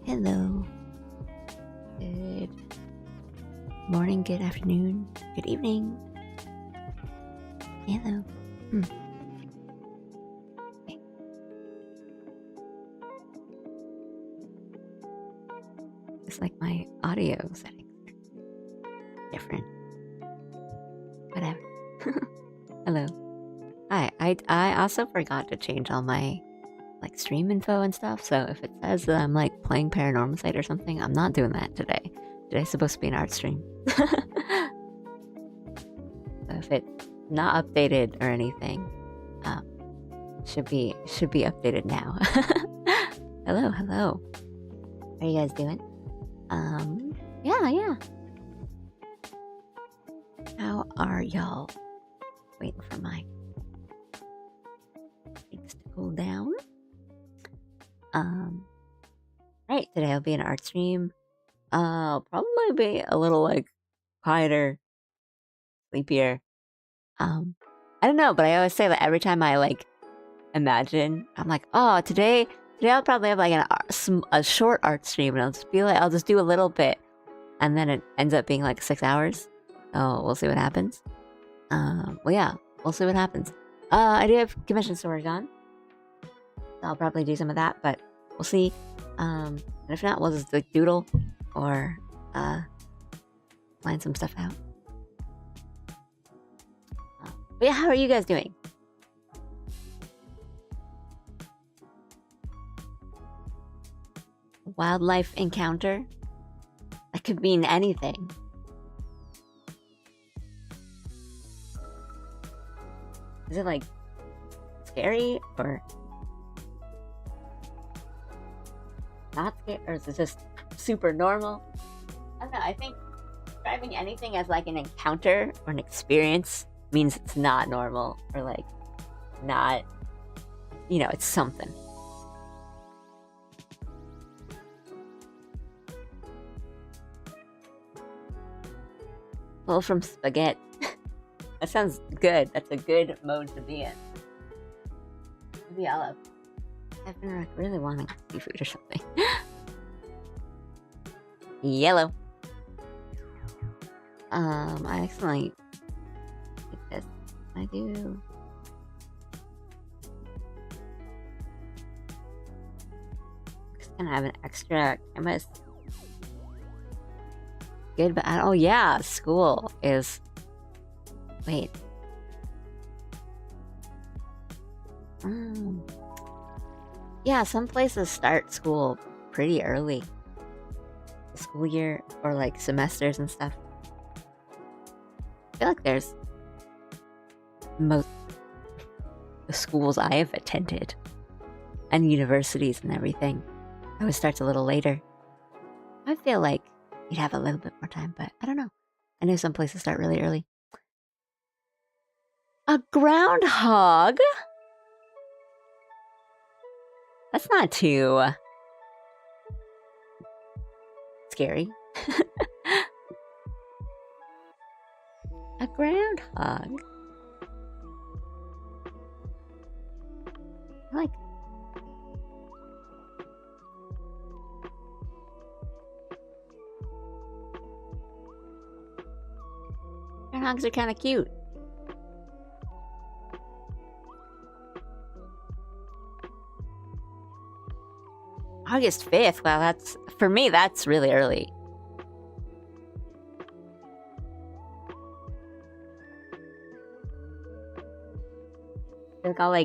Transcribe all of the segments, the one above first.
Hello. Good morning, good afternoon, good evening. Hello. Okay. It's like my audio settings are different. Whatever. Hello. Hi. I also forgot to change all my stream info and stuff, so if it says that I'm playing Paranormal Site or something, I'm not doing that today. Today's supposed to be an art stream. So if it's not updated or anything, should be updated now. Hello. How are you guys doing? Yeah. How are y'all? Waiting for my things to cool down. Right, today will be an art stream. Probably be a little quieter, sleepier. I don't know, but I always say that every time I imagine, I'm like, oh, today I'll probably have a short art stream, and I'll just do a little bit, and then it ends up being 6 hours. So we'll see what happens. Well, yeah, we'll see what happens. I do have commissions to work on. I'll probably do some of that, but we'll see. And if not, we'll just doodle or line some stuff out. But yeah, how are you guys doing? Wildlife encounter? That could mean anything. Is it scary or not scary, or is it just super normal? I don't know. I think describing anything as an encounter or an experience means it's not normal or not, it's something. Well, from spaghetti. That sounds good. That's a good mode to be in. Maybe I've been really wanting seafood or something. Yellow. I accidentally did this. I do. Just gonna have an extra canvas. Good, but oh yeah, school is. Wait. Yeah, some places start school pretty early. The school year or semesters and stuff. I feel like there's most the schools I have attended and universities and everything always starts a little later. I feel like you'd have a little bit more time, but I don't know. I know some places start really early. A groundhog? That's not too scary. A groundhog. Groundhogs are kind of cute. August 5th. Wow, that's for me. That's really early. I think I'll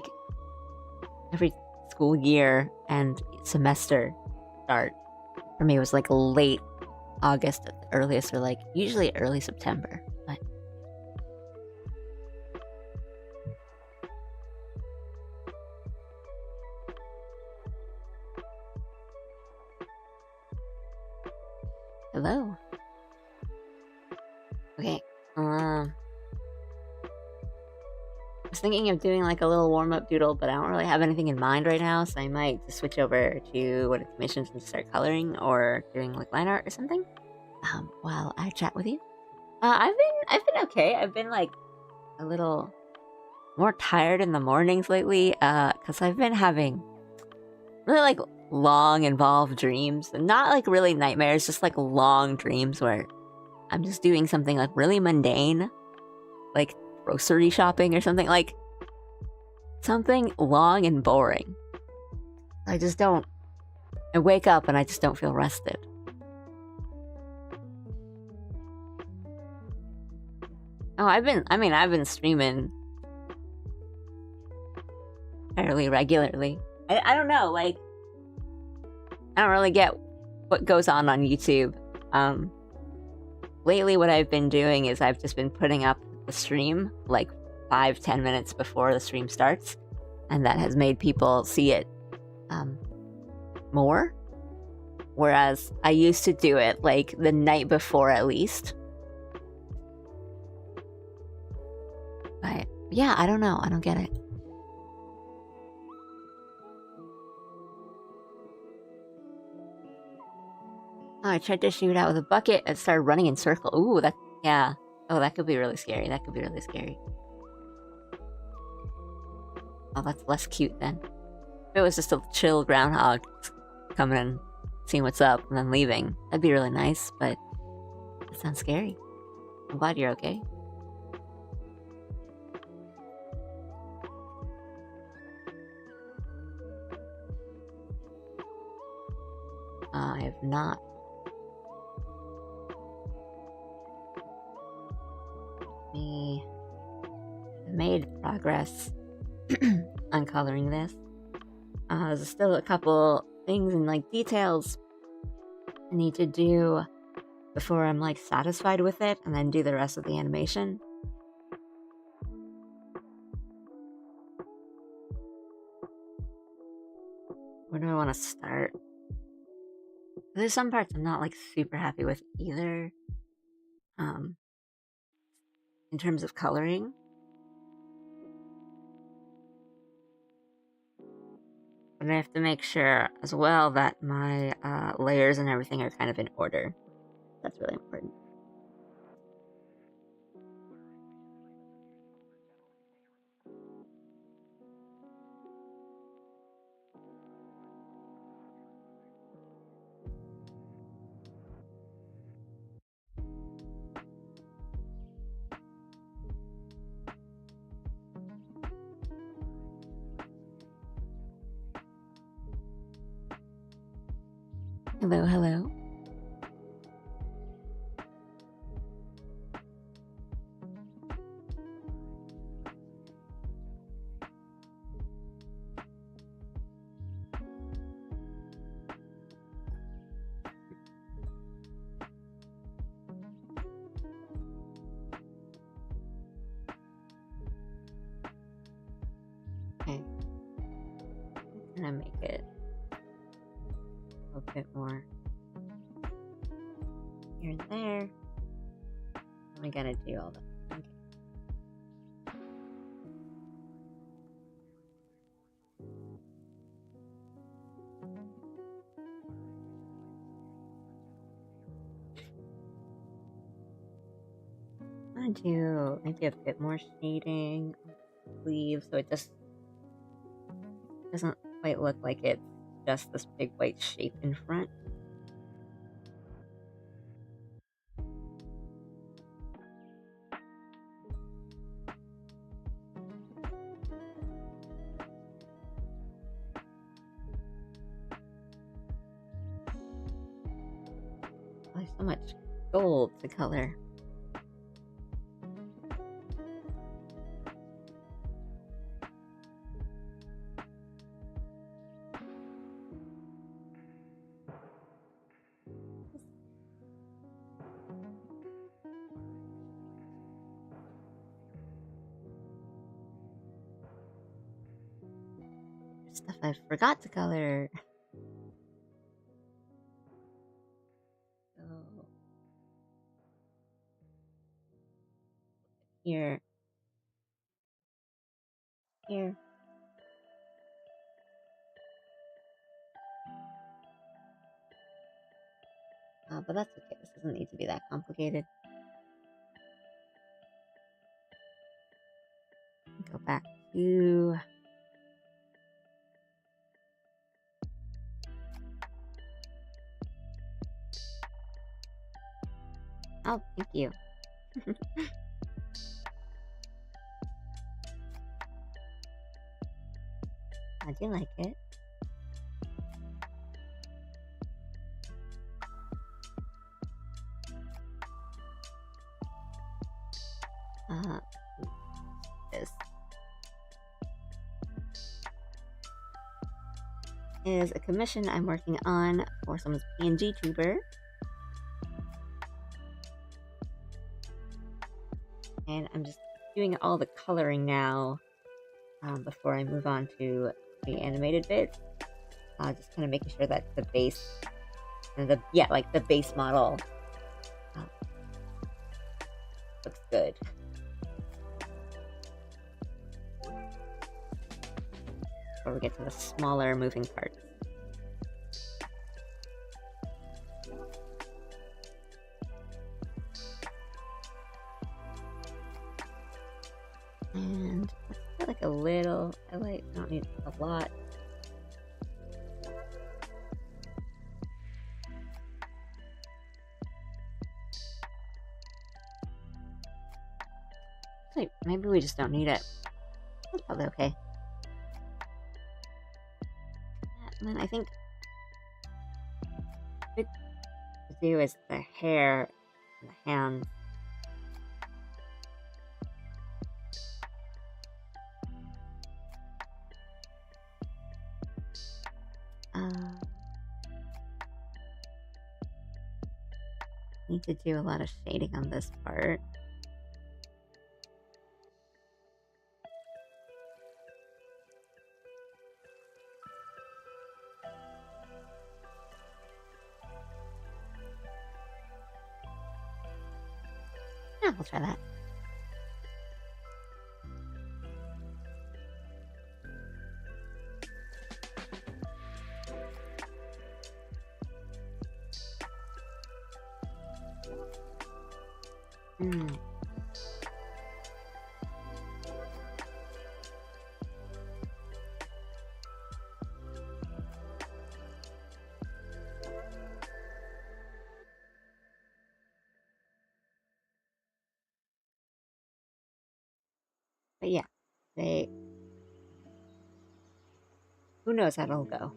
every school year and semester start for me was late August at the earliest, or usually early September. But hello. Okay. I was thinking of doing a little warm-up doodle, but I don't really have anything in mind right now, so I might just switch over to one of the missions and start coloring or doing line art or something. While I chat with you. I've been okay. I've been a little more tired in the mornings lately, because I've been having really long, involved dreams. Not like really nightmares, just like long dreams where I'm just doing something like really mundane, like grocery shopping or something, like something long and boring. I just don't. I wake up and I just don't feel rested. Oh, I've been streaming fairly regularly. I don't know, like, I don't really get what goes on YouTube. Lately what I've been doing is I've just been putting up the stream like 5-10 minutes before the stream starts, and that has made people see it more. Whereas I used to do it like the night before at least. But yeah, I don't know. I don't get it. Oh, I tried to shoot out with a bucket and started running in circles. Ooh, that, yeah. Oh, that could be really scary. That could be really scary. Oh, that's less cute then. If it was just a chill groundhog coming in, seeing what's up, and then leaving, that'd be really nice, but that sounds scary. I'm glad you're okay. I have not. We made progress on coloring this. There's still a couple things and like details I need to do before I'm like satisfied with it, and then do the rest of the animation. Where do I want to start? There's some parts I'm not like super happy with either. In terms of coloring. But I have to make sure as well that my layers and everything are kind of in order. That's really important. Hello, hello. Okay. I'm gonna make it a bit more here and there. I gotta do all that. Okay. I do maybe a bit more shading on the sleeve so it just doesn't quite look like it's just this big white shape in front. There's so much gold to color. Stuff I forgot to color. So here, here. But that's okay. This doesn't need to be that complicated. Go back to Oh, thank you. How'd you like it? This is a commission I'm working on for someone's PNG tuber. And I'm just doing all the coloring now before I move on to the animated bits. Just kind of making sure that the base, like the base model looks good. Before we get to the smaller moving parts. And let's put like a little highlight. I don't need a lot. Actually, maybe we just don't need it. That's probably okay. And then I think big to do is the hair and the hands. Need to do a lot of shading on this part. Yeah, we'll try that. But yeah, who knows how it'll go.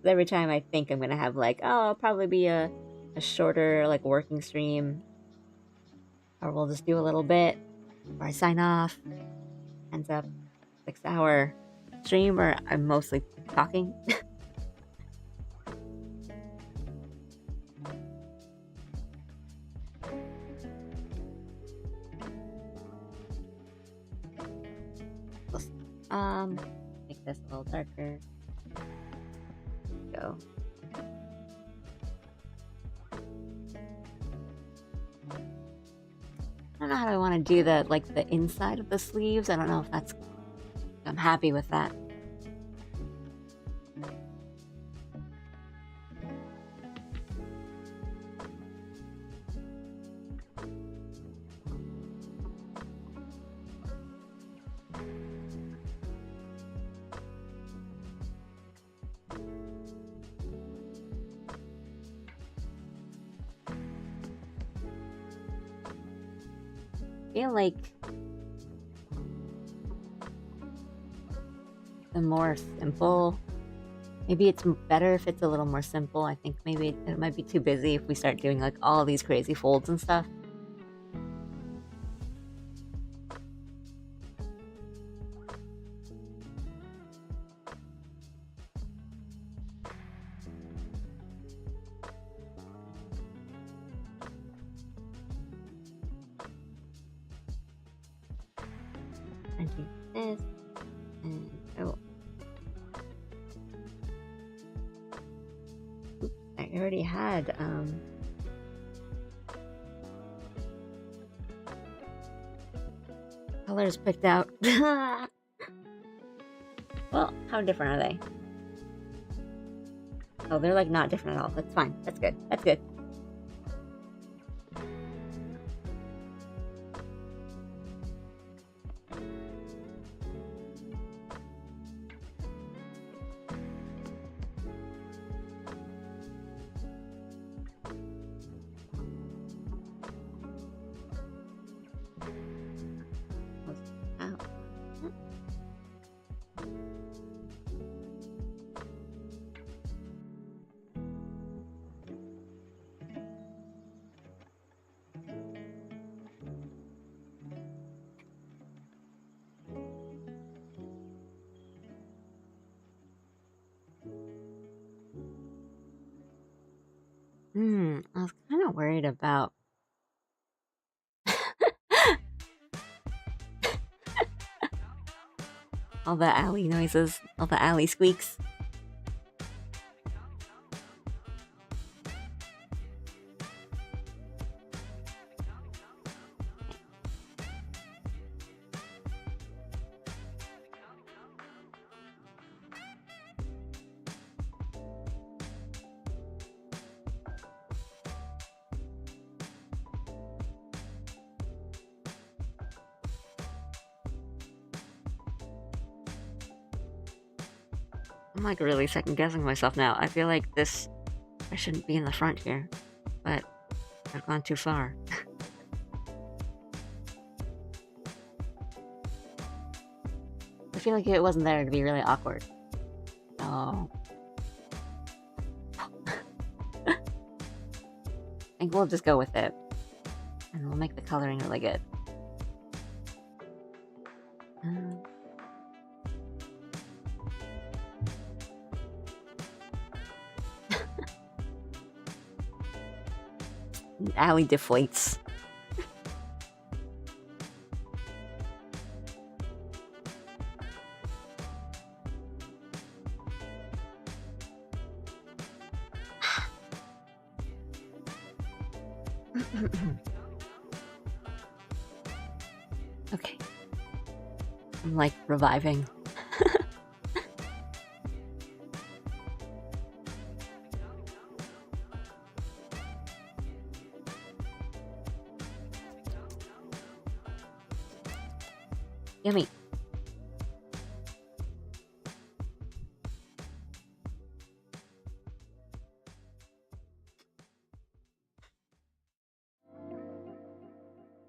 Every time I think I'm gonna have like, oh, I'll probably be a shorter like working stream, or we'll just do a little bit before I sign off. Ends up 6-hour stream where I'm mostly talking. Make this a little darker. Go. I don't know how I want to do the inside of the sleeves. I don't know if I'm happy with that. I feel like the more simple, maybe it's better if it's a little more simple. I think maybe it might be too busy if we start doing like all these crazy folds and stuff. And do this, and oh, oops, I already had colors picked out. Well, how different are they? Oh, they're like not different at all. That's fine. That's good. That's good. Ow. I was kind of worried about all the alley noises, all the alley squeaks. I'm like really second guessing myself now. I feel like I shouldn't be in the front here, but I've gone too far. I feel like if it wasn't there, it'd be really awkward. Oh. I think we'll just go with it. And we'll make the coloring really good. Alley deflates. Okay. I'm like reviving. Yummy.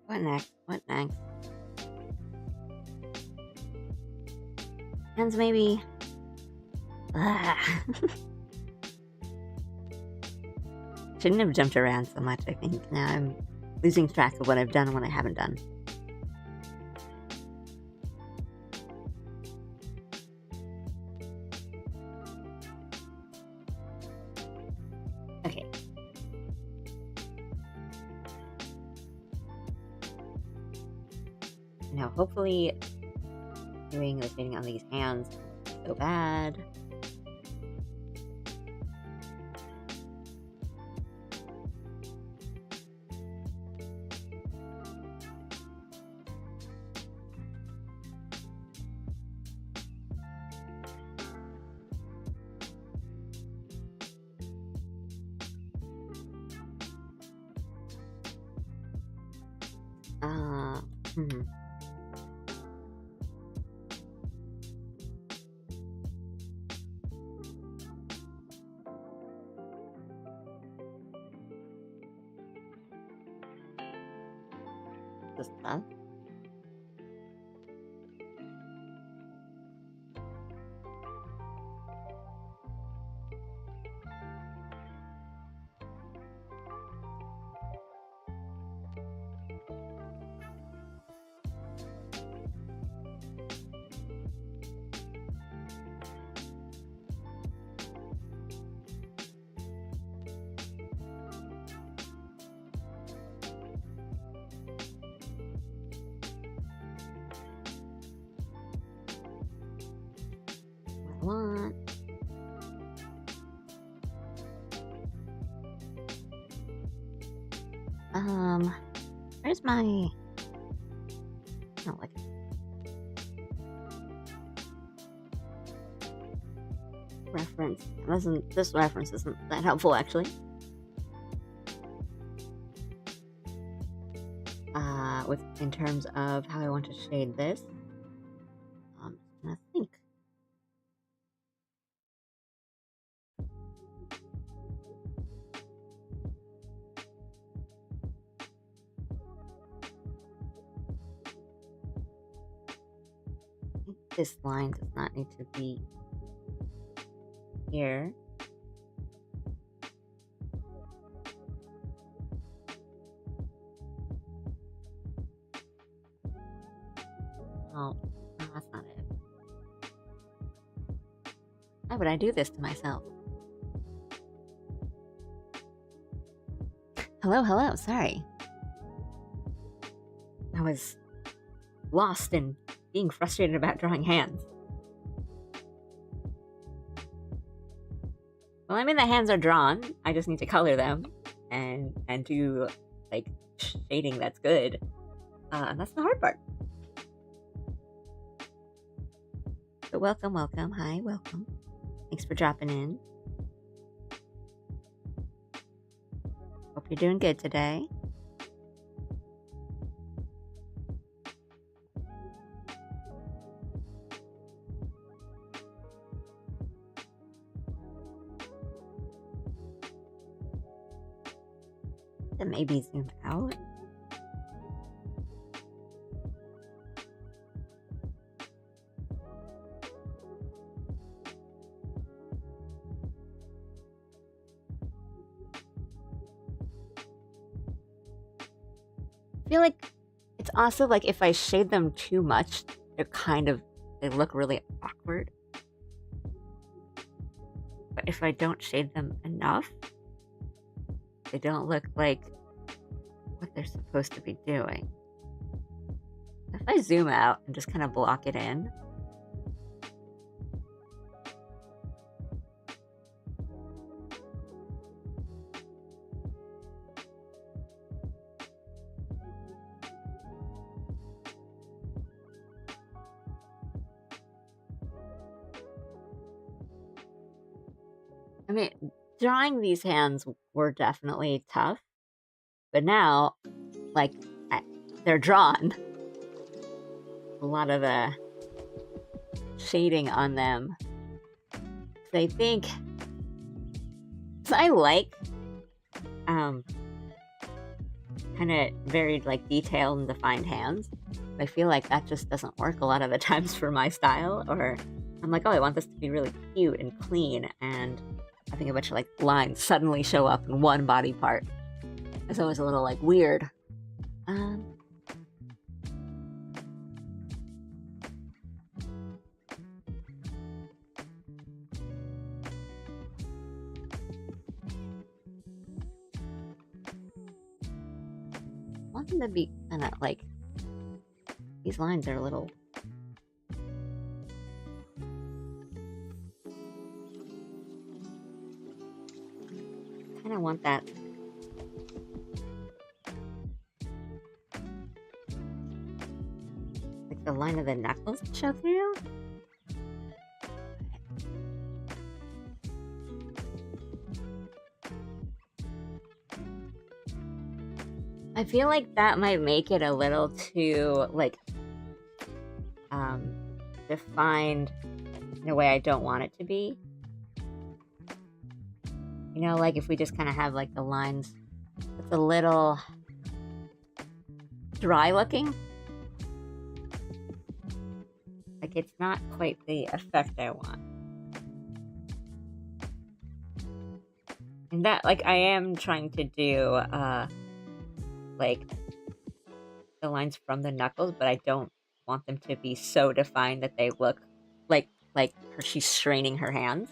What next? What next? Hands maybe. Shouldn't have jumped around so much, I think. Now I'm losing track of what I've done and what I haven't done. Okay. Now hopefully doing the shading on these hands isn't so bad. This done. Want. Where's my... I don't like it. Reference. This reference isn't that helpful, actually. In terms of how I want to shade this. I think. this line does not need to be here. Oh, no, that's not it. Why would I do this to myself? Hello, hello, sorry. I was lost in being frustrated about drawing hands. Well, I mean, the hands are drawn. I just need to color them and do like shading that's good. And that's the hard part. So welcome, welcome. Hi, welcome. Thanks for dropping in. Hope you're doing good today. Then maybe zoom out. I feel like it's also like if I shade them too much, they look really awkward. But if I don't shade them enough, they don't look like what they're supposed to be doing. If I zoom out and just kind of block it in, I mean, drawing these hands were definitely tough, but now, like, they're drawn. A lot of shading on them. So I think, so I like kind of very like detailed and defined hands. But I feel like that just doesn't work a lot of the times for my style. Or I'm like, oh, I want this to be really cute and clean, and I think a bunch of like lines suddenly show up in one body part. It's always a little like weird. I want them to be kind of like, these lines are a little. Kind of want that. Like the line of the knuckles to show through. I feel like that might make it a little too like defined in a way I don't want it to be. You know, like if we just kind of have like the lines, it's a little dry looking. Like it's not quite the effect I want. And that, like, I am trying to do like the lines from the knuckles, but I don't want them to be so defined that they look like she's straining her hands.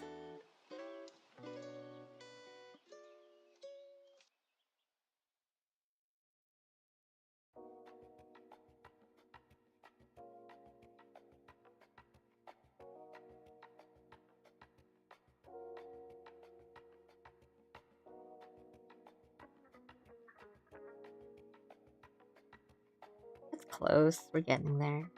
It's close. We're getting there.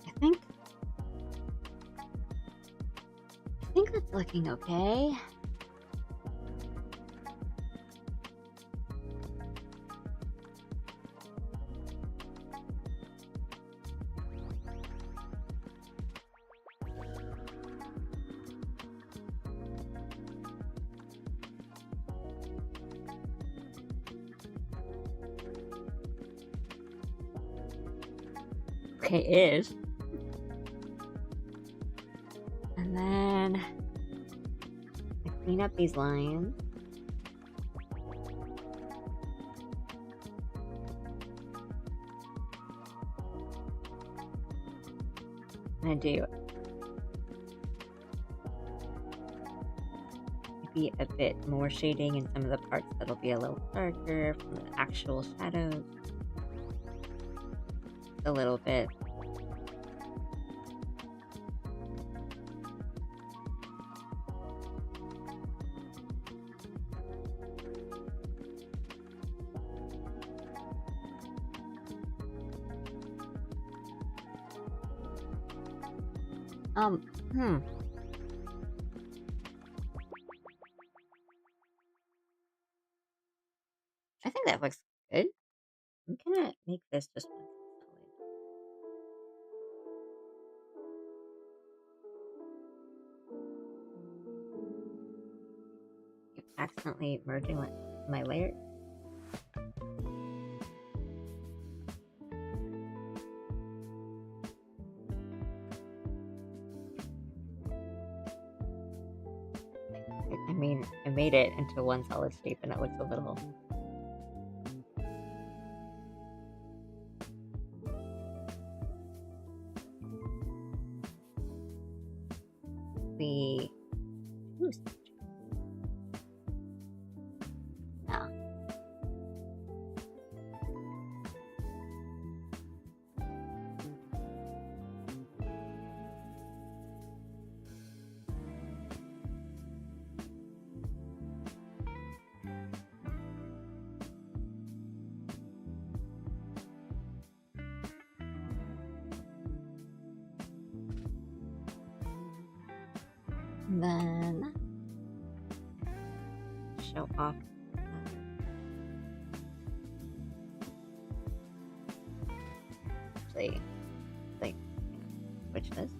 I think Looking okay. Okay-ish. And then I clean up these lines. And I do maybe a bit more shading in some of the parts that'll be a little darker from the actual shadows. A little bit. I think that looks good. I'm gonna make this just one solid. Keep accidentally merging my layers. I mean, I made it into one solid shape and it looks a little... The... Yeah. And then show off. Actually, like, switch this.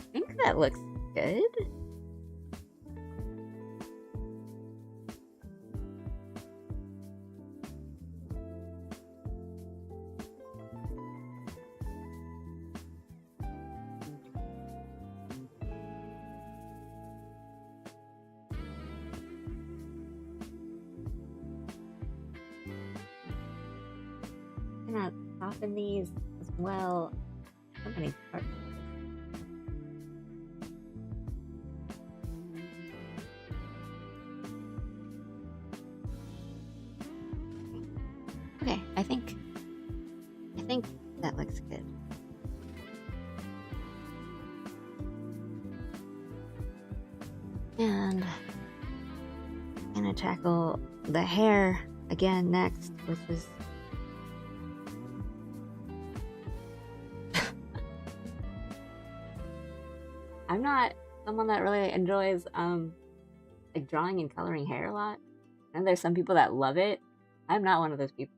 I think that looks good. I'm gonna soften these as well. So many parts. Okay, I think that looks good. And I'm gonna tackle the hair again next, which is I'm not someone that really enjoys like drawing and coloring hair a lot. And there's some people that love it. I'm not one of those people.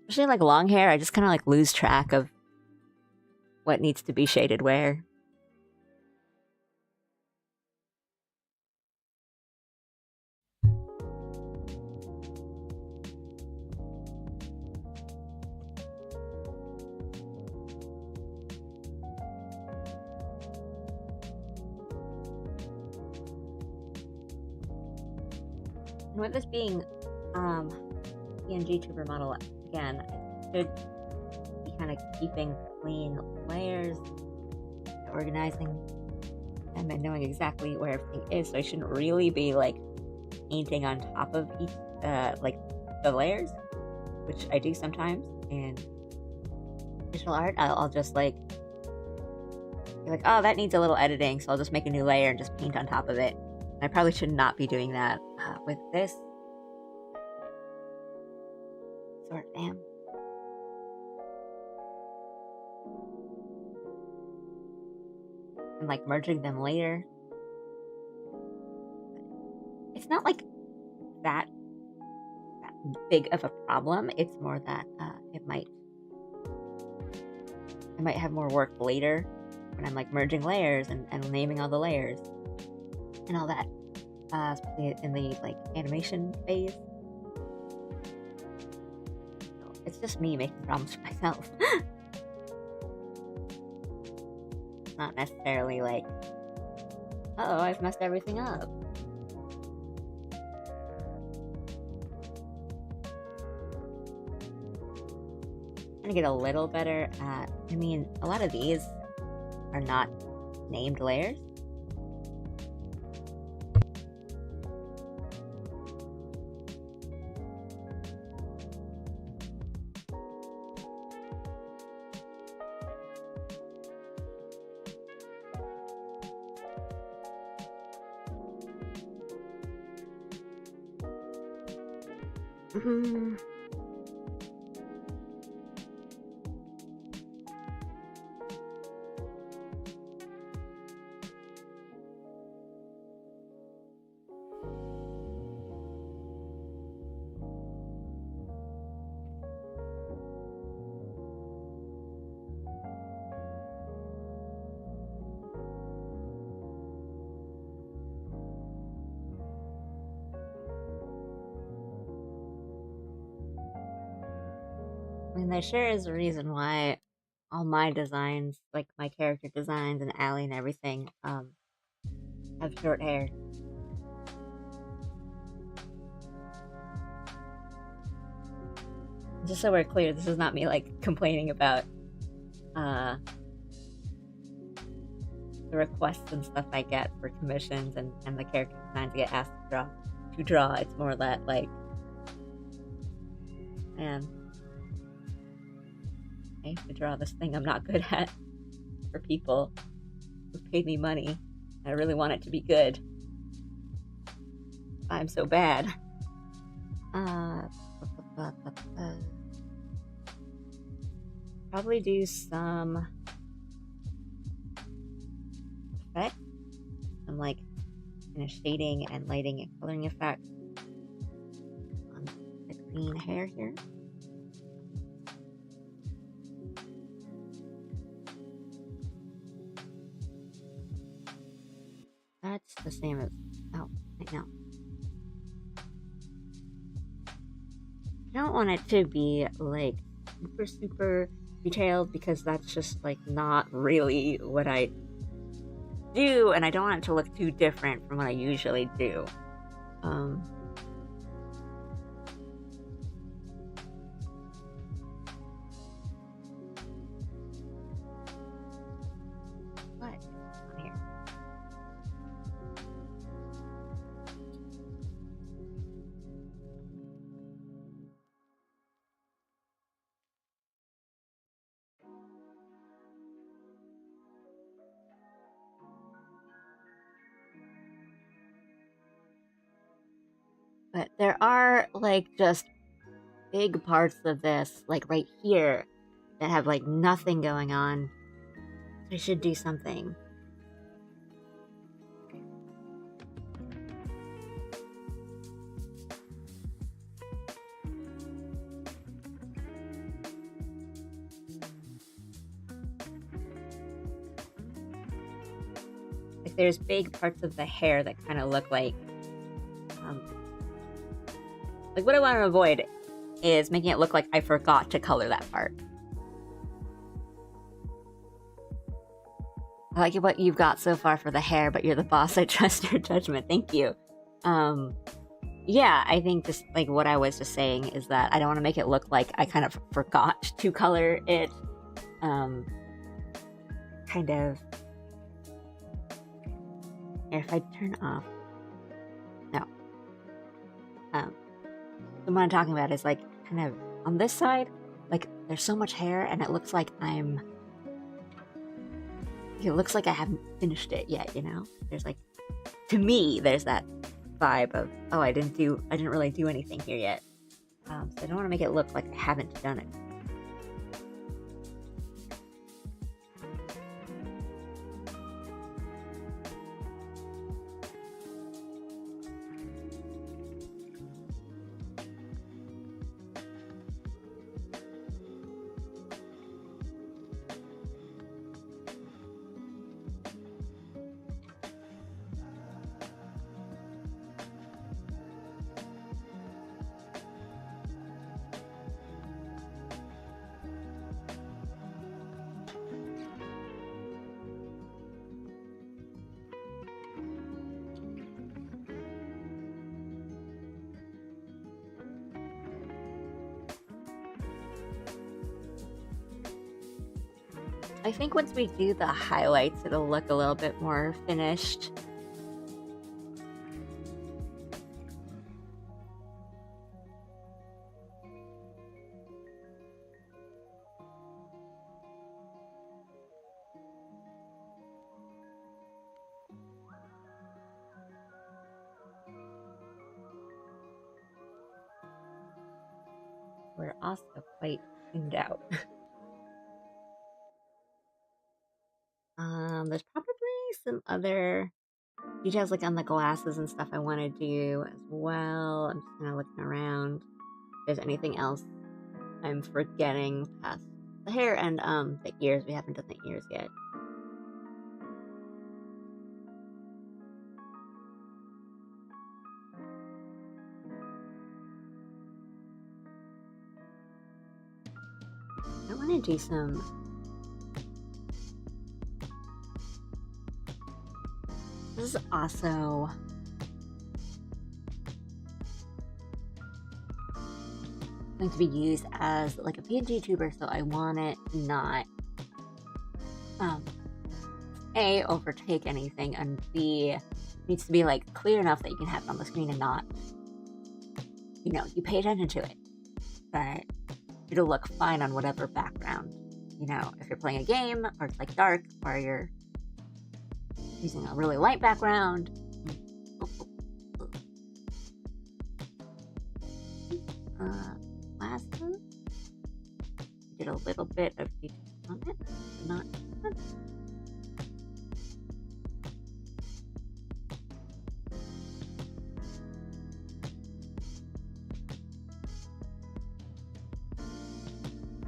Especially like long hair, I just kind of like lose track of what needs to be shaded where. And with this being PNG tuber model, again, I should be kind of keeping clean layers, organizing them and knowing exactly where everything is. So I shouldn't really be like painting on top of each, like the layers, which I do sometimes in digital art. I'll just like be like, oh, that needs a little editing, so I'll just make a new layer and just paint on top of it. I probably should not be doing that with this sort of am. And like merging them later. It's not like that big of a problem. It's more that I might have more work later when I'm like merging layers and naming all the layers and all that, especially in the like animation phase. So it's just me making problems for myself. It's not necessarily like, uh-oh, I've messed everything up. To get a little better at, I mean, a lot of these are not named layers. I mean, there sure is a reason why all my designs, like my character designs and Allie and everything, have short hair. Just so we're clear, this is not me like complaining about the requests and stuff I get for commissions and the character designs I get asked to draw. It's more that like, man, I have to draw this thing I'm not good at for people who paid me money. I really want it to be good. I'm so bad. Probably do some effects, some like kind of shading and lighting and coloring effects on the green hair here. That's the same as, oh, right now. I don't want it to be like super detailed because that's just like not really what I do, and I don't want it to look too different from what I usually do. What is on here? But there are like just big parts of this, like right here, that have like nothing going on. I should do something. Like there's big parts of the hair that kind of look like what I want to avoid is making it look like I forgot to color that part. I like what you've got so far for the hair, but you're the boss. I trust your judgment. Thank you. Yeah, I think just like what I was just saying is that I don't want to make it look like I kind of forgot to color it. Um, kind of. If I turn off, no. The one I'm talking about is like kind of on this side. Like there's so much hair, and it looks like I'm. It looks like I haven't finished it yet. You know, there's like, to me, there's that vibe of, oh, I didn't really do anything here yet. So I don't want to make it look like I haven't done it. I think once we do the highlights, it'll look a little bit more finished. We're also quite thinned out. There's probably some other details like on the glasses and stuff I want to do as well. I'm just kind of looking around. If there's anything else I'm forgetting past the hair and the ears. We haven't done the ears yet. I want to do some. This is also going to be used as like a PNG tuber, so I want it not A, overtake anything, and B, needs to be like clear enough that you can have it on the screen and not, you know, you pay attention to it, but it'll look fine on whatever background. You know, if you're playing a game or it's like dark or you're using a really light background. Last one, did a little bit of detail on it, not much.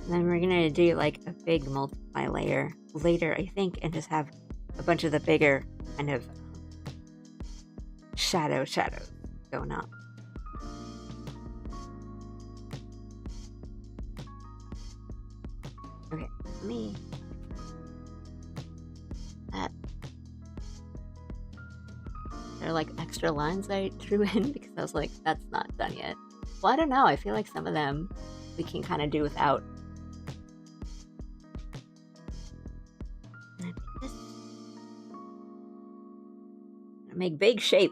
And then we're gonna do like a big multiply layer later, I think, and just have a bunch of the bigger kind of shadows going up. Okay, let me that. There are like extra lines I drew in because I was like, that's not done yet. Well, I don't know. I feel like some of them we can kind of do without. And I think this make big shape.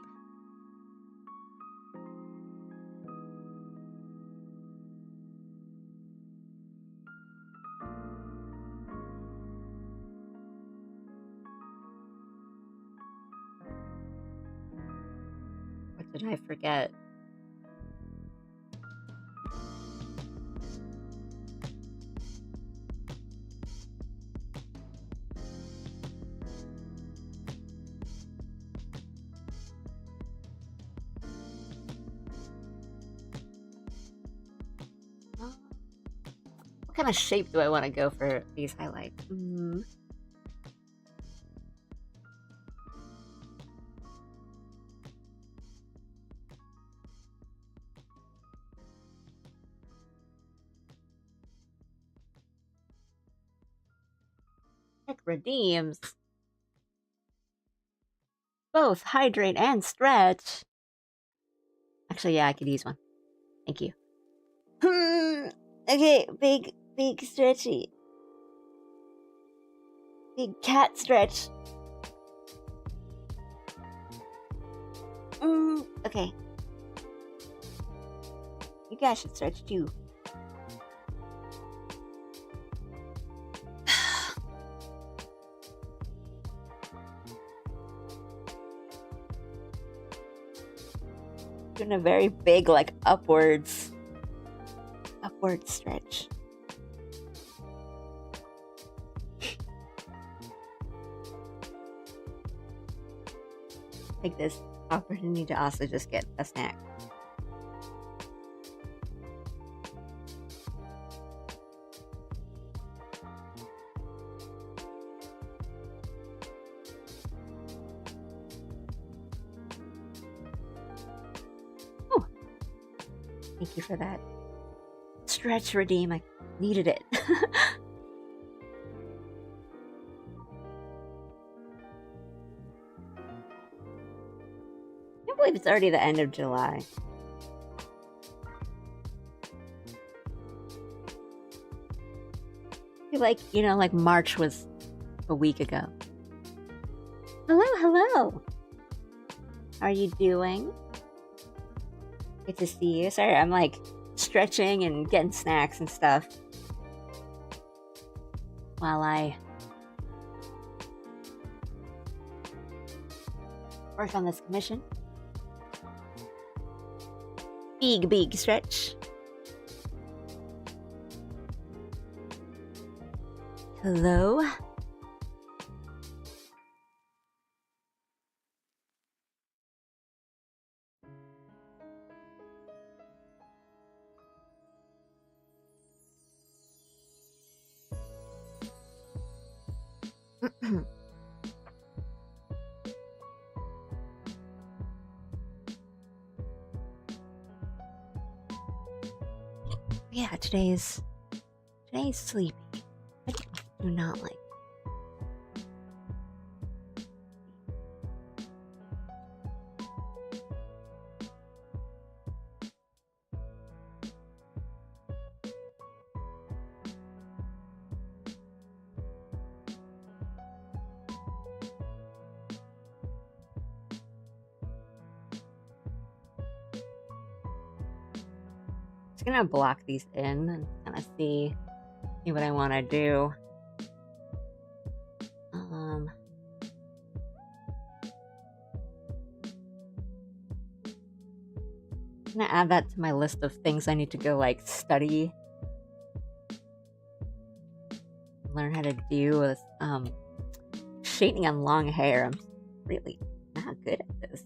What did I forget? What kind of shape do I want to go for these highlights? Heck, redeems. Both hydrate and stretch. Actually, yeah, I could use one. Thank you. Okay, big stretchy. Big cat stretch. Okay. You guys should stretch too. Doing a very big, like, upward stretch. Take this opportunity to also just get a snack. Oh, thank you for that stretch redeem. I needed it. I can't believe it's already the end of July. I feel like, you know, like March was a week ago. Hello. How are you doing? Good to see you. Sorry, I'm like stretching and getting snacks and stuff while I work on this commission. Big stretch. Hello? Yeah, today's sleepy. I do not like. Just gonna block these in and kind of see what I want to do. I'm gonna add that to my list of things I need to go like study, learn how to do with shading on long hair. I'm really not good at this.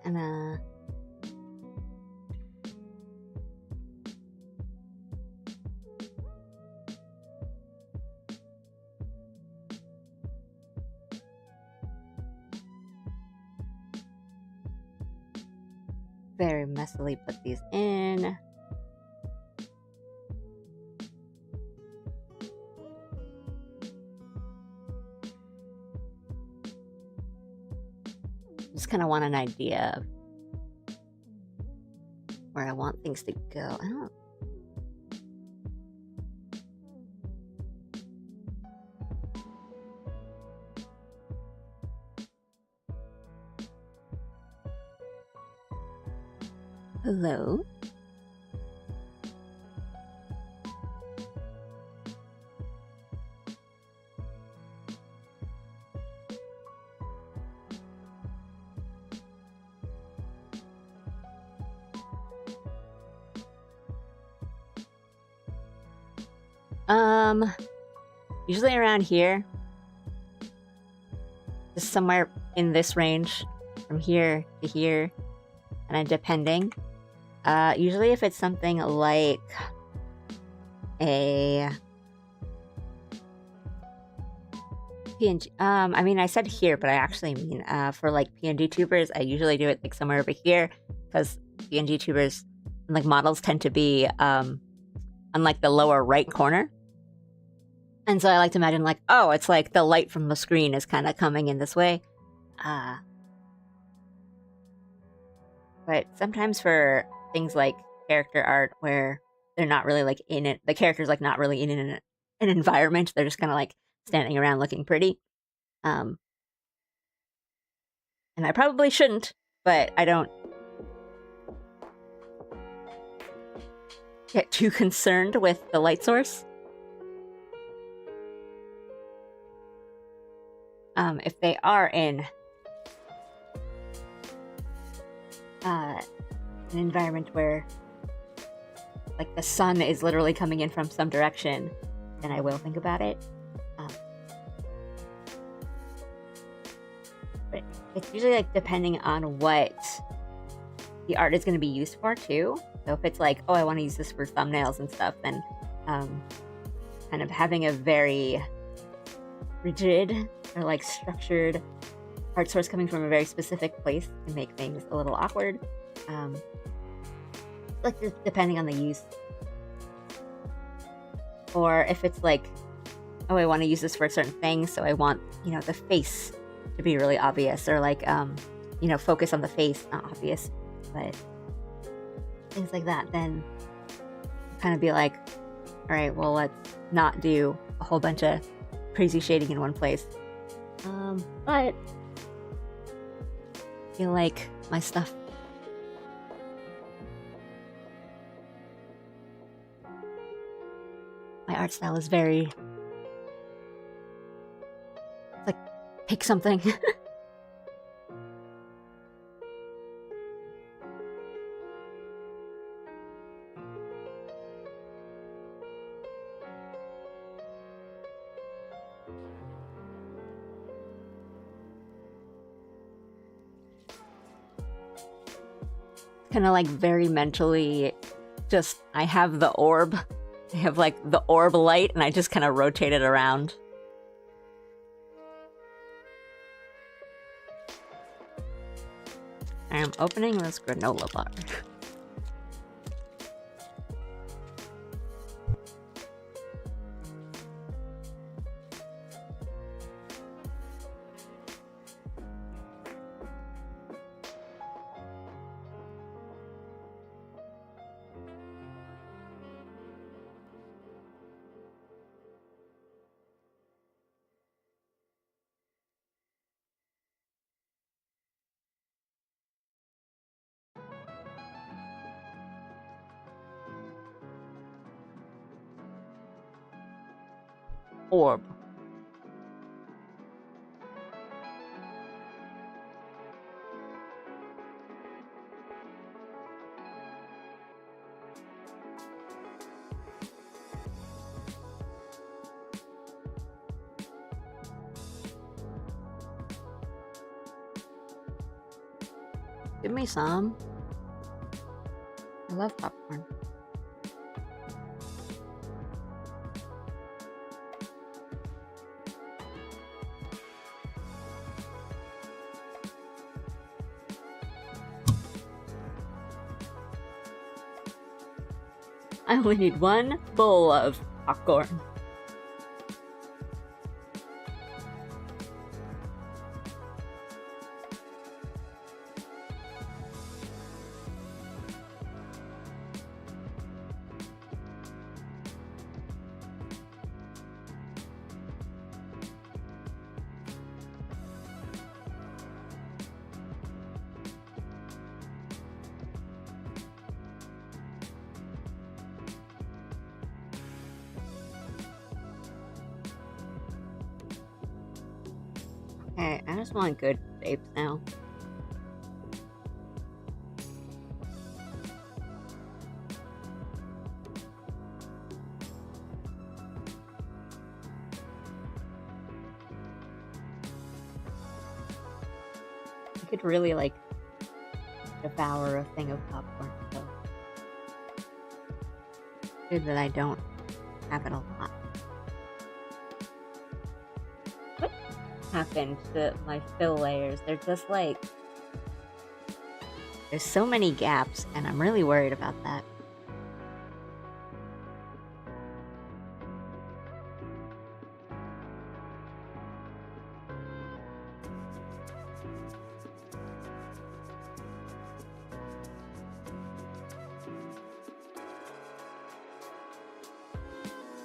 And very messily put these in. Just kind of want an idea of where I want things to go. I don't. Hello? Usually around here. Just somewhere in this range. From here to here. And then depending. Usually if it's something like a PNG, I mean, I said here, but I actually mean for like PNG tubers, I usually do it like somewhere over here, because PNG tubers and like models tend to be on like the lower right corner. And so I like to imagine like, oh, it's like the light from the screen is kind of coming in this way. But sometimes for things like character art where they're not really like in it, the character's like not really in an environment, they're just kind of like standing around looking pretty. And I probably shouldn't, but I don't get too concerned with the light source. If they are in an environment where like the sun is literally coming in from some direction, then I will think about it. But it's usually like depending on what the art is going to be used for too. So if it's like, oh, I want to use this for thumbnails and stuff, then kind of having a very rigid or like structured art source coming from a very specific place can make things a little awkward. Like just depending on the use. Or if it's like, oh, I want to use this for a certain thing, so I want, you know, the face to be really obvious, or like, you know, focus on the face, not obvious, but things like that, then kind of be like, all right, well, let's not do a whole bunch of crazy shading in one place. But I feel like my stuff my art style is very, it's like, pick something. Kind of like very mentally, just, I have the orb. I have like the orb light, and I just kind of rotate it around. I am opening this granola bar. Orb. Give me some. I love popcorn. I only need one bowl of popcorn. Okay, I just want good shapes now. I could really like devour a thing of popcorn, so Good that I don't have it a lot. What happened to my fill layers? They're just like... There's so many gaps, and I'm really worried about that.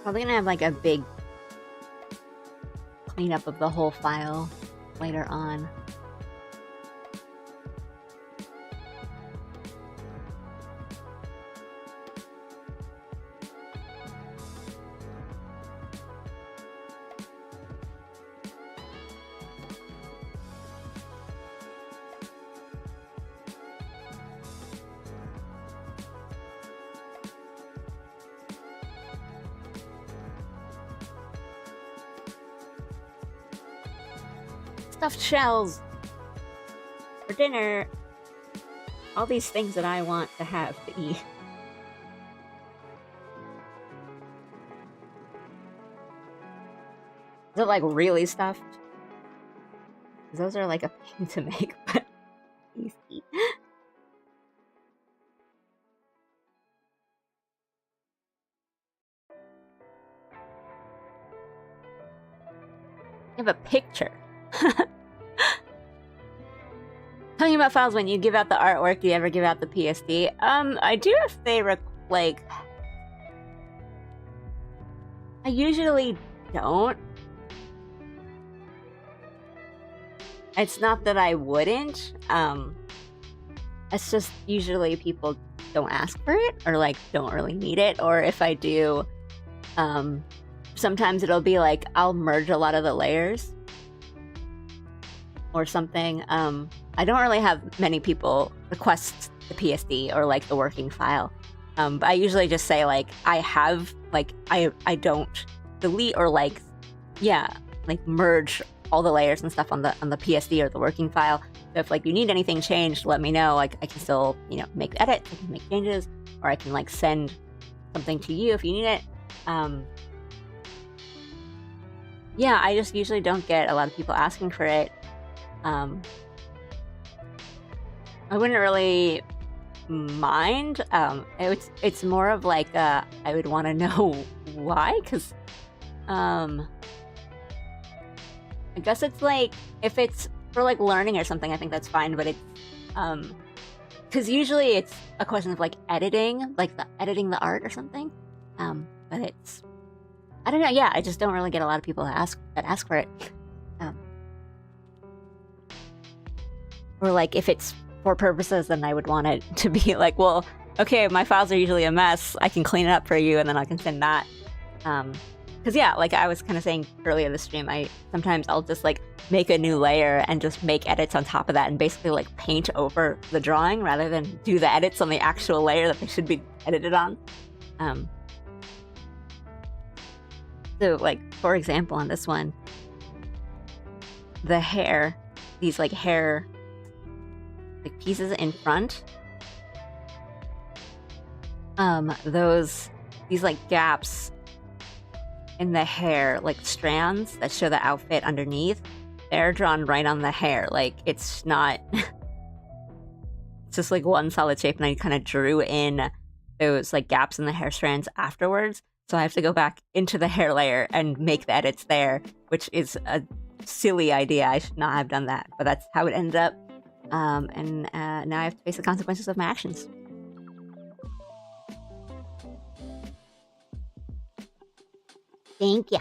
Probably gonna have like a big cleanup of the whole file later on. Stuffed shells for dinner. All these things that I want to have to eat. Is it like really stuffed? Those are like a pain to make, but easy. You have a picture. Talking about files, when you give out the artwork, do you ever give out the PSD? I do if they like... I usually don't. It's not that I wouldn't. It's just usually people don't ask for it, or like don't really need it, or if I do, sometimes it'll be like I'll merge a lot of the layers or something. I don't really have many people request the PSD or like the working file, but I usually just say like I have, like I don't delete or like like merge all the layers and stuff on the PSD or the working file. So if like you need anything changed, let me know. Like I can still, you know, make edits, I can make changes, or I can like send something to you if you need it. Yeah, I just usually don't get a lot of people asking for it. I wouldn't really mind. It's more of like I would want to know why, because I guess it's like if it's for like learning or something, I think that's fine. But it's because usually it's a question of like editing, like editing the art or something. But it's, I don't know. Yeah, I just don't really get a lot of people that ask for it. Or like if it's for purposes, then I would want it to be like, well, okay, my files are usually a mess. I can clean it up for you, and then I can send that. Because yeah, like I was kind of saying earlier in the stream, sometimes I'll just like make a new layer and just make edits on top of that and basically like paint over the drawing rather than do the edits on the actual layer that they should be edited on. So like, for example, on this one, the hair, these like hair like pieces in front, these like gaps in the hair, like strands that show the outfit underneath, they're drawn right on the hair. Like it's not it's just like one solid shape, and I kind of drew in those like gaps in the hair strands afterwards, so I have to go back into the hair layer and make the edits there, which is a silly idea. I should not have done that, but that's how it ended up. And now I have to face the consequences of my actions. Thank ya.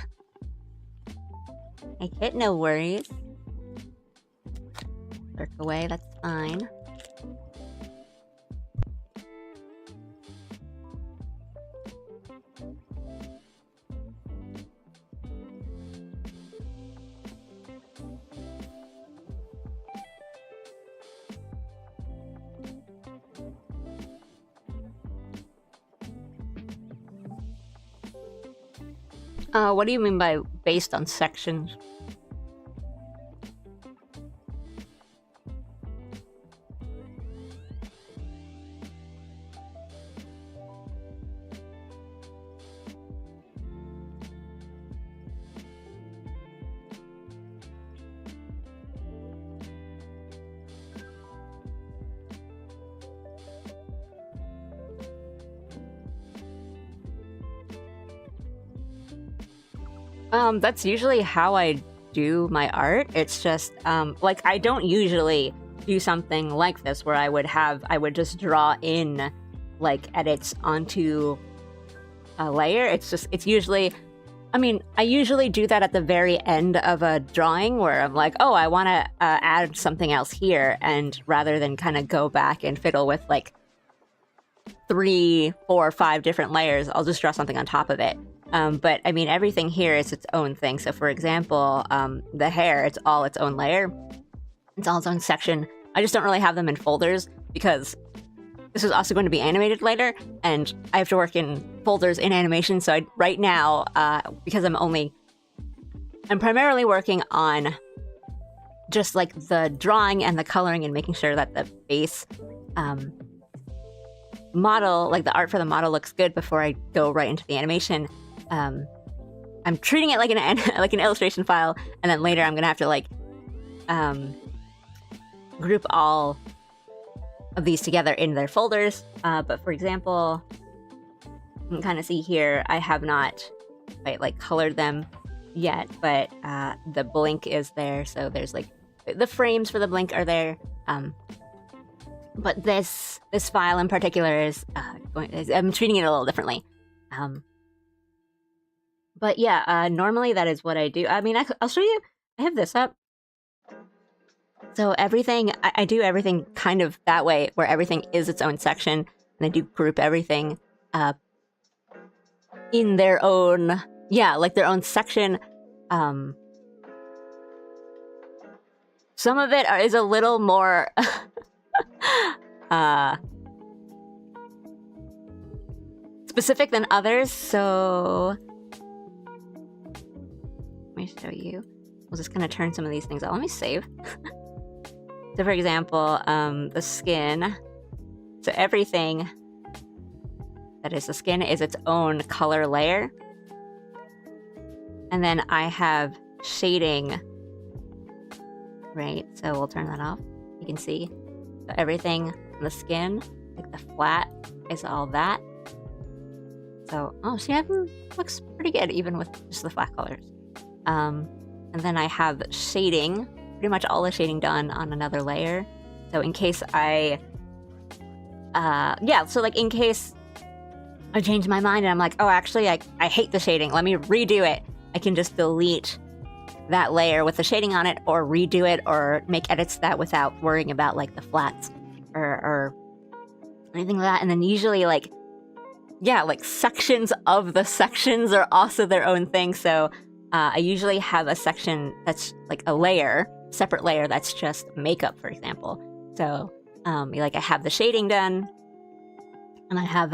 Hey, kid, no worries. Lurk away, that's fine. What do you mean by based on sections? That's usually how I do my art. It's just, like, I don't usually do something like this where I would just draw in, like, edits onto a layer. It's usually, I mean, I usually do that at the very end of a drawing where I'm like, oh, I want to add something else here. And rather than kind of go back and fiddle with, like, 3, 4, 5 different layers, I'll just draw something on top of it. But I mean, everything here is its own thing. So for example, the hair, it's all its own layer. It's all its own section. I just don't really have them in folders because this is also going to be animated later, and I have to work in folders in animation. So right now, because I'm primarily working on just like the drawing and the coloring and making sure that the base model, like the art for the model, looks good before I go right into the animation. I'm treating it like an illustration file, and then later I'm gonna have to like group all of these together in their folders. But for example, you can kind of see here I have not quite like colored them yet, but the blink is there, so there's like the frames for the blink are there. But this file in particular is I'm treating it a little differently. But yeah, normally that is what I do. I mean, I'll show you. I have this up. So everything, I do everything kind of that way, where everything is its own section, and I do group everything in their own, yeah, like their own section. Some of it is a little more specific than others, so let me show you. We'll just kind of turn some of these things out. Let me save. So for example, the skin. So everything that is the skin is its own color layer. And then I have shading, right? So we'll turn that off. You can see. So everything on the skin, like the flat, is all that. So, oh, see, it looks pretty good even with just the flat colors. And then I have shading, pretty much all the shading done on another layer. So in case yeah, so like in case I change my mind and I'm like, oh, actually, I hate the shading, let me redo it. I can just delete that layer with the shading on it, or redo it, or make edits to that without worrying about like the flats or anything like that. And then usually like, yeah, like sections of the sections are also their own thing. So I usually have a section that's like a layer, separate layer that's just makeup, for example. So like I have the shading done, and I have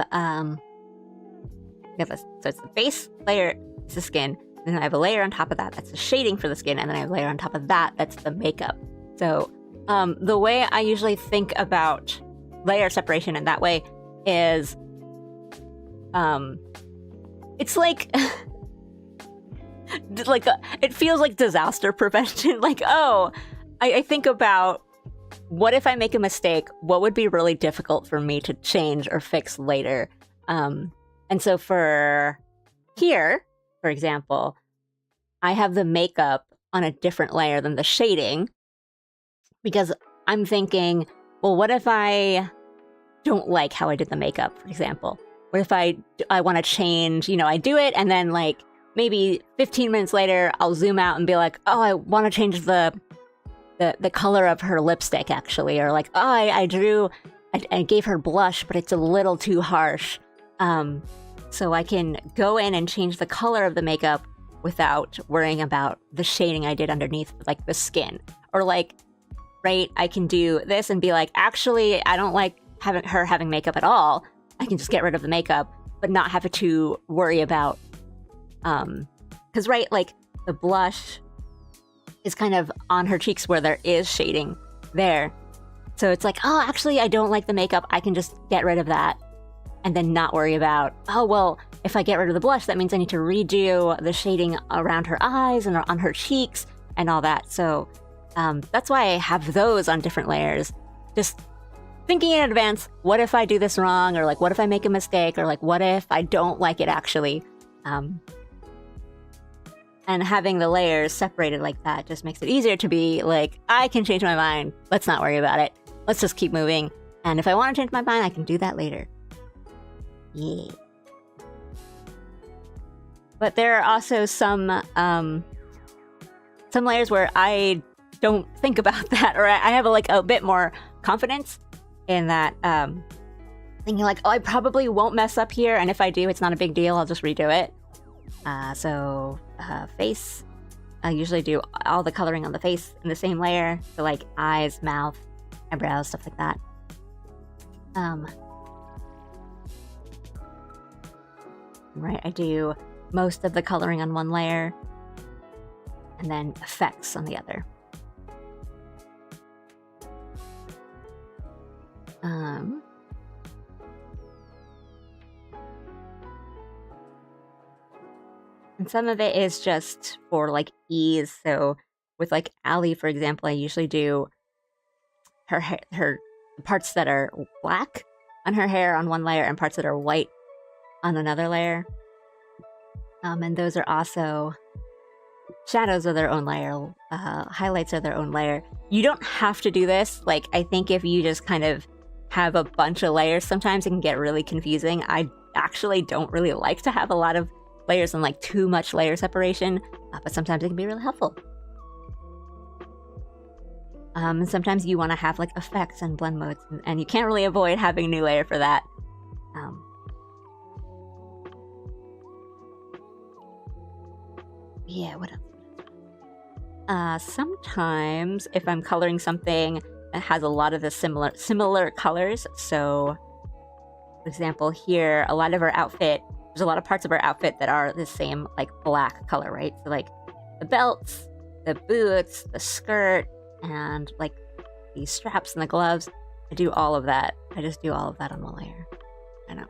so it's the base layer, it's the skin, and then I have a layer on top of that that's the shading for the skin, and then I have a layer on top of that that's the makeup. So the way I usually think about layer separation in that way is it's like it feels like disaster prevention. Like, oh, I think about, what if I make a mistake? What would be really difficult for me to change or fix later? And so for here, for example, I have the makeup on a different layer than the shading, because I'm thinking, well, what if I don't like how I did the makeup, for example? What if I want to change, I do it, and then like maybe 15 minutes later, I'll zoom out and be like, oh, I want to change the color of her lipstick, actually. Or like, oh, I gave her blush, but it's a little too harsh. So I can go in and change the color of the makeup without worrying about the shading I did underneath, like the skin. Or like, right, I can do this and be like, actually, I don't like her having makeup at all. I can just get rid of the makeup, but not have to worry about, because right, like the blush is kind of on her cheeks where there is shading there. So it's like, oh, actually, I don't like the makeup. I can just get rid of that and then not worry about, oh, well, if I get rid of the blush, that means I need to redo the shading around her eyes and on her cheeks and all that. So that's why I have those on different layers. Just thinking in advance, what if I do this wrong? Or like, what if I make a mistake? Or like, what if I don't like it actually? And having the layers separated like that just makes it easier to be like, I can change my mind. Let's not worry about it. Let's just keep moving. And if I want to change my mind, I can do that later. Yeah. But there are also some layers where I don't think about that, or I have a bit more confidence in that, thinking like, oh, I probably won't mess up here, and if I do, it's not a big deal. I'll just redo it. Face. I usually do all the coloring on the face in the same layer. So like eyes, mouth, eyebrows, stuff like that. Right, I do most of the coloring on one layer and then effects on the other. And some of it is just for like ease. So with like Allie, for example, I usually do her parts that are black on her hair on one layer and parts that are white on another layer. And those are also shadows of their own layer, highlights of their own layer. You don't have to do this. Like, I think if you just kind of have a bunch of layers, sometimes it can get really confusing. I actually don't really like to have a lot of layers and like too much layer separation, but sometimes it can be really helpful. And sometimes you want to have like effects and blend modes, and you can't really avoid having a new layer for that. Yeah, what else? Sometimes if I'm coloring something that has a lot of the similar colors, so for example here, a lot of our outfit, there's a lot of parts of our outfit that are the same like black color, right? So like the belts, the boots, the skirt, and like the straps and the gloves. I do all of that. I just do all of that on one layer. I know.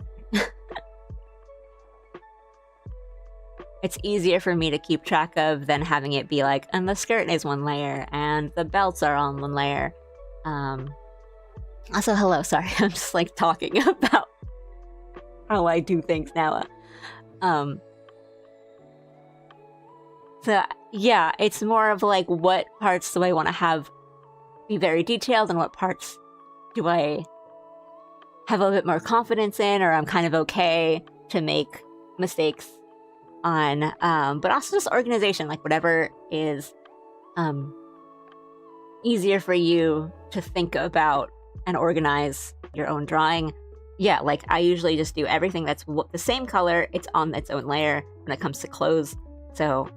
It's easier for me to keep track of than having it be like, and the skirt is one layer, and the belts are on one layer. Also, hello, sorry, I'm just like talking about how I do things now. So yeah, it's more of like, what parts do I want to have be very detailed, and what parts do I have a little bit more confidence in, or I'm kind of okay to make mistakes on, but also just organization, like whatever is easier for you to think about and organize your own drawing. Yeah, like I usually just do everything that's the same color, it's on its own layer when it comes to clothes. So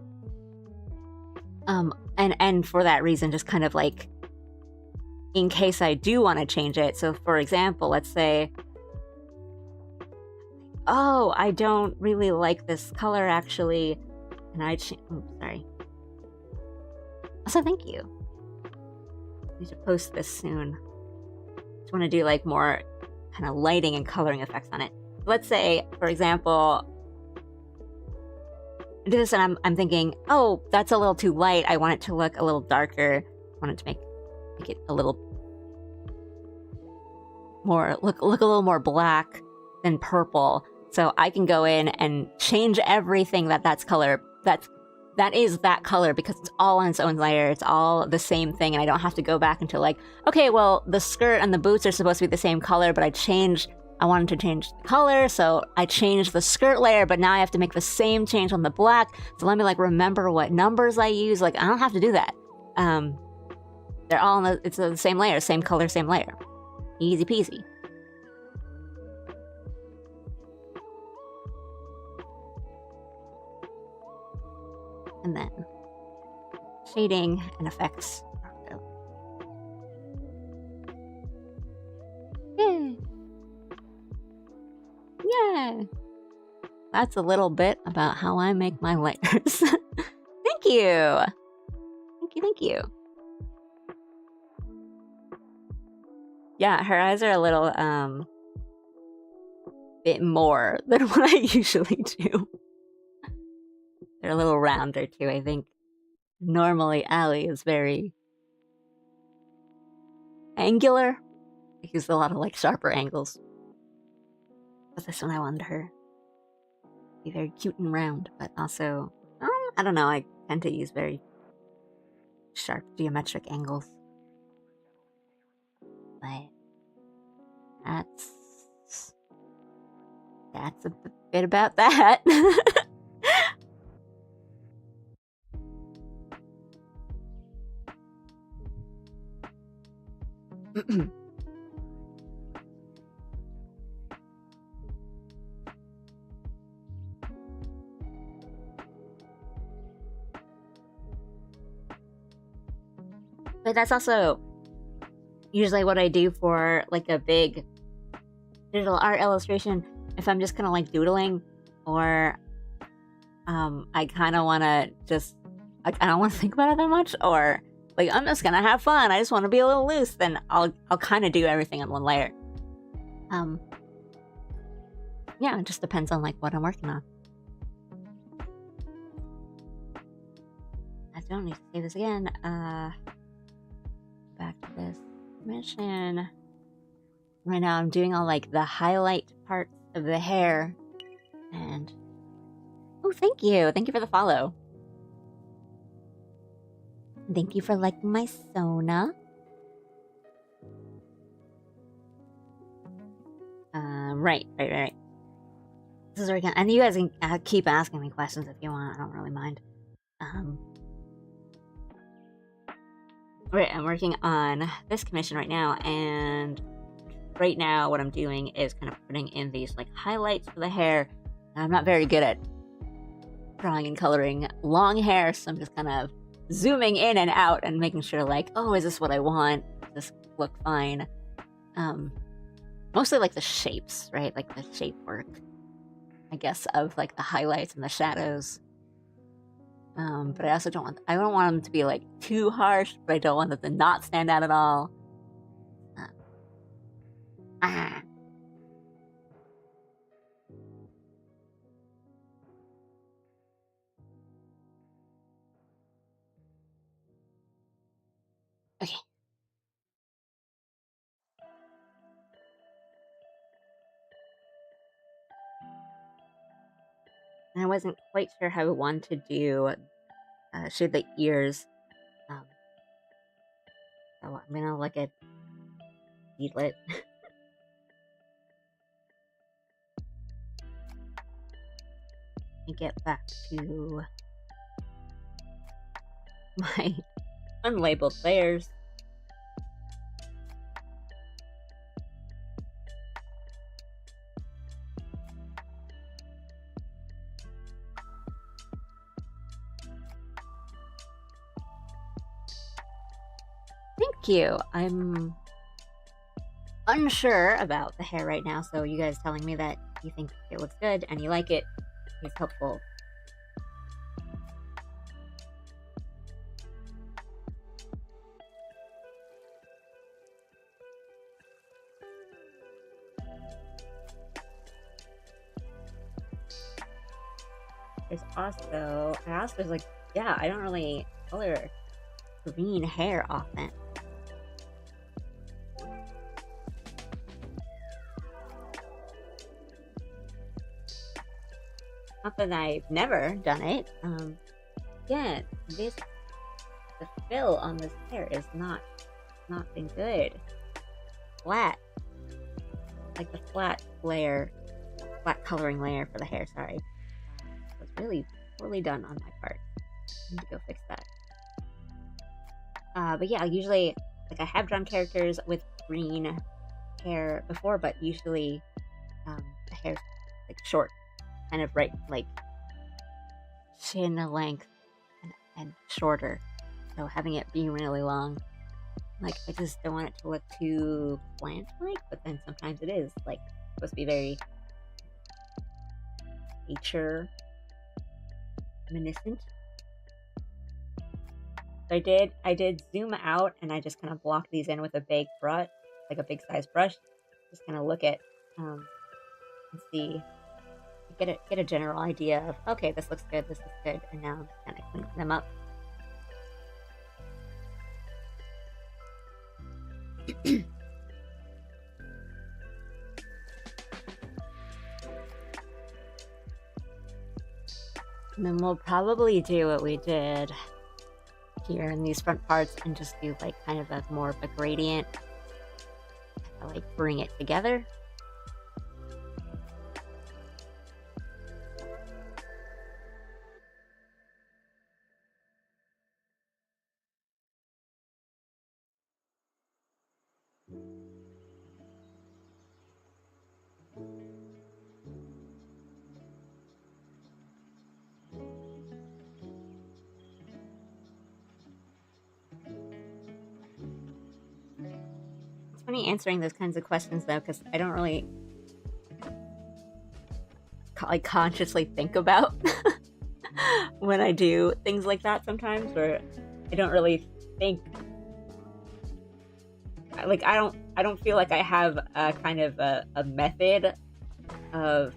and for that reason, just kind of like, in case I do want to change it. So for example, let's say, oh, I don't really like this color actually, and sorry. Also, thank you. I need to post this soon. Just want to do like more kind of lighting and coloring effects on it. Let's say, for example, I do this and I'm thinking, oh, that's a little too light. I want it to look a little darker. I want it to make it a little more, look a little more black than purple. So I can go in and change everything that's color. That is that color, because it's all on its own layer. It's all the same thing, and I don't have to go back into like, okay, well, the skirt and the boots are supposed to be the same color, but I wanted to change the color, so I changed the skirt layer, but now I have to make the same change on the black. So let me like remember what numbers I use. Like, I don't have to do that. They're all it's the same layer, same color, same layer. Easy peasy. And then shading and effects. Yay! Yay! That's a little bit about how I make my layers. Thank you! Thank you. Yeah, her eyes are a little, bit more than what I usually do. They're a little rounder too, I think. Normally, Allie is very angular. I use a lot of like sharper angles. But this one I wanted her to be very cute and round, but also, I don't I don't know, I tend to use very sharp geometric angles. But that's a bit about that. But that's also usually what I do for like a big digital art illustration. If I'm just kind of like doodling, or I kind of want to just, like, I don't want to think about it that much, or like I'm just gonna have fun, I just want to be a little loose, then I'll kind of do everything on one layer. Yeah, it just depends on like what I'm working on. I don't need to say this again. Back to this mission. Right now I'm doing all like the highlight parts of the hair. And oh, thank you for the follow. Thank you for liking my Sona. Right. This is where again, and you guys can keep asking me questions if you want. I don't really mind. Right, I'm working on this commission right now, and right now what I'm doing is kind of putting in these like highlights for the hair. I'm not very good at drawing and coloring long hair, so I'm just kind of zooming in and out and making sure like, oh, is this what I want? Does this look fine? Mostly like the shapes, right? Like the shape work, I guess, of like the highlights and the shadows. But I also don't want them to be like too harsh, but I don't want them to not stand out at all. Okay. And I wasn't quite sure how I wanted to do shade the ears. So I'm gonna look at Eatlet. And get back to my unlabeled layers. Thank you. I'm unsure about the hair right now, so you guys telling me that you think it looks good and you like it is helpful. There's also, like, yeah, I don't really color green hair often. Not that I've never done it. Yeah, the fill on this hair is not been good. Flat. Like the flat coloring layer for the hair, sorry. It was really poorly done on my part. I need to go fix that. But yeah, usually, like, I have drawn characters with green hair before, but usually the hair's like short, kind of right, like chin length and shorter. So having it be really long, like, I just don't want it to look too plant-like, but then sometimes it is, like, supposed to be very nature reminiscent. So I did zoom out, and I just kind of block these in with a big brush, like a big size brush. Just kind of look at and see, get a general idea of, okay, this looks good, and now I'm just kind of cleaning them up. And then we'll probably do what we did here in these front parts and just do like kind of a more of a gradient. I like bring it together. It's funny answering those kinds of questions though, because I don't really like consciously think about when I do things like that sometimes, where I don't really think like I don't feel like I have a kind of a method of,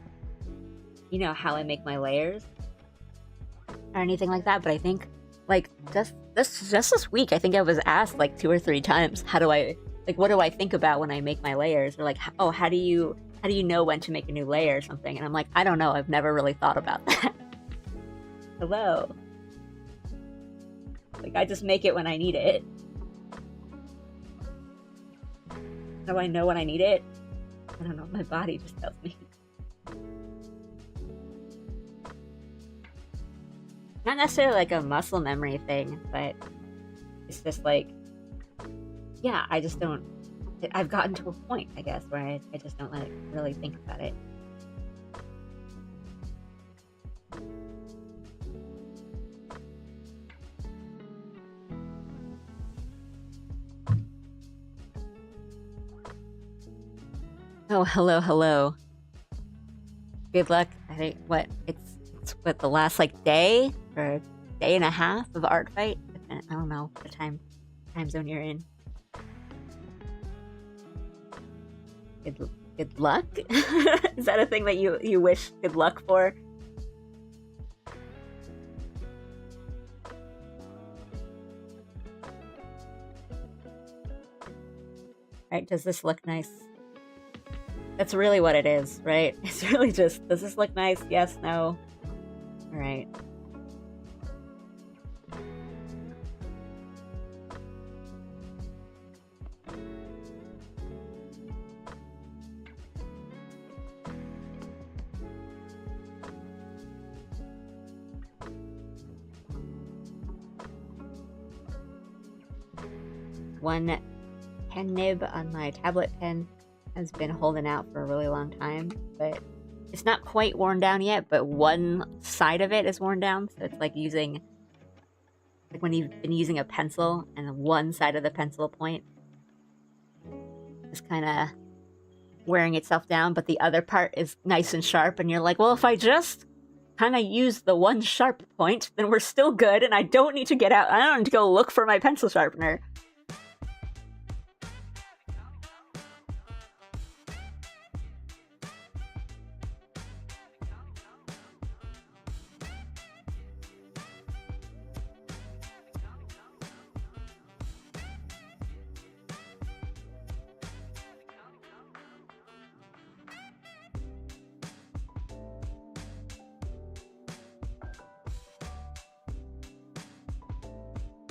you know, how I make my layers or anything like that. But I think like just this week, I think I was asked like 2 or 3 times, how do I like, what do I think about when I make my layers? Or like, oh, how do you know when to make a new layer or something? And I'm like, I don't know. I've never really thought about that. Hello. Like, I just make it when I need it. How do I know when I need it? I don't know. My body just tells me. Not necessarily like a muscle memory thing, but it's just like, yeah, I just don't. I've gotten to a point, I guess, where I just don't like really think about it. Oh, hello. Good luck. I think it's what, the last like day or day and a half of art fight. I don't know the time zone you're in. Good luck? Is that a thing that you wish good luck for? Right, does this look nice? That's really what it is, right? It's really just, does this look nice? Yes, no. All right. One pen nib on my tablet pen has been holding out for a really long time, but it's not quite worn down yet, but one side of it is worn down, so it's like using, like when you've been using a pencil and one side of the pencil point is kind of wearing itself down, but the other part is nice and sharp, and you're like, well, if I just kind of use the one sharp point, then we're still good, and I don't need to get out, I don't need to go look for my pencil sharpener.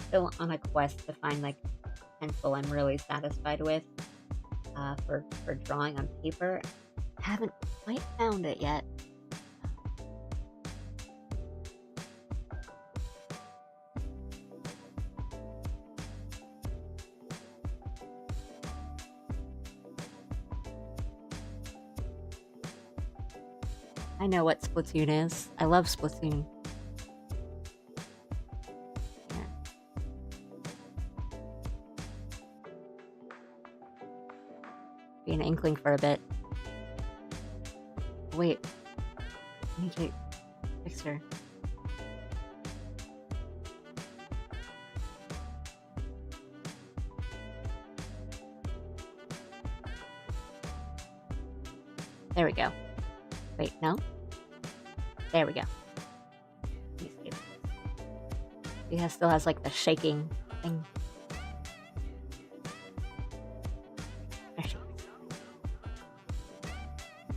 Still on a quest to find like pencil I'm really satisfied with for drawing on paper. Haven't quite found it yet. I know what Splatoon is. I love Splatoon. Be an inkling for a bit. Wait. I need to fix her. There we go. Wait, no? There we go. He still has like the shaking thing. There she is.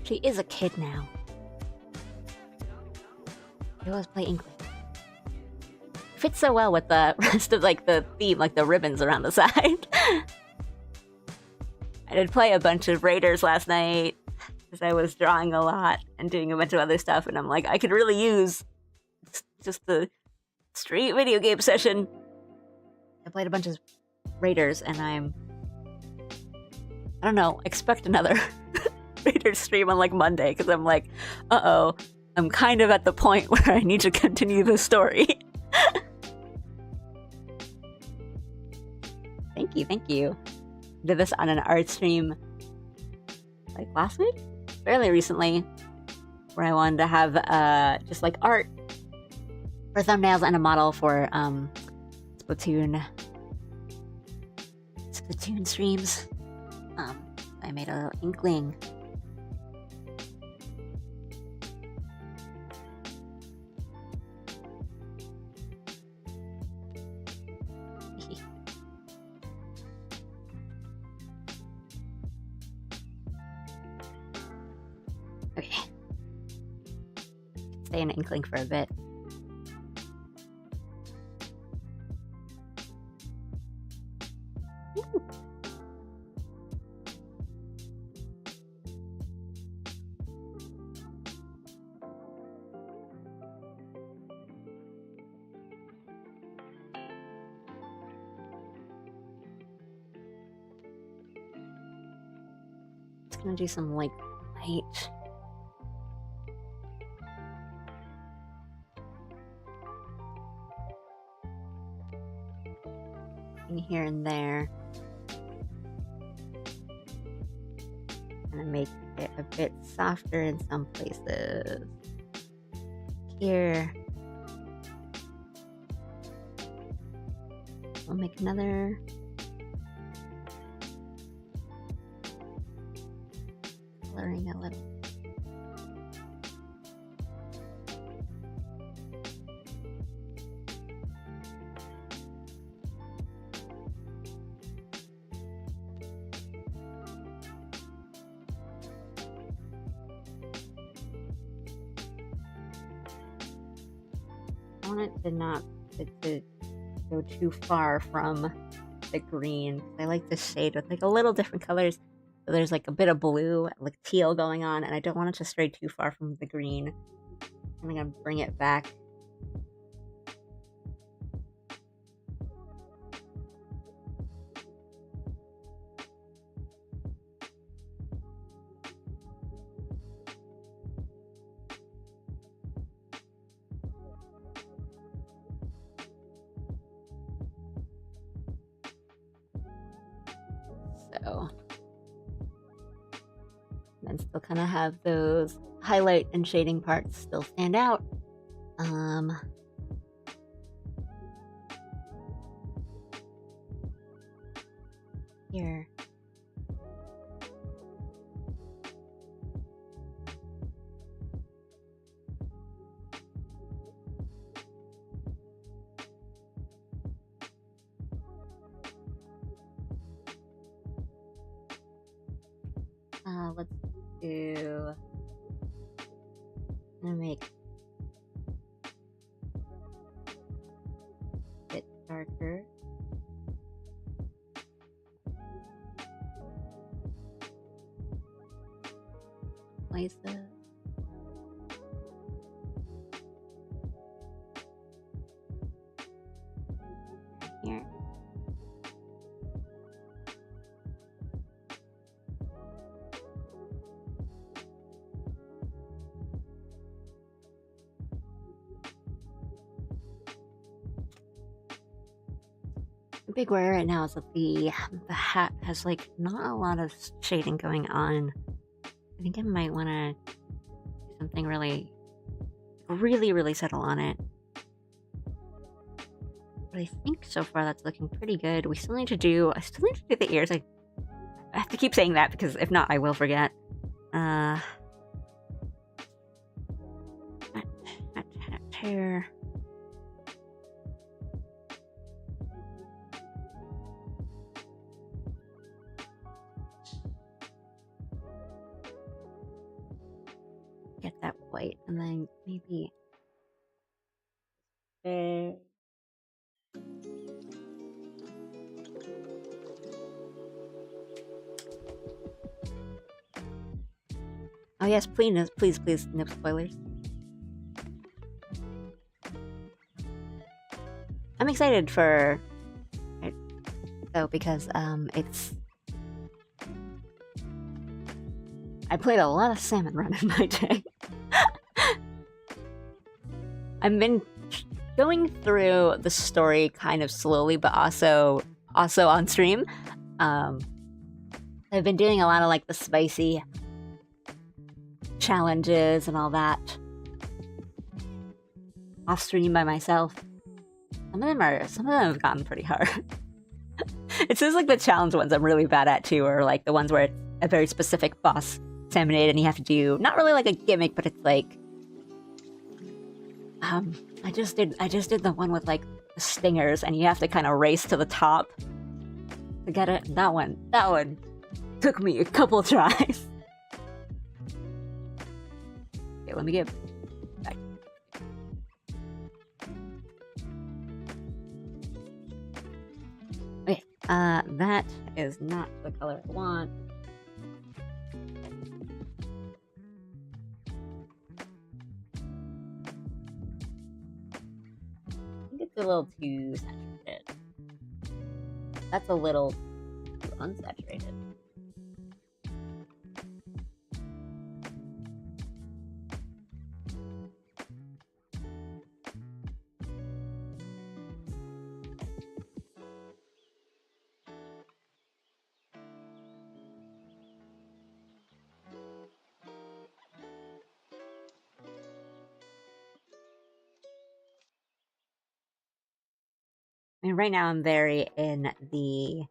She is a kid now. I always play Inkling. Fits so well with the rest of like the theme, like the ribbons around the side. I did play a bunch of Raiders last night because I was drawing a lot and doing a bunch of other stuff, and I'm like, I could really use just the straight video game session. I played a bunch of Raiders, and I don't know, expect another Raiders stream on like Monday, because I'm like, uh-oh, I'm kind of at the point where I need to continue the story. Thank you, thank you. Did this on an art stream like last week? Fairly recently, where I wanted to have just like art for thumbnails and a model for Splatoon streams. I made a little Inkling. Okay. Stay in Inkling for a bit. Just gonna do some like light. Here and there. Gonna make it a bit softer in some places. Here. We'll make another. Coloring a little. I want it to not to go too far from the green. I like to shade with like a little different colors. So there's like a bit of blue, like teal going on, and I don't want it to stray too far from the green. I'm gonna bring it back. So, and still kind of have those highlight and shading parts still stand out. Here. Let's do. I'm gonna make a bit darker. Place it. Here. Big worry right now is that the hat has like not a lot of shading going on. I think I might want to do something really settle on it. But I think so far that's looking pretty good. I still need to do the ears. I have to keep saying that because if not, I will forget. Hair. Get that white, and then maybe Fair. Oh yes, please, please, please, no spoilers. I'm excited for it, though, because it's. I played a lot of Salmon Run in my day. I've been going through the story kind of slowly, but also on stream. I've been doing a lot of like the spicy challenges and all that off stream by myself. Some of them have gotten pretty hard. It seems like the challenge ones I'm really bad at too, or like the ones where it's a very specific boss salmonade and you have to do not really like a gimmick, but it's like I just did the one with like the stingers and you have to kind of race to the top to get it. That one took me a couple tries. Okay, let me get back. Okay, that is not the color I want. I think it's a little too saturated. That's a little too unsaturated. I mean, right now I'm very in the,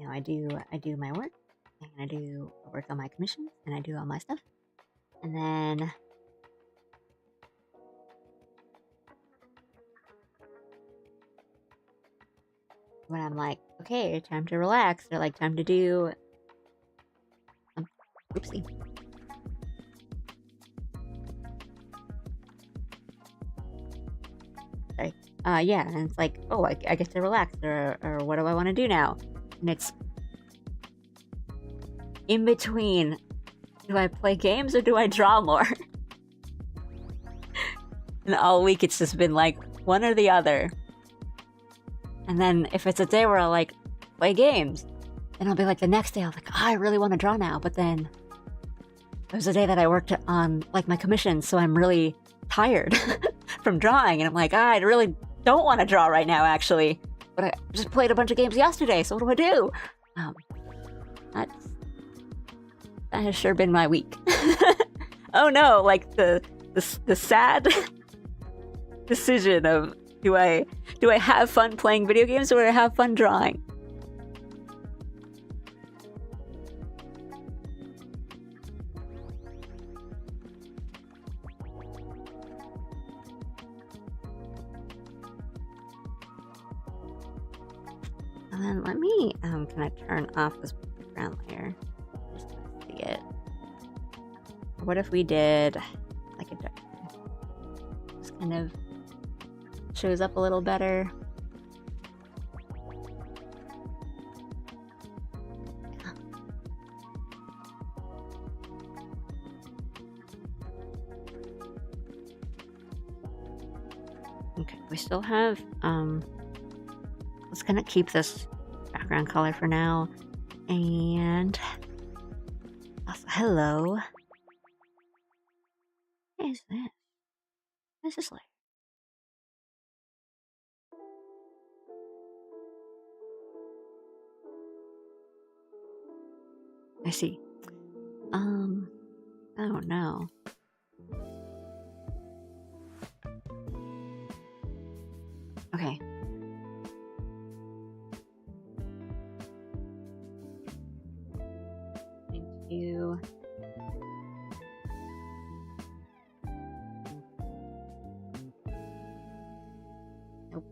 I do my work, and I do work on my commissions, and I do all my stuff, and then when I'm like, okay, time to relax, or like time to do, oopsie. Sorry. Yeah, and it's like, oh, I get to relax, or what do I want to do now? And it's in between. Do I play games or do I draw more? And all week it's just been like one or the other. And then if it's a day where I'll like play games, then I'll be like the next day I'll like, oh, I really want to draw now. But then there's a day that I worked on like my commission, so I'm really tired from drawing, and I'm like, I really don't want to draw right now, actually. But I just played a bunch of games yesterday, so what do I do? That has sure been my week. Oh no, like the sad decision of do I have fun playing video games or do I have fun drawing? And then let me kind of turn off this background layer. Just to see it. What if we did like a just kind of shows up a little better. Okay, we still have let's kind of keep this background color for now. And also, hello. What is this? What is this like? I see. I don't know. Okay. Thank you. Nope.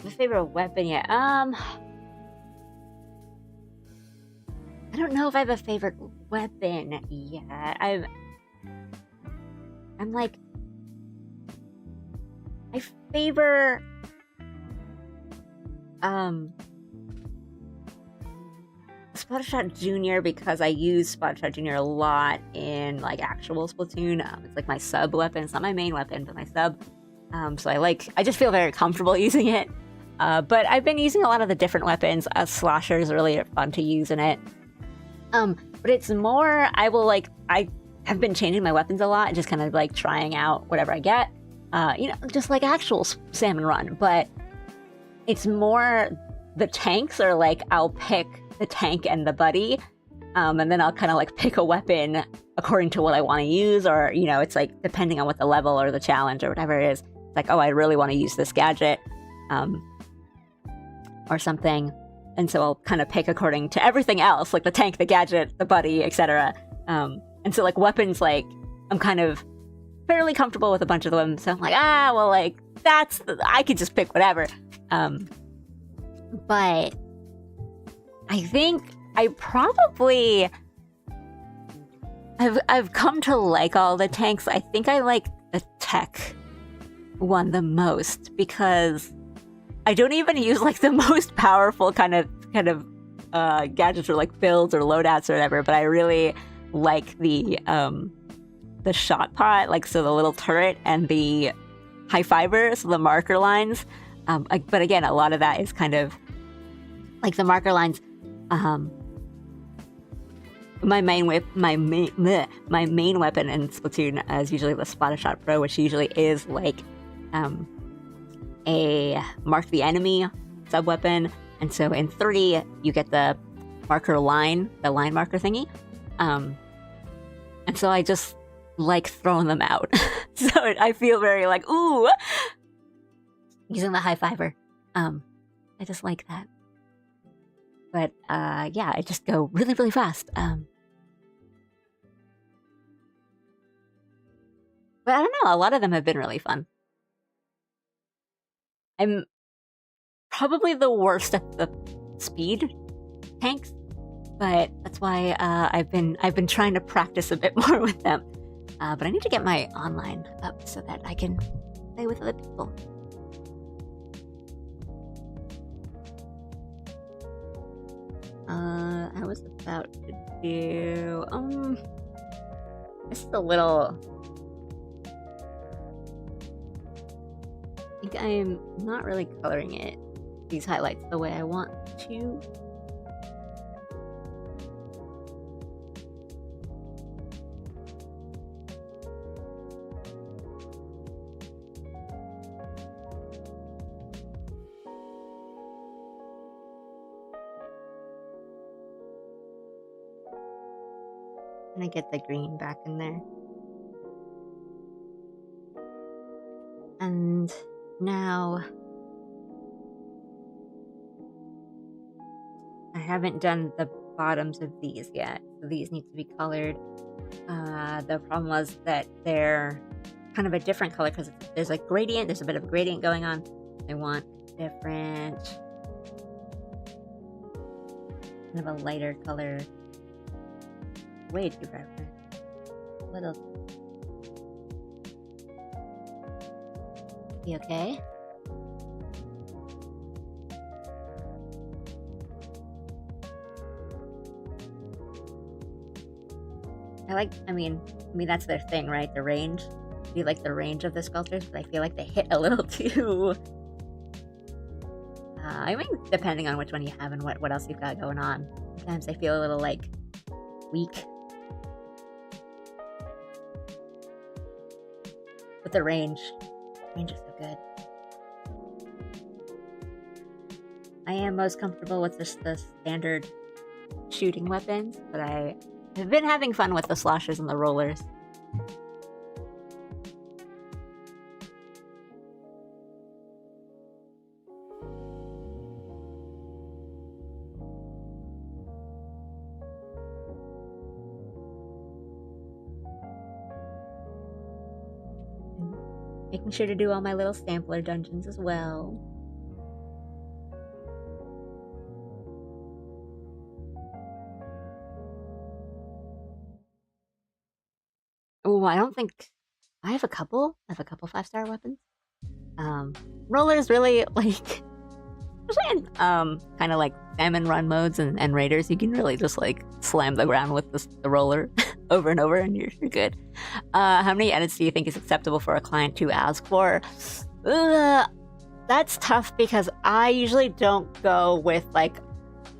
My favorite weapon yet. I don't know if I have a favorite weapon yet. I'm like, I favor Splattershot Junior because I use Splattershot Junior a lot in like actual Splatoon. It's like my sub weapon. It's not my main weapon, but my sub. So I just feel very comfortable using it. But I've been using a lot of the different weapons. Slosher is really fun to use in it. But it's more, I have been changing my weapons a lot and just kind of like trying out whatever I get. Just like actual Salmon Run. But it's more the tanks are like, I'll pick the tank and the buddy. And then I'll kind of like pick a weapon according to what I want to use. Or, it's like depending on what the level or the challenge or whatever it is. It's like, oh, I really want to use this gadget. Or something. And so I'll kind of pick according to everything else, like the tank, the gadget, the buddy, etc. And so like weapons, like I'm kind of fairly comfortable with a bunch of them. So I'm like, I could just pick whatever. But I think I've come to like all the tanks. I think I like the tech one the most because I don't even use like the most powerful kind of gadgets or like builds or loadouts or whatever, but I really like the shot pot, like so the little turret and the high fiber, so the marker lines. But again, a lot of that is kind of like the marker lines. My main weapon in Splatoon is usually the Splattershot Pro, which usually is like a mark the enemy sub weapon, and so in 3 you get the marker line, the line marker thingy, and so I just like throwing them out. So I feel very like ooh, using the high fiber. I just like that. But yeah, I just go really, really fast. But I don't know, a lot of them have been really fun. I'm probably the worst at the speed tanks, but that's why I've been trying to practice a bit more with them. But I need to get my online up so that I can play with other people. I was about to do just a little. I think I'm not really coloring it, these highlights, the way I want to. And I get the green back in there. And now I haven't done the bottoms of these yet, so these need to be colored. The problem was that they're kind of a different color because there's a gradient, there's a bit of a gradient going on. I want different, kind of a lighter color. Way too bright. What else? You okay? I mean that's their thing, right? The range. You like the range of the sculptors, but I feel like they hit a little too. I mean, depending on which one you have and what else you've got going on. Sometimes I feel a little like weak. But the range is so good. I am most comfortable with just the standard shooting weapons, but I have been having fun with the sloshes and the rollers. Making sure to do all my little sampler dungeons as well. Oh, I don't think I have a couple. I have a couple 5-star weapons. Rollers really like, especially in kind of like salmon run modes and raiders, you can really just like slam the ground with the roller over and over, and you're good. How many edits do you think is acceptable for a client to ask for? That's tough because I usually don't go with like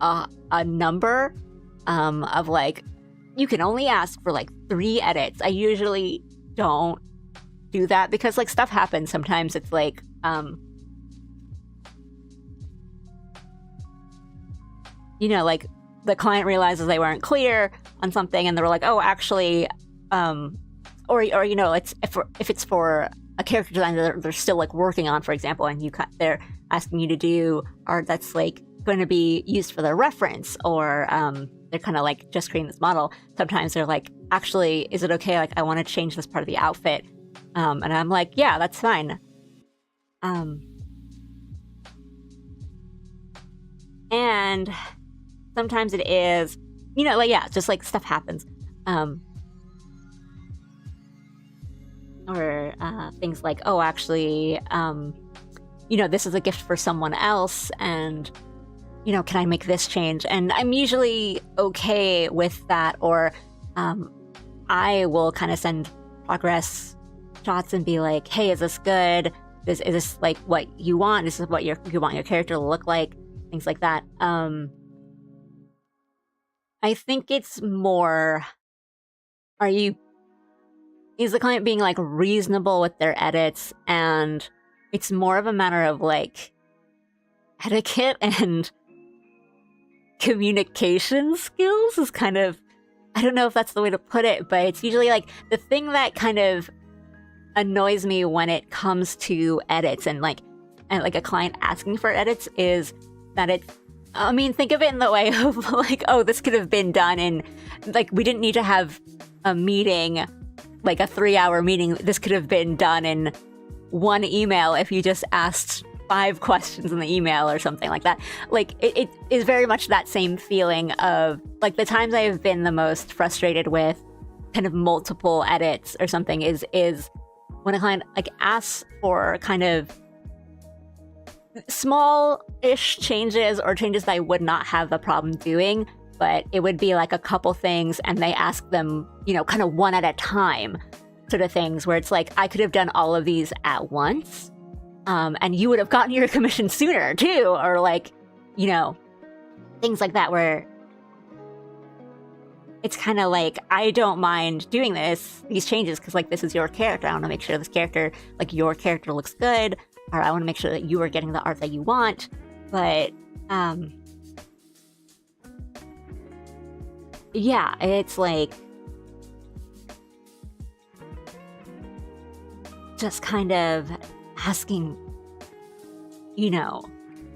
a number of like, you can only ask for like 3 edits. I usually don't do that because like stuff happens. Sometimes it's like you know, like the client realizes they weren't clear on something and they're like, oh, actually, or you know, it's if it's for a character design that they're still like working on, for example, and they're asking you to do art that's like going to be used for their reference, or they're kind of like just creating this model. Sometimes they're like, actually, is it okay? Like, I want to change this part of the outfit. And I'm like, yeah, that's fine. And sometimes it is, you know, like, yeah, just like stuff happens. Or things like, oh, actually, you know, this is a gift for someone else, and, you know, can I make this change? And I'm usually okay with that, or I will kind of send progress shots and be like, hey, is this good? Is this like what you want? This is what you want your character to look like? Things like that. I think it's more, is the client being like reasonable with their edits, and it's more of a matter of like etiquette and communication skills is kind of, I don't know if that's the way to put it, but it's usually like the thing that kind of annoys me when it comes to edits and like a client asking for edits is that it's, I mean, think of it in the way of like, oh, this could have been done in, like, we didn't need to have a meeting, like a 3-hour meeting. This could have been done in one email if you just asked 5 questions in the email or something like that. Like, it is very much that same feeling of, like, the times I've been the most frustrated with kind of multiple edits or something is when a client, like, asks for kind of small-ish changes or changes that I would not have a problem doing, but it would be like a couple things and they ask them, you know, kind of one at a time sort of things where it's like, I could have done all of these at once, and you would have gotten your commission sooner too, or like, you know, things like that where it's kind of like, I don't mind doing these changes because like this is your character. I want to make sure this character, like your character looks good, or I want to make sure that you are getting the art that you want. But yeah, it's like just kind of asking, you know,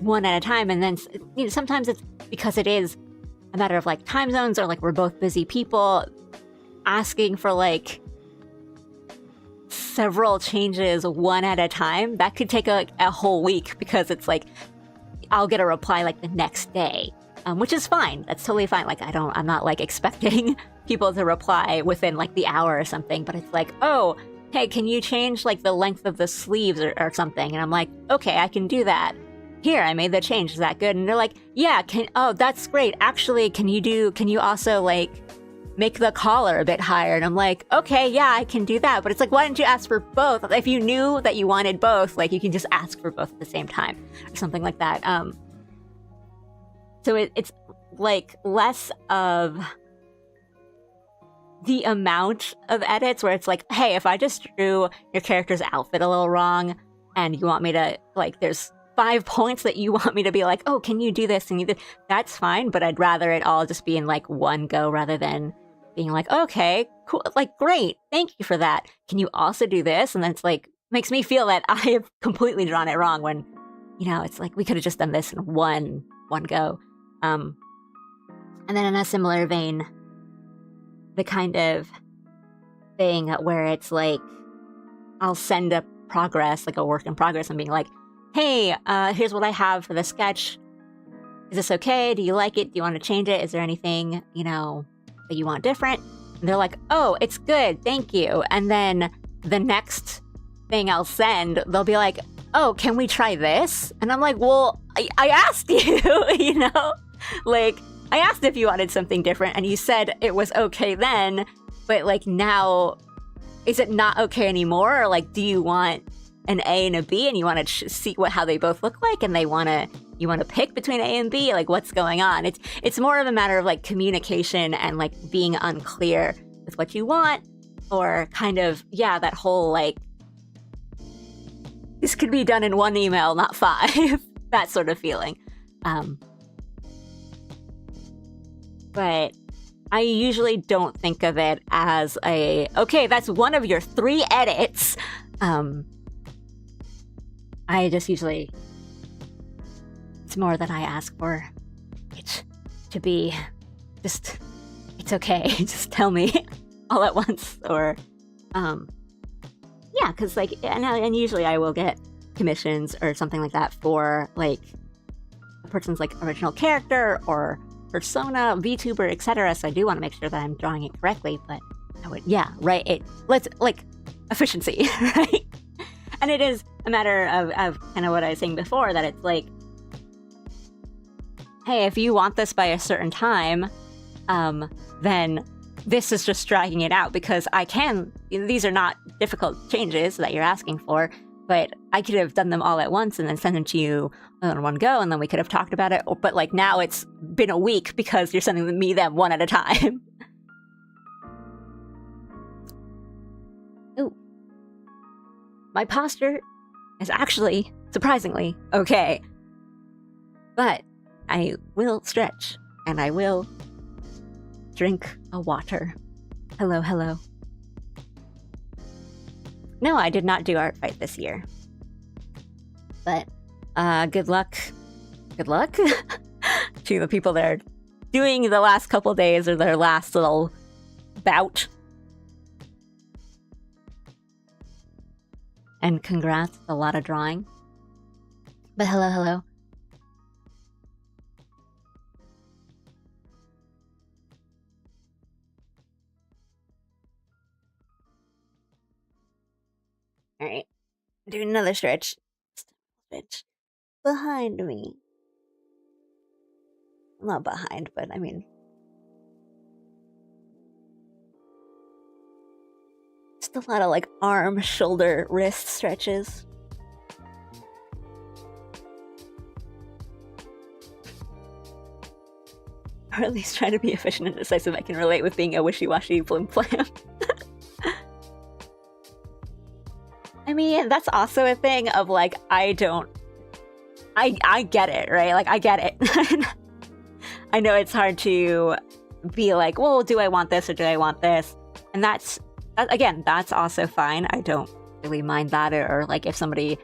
one at a time. And then, you know, sometimes it's because it is a matter of like time zones, or like we're both busy people, asking for like several changes one at a time. That could take a whole week because it's like I'll get a reply like the next day, which is fine. That's totally fine. Like I'm not like expecting people to reply within like the hour or something, but it's like, oh, hey, can you change like the length of the sleeves or something? And I'm like, okay, I can do that. Here, I made the change. Is that good? And they're like, yeah, oh, that's great. Actually, can you also like make the collar a bit higher? And I'm like, okay, yeah, I can do that. But it's like, why didn't you ask for both? If you knew that you wanted both, like you can just ask for both at the same time or something like that. So it's like less of the amount of edits where it's like, hey, if I just drew your character's outfit a little wrong and you want me to, like, there's 5 points that you want me to be like, oh, can you do this and you do, that's fine. But I'd rather it all just be in like one go rather than being like, okay, cool, like, great, thank you for that. Can you also do this? And then it's like, makes me feel that I have completely drawn it wrong when, you know, it's like we could have just done this in one go. And then in a similar vein, the kind of thing where it's like, I'll send a progress, like a work in progress, and being like, hey, here's what I have for the sketch. Is this okay? Do you like it? Do you want to change it? Is there anything, you know, that you want different? And they're like, oh, it's good, thank you. And then the next thing I'll send, they'll be like, oh, can we try this? And I'm like, well, I asked you, you know? Like, I asked if you wanted something different and you said it was okay then, but like now, is it not okay anymore? Or like, do you want an A and a B and you want to see how they both look like and you want to pick between A and B? Like, what's going on? It's more of a matter of like communication and like being unclear with what you want, or kind of, yeah, that whole like, this could be done in one email, not 5, that sort of feeling. But I usually don't think of it as okay, that's one of your 3 edits. I just usually, it's more that I ask for it to be just, it's okay, just tell me all at once. Or, yeah, because like, and usually I will get commissions or something like that for like a person's like original character or persona, VTuber, etc. So I do want to make sure that I'm drawing it correctly, but I would, yeah, right, let's, like, efficiency, right? And it is a matter of kind of what I was saying before, that it's like, hey, if you want this by a certain time, then this is just dragging it out, because these are not difficult changes that you're asking for, but I could have done them all at once and then sent them to you in one go, and then we could have talked about it. But like now it's been a week because you're sending me them one at a time. Ooh. My posture is actually, surprisingly, okay. But I will stretch, and I will drink a water. Hello, hello. No, I did not do Art Fight this year. But good luck. Good luck to the people that are doing the last couple days or their last little bout. And congrats, a lot of drawing. But hello, hello. Alright, doing another stretch. Stretch behind me. Not behind, but I mean, just a lot of like arm, shoulder, wrist stretches. Or at least try to be efficient and decisive. I can relate with being a wishy-washy flim-flam. I mean, that's also a thing of like, I get it, right? Like, I get it. I know it's hard to be like, well, do I want this or do I want this? And that's also fine. I don't really mind that. Or like if somebody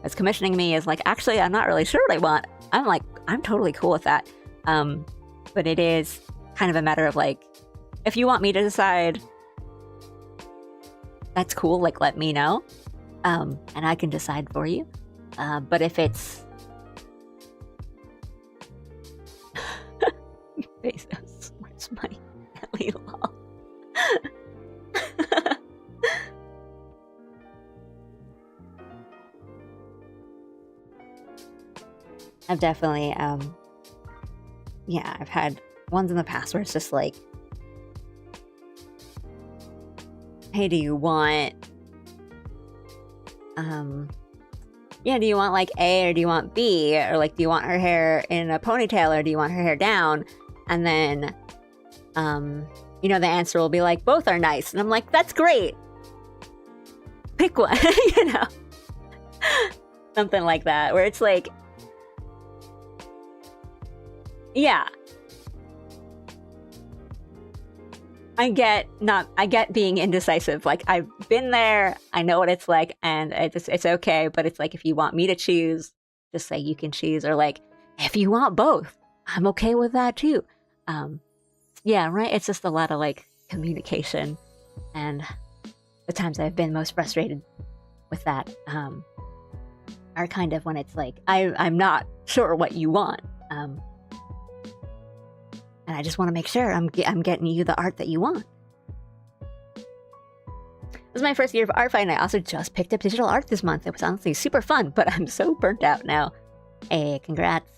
is commissioning me is like, actually, I'm not really sure what I want. I'm like, I'm totally cool with that. But it is kind of a matter of like, if you want me to decide, that's cool, like let me know. And I can decide for you. But if it's Bezos, where's my Ellie Law? I've definitely yeah, I've had ones in the past where it's just like, hey, do you want do you want like A or do you want B? Or like, do you want her hair in a ponytail or do you want her hair down? And then you know, the answer will be like, both are nice. And I'm like, that's great. Pick one, you know. Something like that, where it's like, yeah. I get being indecisive. Like, I've been there, I know what it's like, and it's okay, but it's like, if you want me to choose, just say you can choose, or like, if you want both, I'm okay with that too. Yeah, right? It's just a lot of like communication, and the times I've been most frustrated with that are kind of when it's like, I'm not sure what you want. And I just want to make sure I'm getting you the art that you want. This is my first year of art fight, and I also just picked up digital art this month. It was honestly super fun, but I'm so burnt out now. Hey, congrats.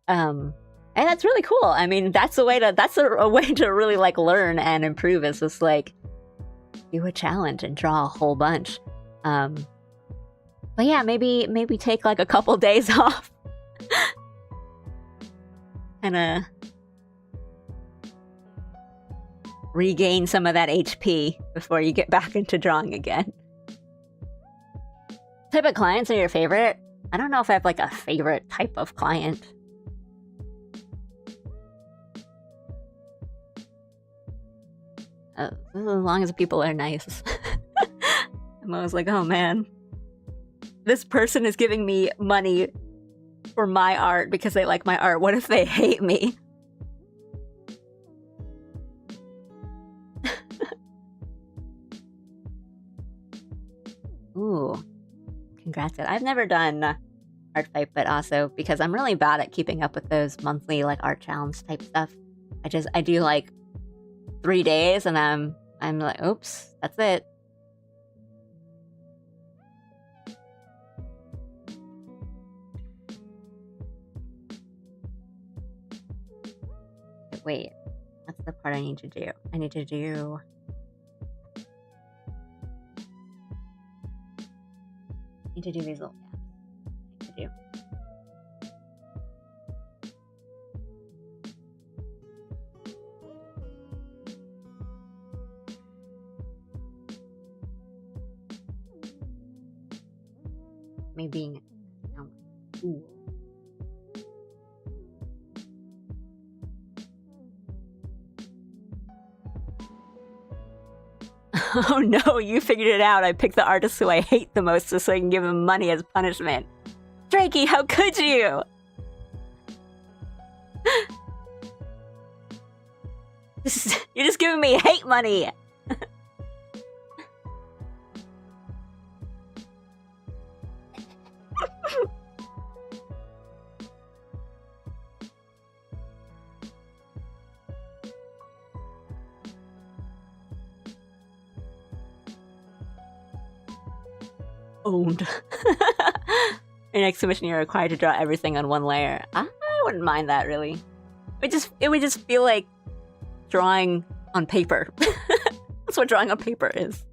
And that's really cool. I mean, that's a way to really like learn and improve. Is just like do a challenge and draw a whole bunch. But yeah, maybe take like a couple days off. And regain some of that HP before you get back into drawing again. What type of clients are your favorite? I don't know if I have like a favorite type of client. As long as people are nice. I'm always like, oh man, this person is giving me money for my art because they like my art. What if they hate me? Ooh, congrats. I've never done art fight, but also because I'm really bad at keeping up with those monthly like art challenge type stuff. I do like 3 days and I'm like, oops, that's it. Wait, that's the part I need to do. I need to do... these little gaps. I need to do. Me being... Ooh. Oh no, you figured it out. I picked the artist who I hate the most so I can give him money as punishment. Drakey, how could you? You're just giving me hate money. Owned. Your next submission, you're required to draw everything on one layer. I wouldn't mind that, really. It would just feel like drawing on paper. That's what drawing on paper is.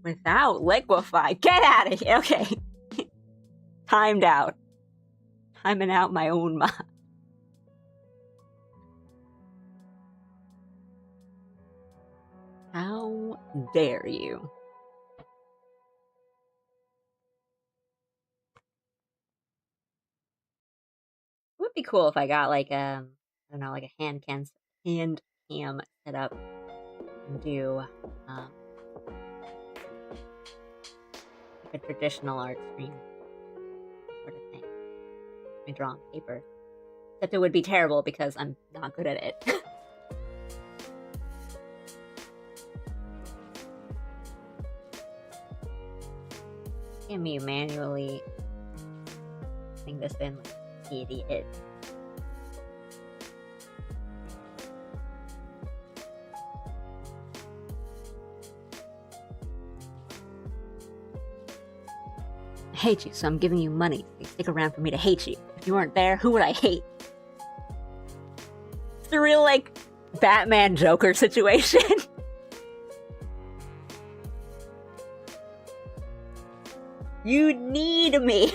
Without liquefy. Get out of here. Okay. Timed out. Timing out my own mind. How dare you? It would be cool if I got like I don't know, like a hand cam set up and do like a traditional art stream sort of thing. I draw on paper. Except it would be terrible because I'm not good at it. Can me manually putting this in like idiot. I hate you, so I'm giving you money. You stick around for me to hate you. If you weren't there, who would I hate? It's the real like Batman Joker situation. You need me.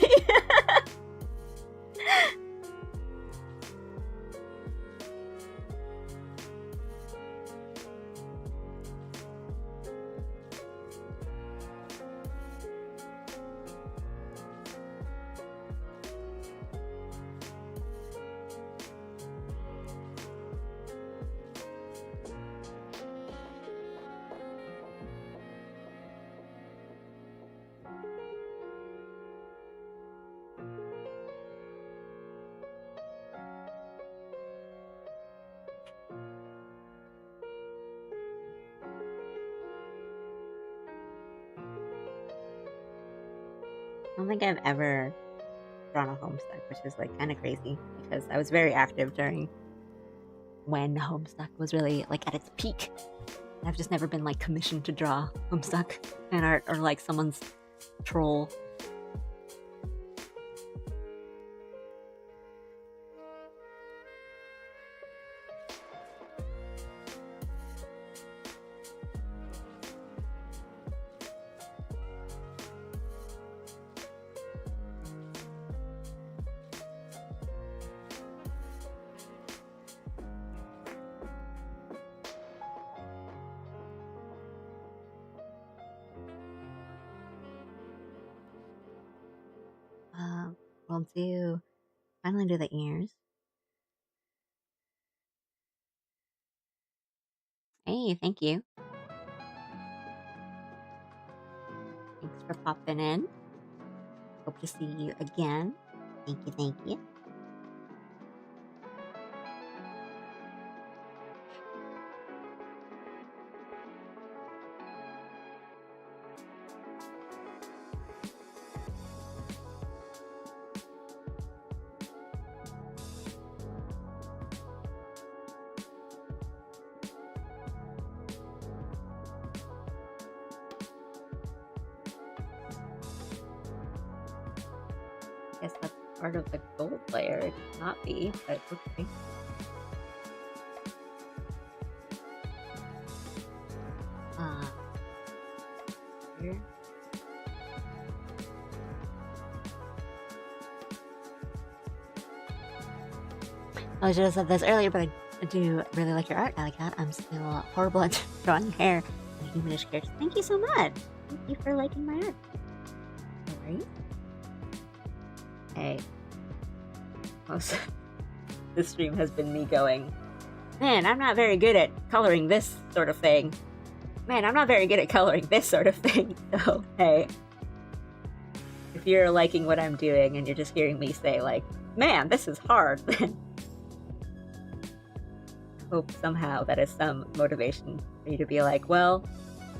don't think I've ever drawn a Homestuck, which is like kind of crazy because I was very active during when Homestuck was really like at its peak. I've just never been like commissioned to draw Homestuck fan art or like someone's troll. We'll finally do the ears. Hey, thank you. Thanks for popping in. Hope to see you again. Thank you, thank you. Guess that's part of the gold layer. It should not be, but okay. Here. I should have said this earlier, but I do really like your art. I like that. I'm still horrible at drawing hair and humanish characters. Thank you so much. Thank you for liking my art. Alright. Hey. Most of this stream has been me going, man, I'm not very good at coloring this sort of thing. Man, I'm not very good at coloring this sort of thing. So, hey. If you're liking what I'm doing and you're just hearing me say, like, man, this is hard, then I hope somehow that is some motivation for you to be like, well,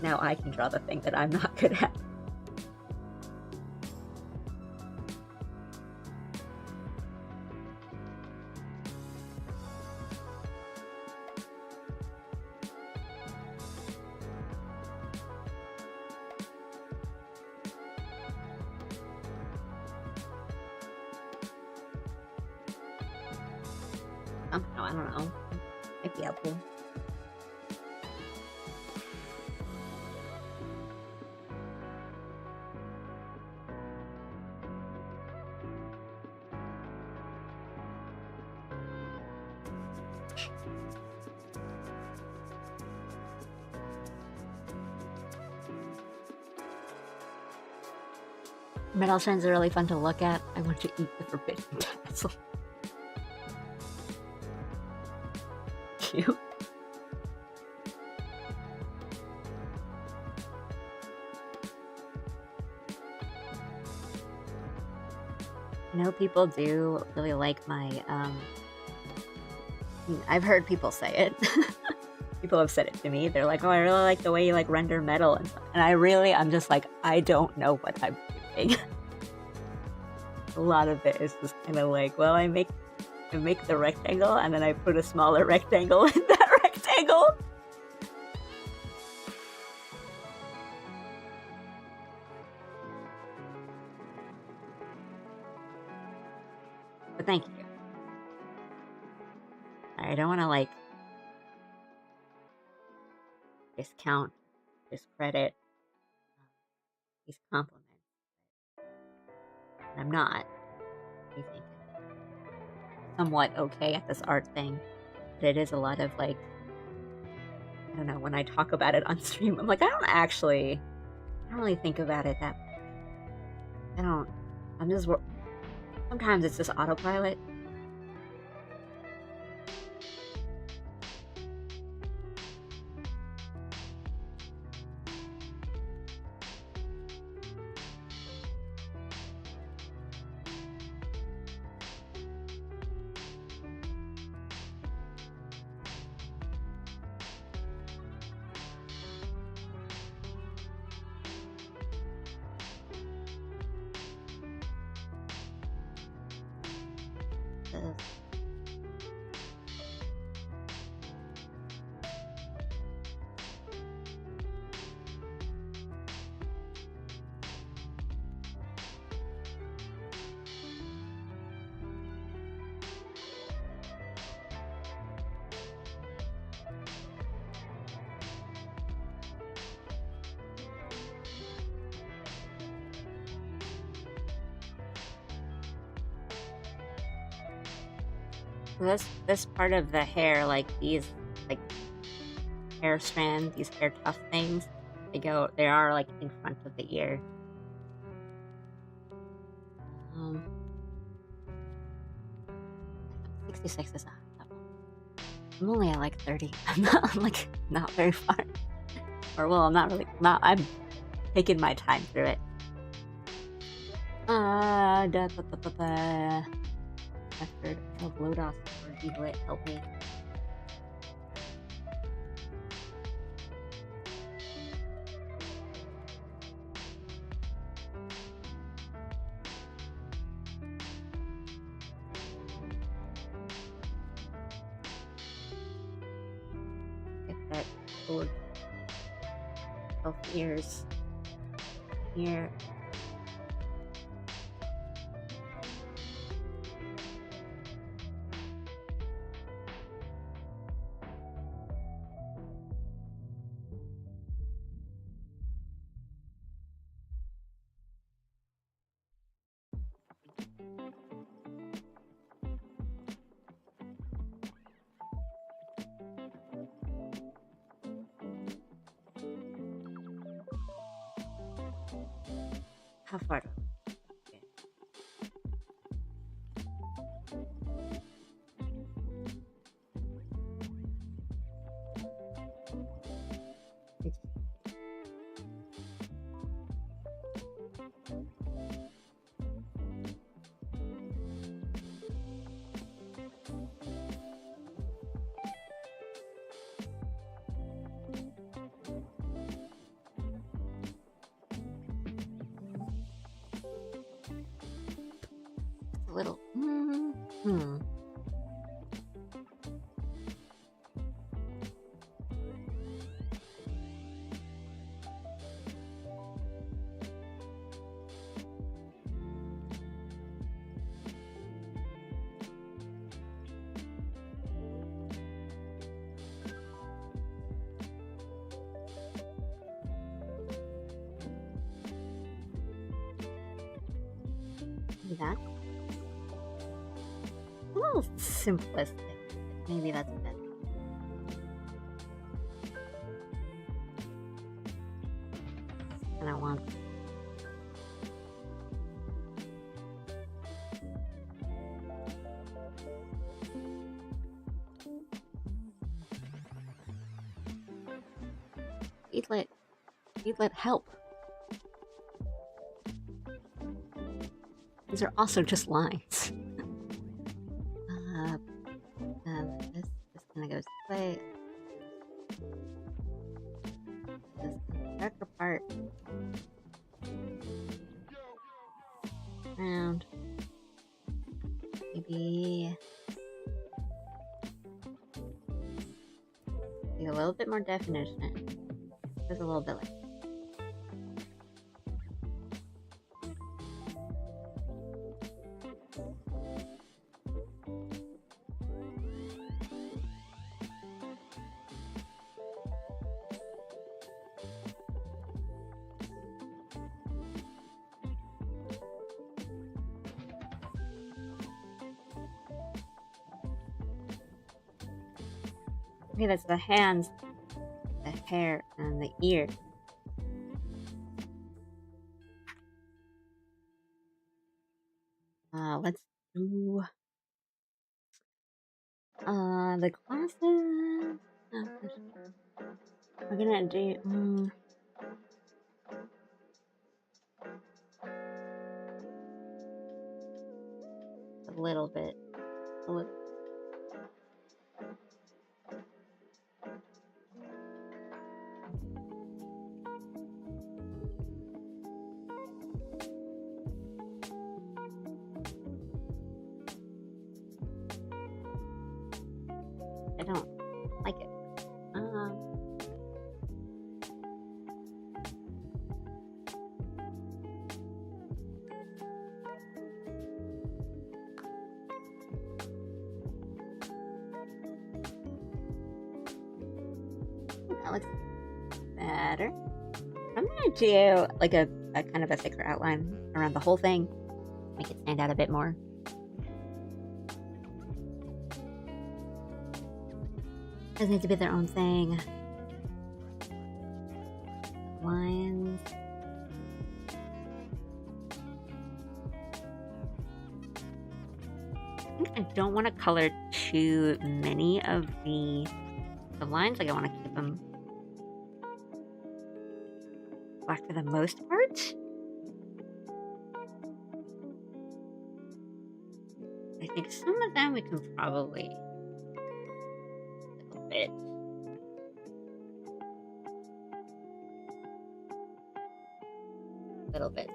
now I can draw the thing that I'm not good at. Somehow, I don't know. Might be helpful. Metal strands are really fun to look at. I want to eat the forbidden tassel. Cute. I know people do really like my, I've heard people say it. People have said it to me. They're like, oh, I really like the way you like render metal and stuff. And I'm just like, I don't know what I'm doing. A lot of it is just kind of like, well, I make the rectangle and then I put a smaller rectangle in that rectangle. But thank you. I don't want to like discount, discredit these compliments. I'm not. I think somewhat okay at this art thing, but it is a lot of like, I don't know, when I talk about it on stream, I'm like, I don't really think about it that much. Sometimes it's just autopilot. sexes. This part of the hair, like these like hair strands, these hair tuft things, they are like in front of the ear. 66 is a I'm only at like 30. I'm not very far. Or well, I'm taking my time through it. After Lodos or Giglet, help me. Get that gold elf ears here. How far do a little. That a little simplistic. Maybe that's better. And I want Eatlet help. These are also just lines. This kind of goes this way. This darker part around. Maybe a little bit more definition. Just a little bit like. Okay, that's the hands, the hair, and the ear. Let's do the glasses. We're gonna do a little bit. That looks better. I'm gonna do like a kind of a thicker outline around the whole thing. Make it stand out a bit more. Doesn't need to be their own thing. Lines. I think I don't want to color too many of the lines. Like I want to keep them black for the most part. I think some of them we can probably a bit. Little bit.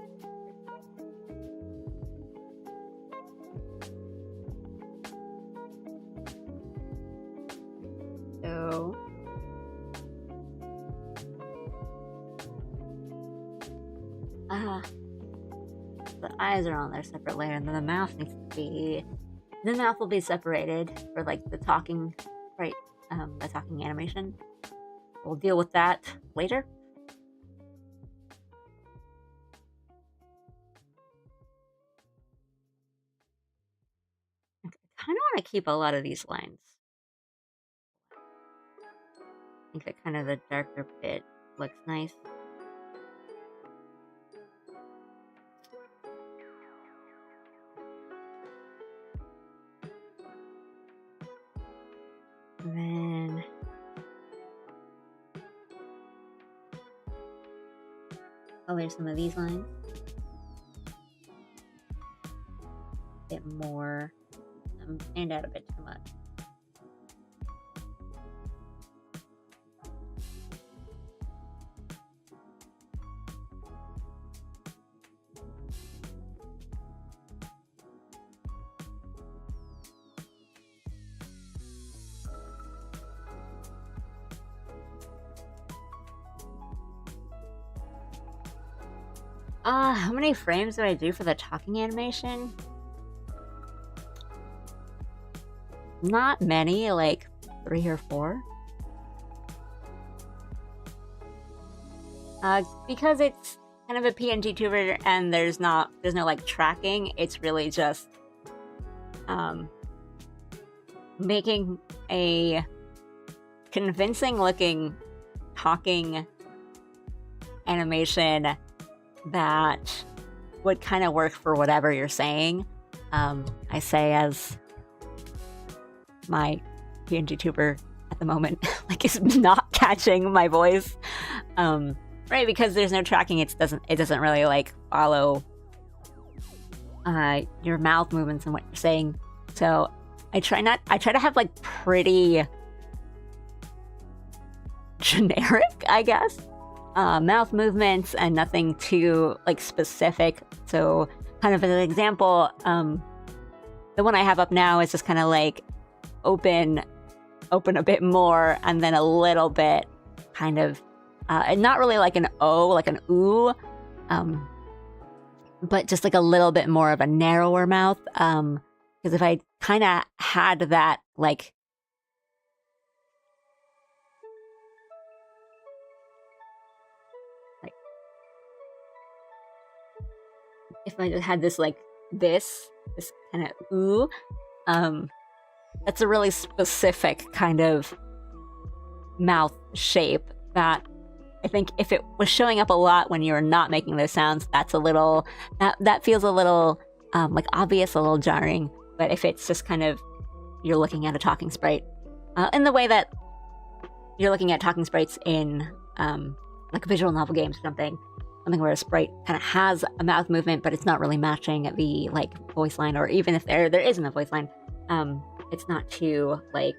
So the eyes are on their separate layer, and then the mouth needs to be. The mouth will be separated for like the talking, right? The talking animation. We'll deal with that later. I kind of want to keep a lot of these lines. I think that kind of the darker bit looks nice. And then color some of these lines a bit more. Stand out a bit too much. How many frames do I do for the talking animation? Not many, like 3 or 4. Because it's kind of a PNG tuber and there's no like tracking. It's really just making a convincing looking talking animation that would kind of work for whatever you're saying. I say as my PNG tuber at the moment like is not catching my voice, right? Because there's no tracking. It doesn't really like follow your mouth movements and what you're saying. So I try to have like pretty generic, I guess, mouth movements and nothing too like specific. So kind of as an example, the one I have up now is just kind of like open a bit more and then a little bit kind of and not really like an O, like an ooh, but just like a little bit more of a narrower mouth. Because if I kind of had that like if I just had this like this kind of ooh, that's a really specific kind of mouth shape that I think if it was showing up a lot when you're not making those sounds, that's a little that feels a little like obvious, a little jarring. But if it's just kind of you're looking at a talking sprite in the way that you're looking at talking sprites in like visual novel games or something where a sprite kind of has a mouth movement, but it's not really matching the like voice line, or even if there isn't a voice line, it's not too like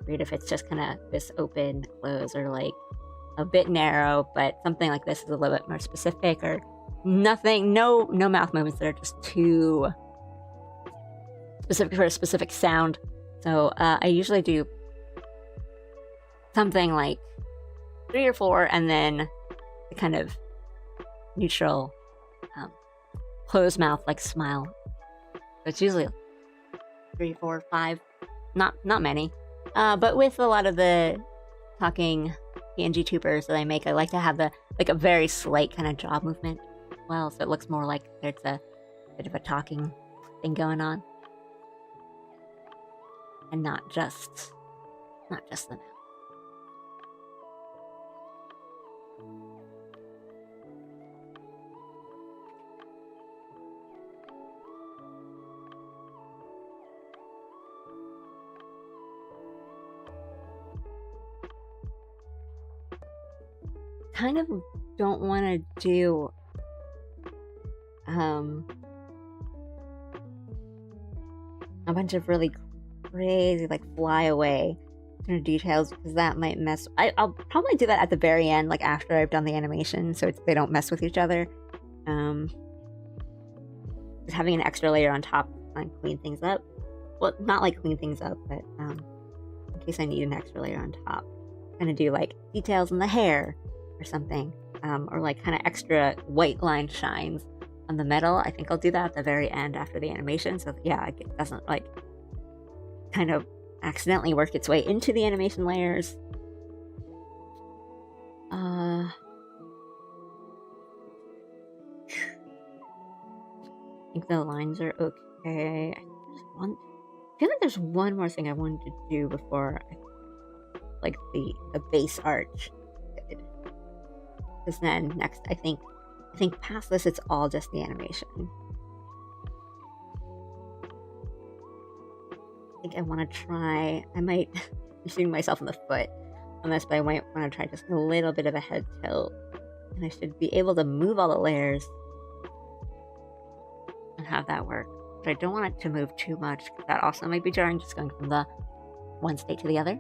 weird if it's just kind of this open, close, or like a bit narrow. But something like this is a little bit more specific, or nothing, no mouth movements that are just too specific for a specific sound. So I usually do something like 3 or 4, and then the kind of neutral closed mouth, like smile. So it's usually 3, 4, 5, not many. But with a lot of the talking PNG tubers that I make, I like to have the like a very slight kind of jaw movement. Well, so it looks more like there's a bit of a talking thing going on, and not just the mouth. Kind of don't want to do a bunch of really crazy like fly away kind of details, because that might mess. I'll probably do that at the very end, like after I've done the animation, so they don't mess with each other. Just having an extra layer on top and clean things up. Well, not like clean things up, but in case I need an extra layer on top. I'm gonna do like details in the hair or something, or like kind of extra white line shines on the metal. I think I'll do that at the very end after the animation, so yeah, it doesn't like kind of accidentally work its way into the animation layers. I think the lines are okay. I feel like there's one more thing I wanted to do before like the base arch. Because then next, I think past this, it's all just the animation. I think I want to try. I might be shooting myself in the foot on this, but I might want to try just a little bit of a head tilt, and I should be able to move all the layers and have that work. But I don't want it to move too much, because that also might be jarring, just going from the one state to the other.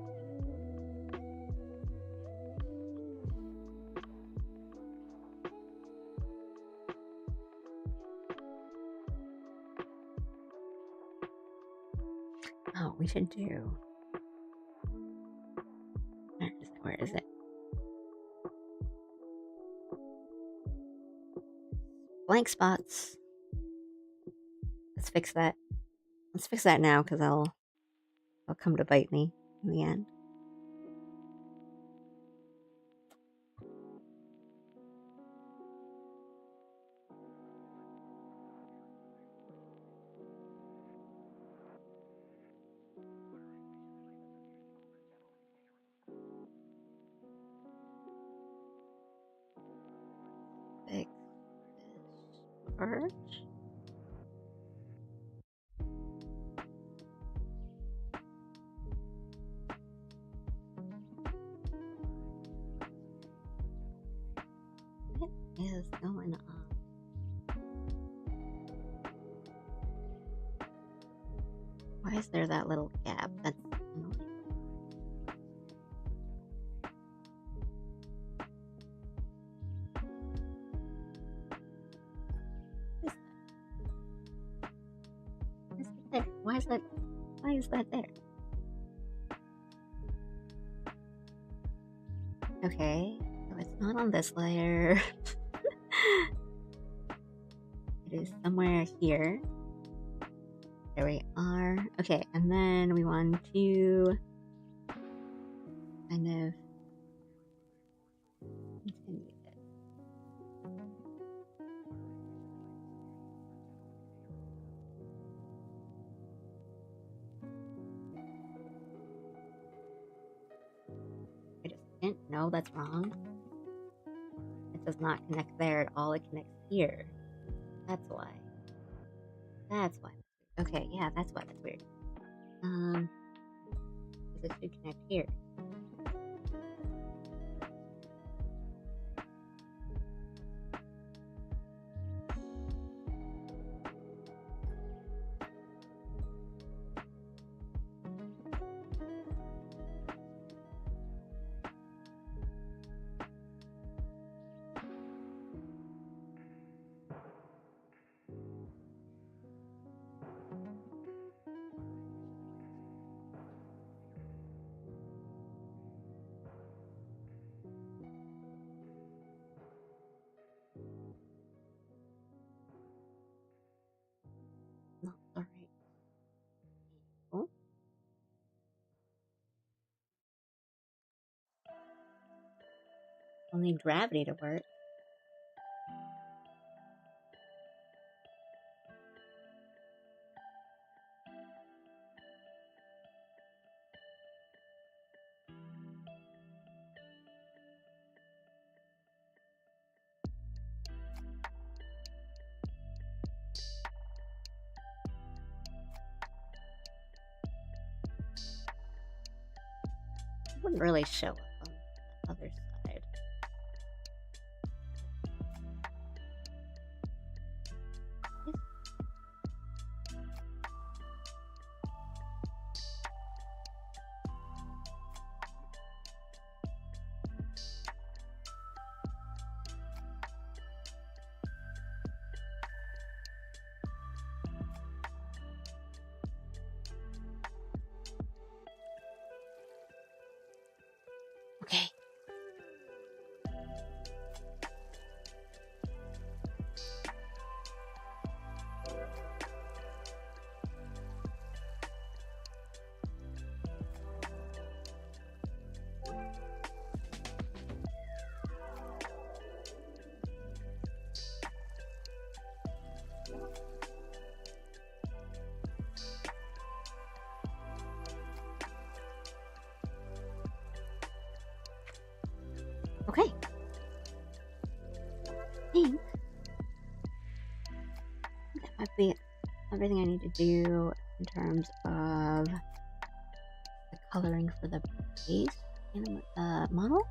Oh, we should do... Where is it? Blank spots. Let's fix that. Let's fix that now, because I'll come to bite me in the end. Fix this arch. What is going on? Why is there that little gap? That's annoying. Why is that? Why is that there? Okay, so it's not on this layer. It is somewhere here. There we are. Okay, and then we want to kind of continue this. I just didn't know that's wrong. It does not connect there at all. It connects here. That's why. That's why. Okay, yeah, that's why that's weird. Because it should connect here. I'll need gravity to work. It wouldn't really show up on the other side. Okay. Okay. I think that might be everything I need to do in terms of the coloring for the base model.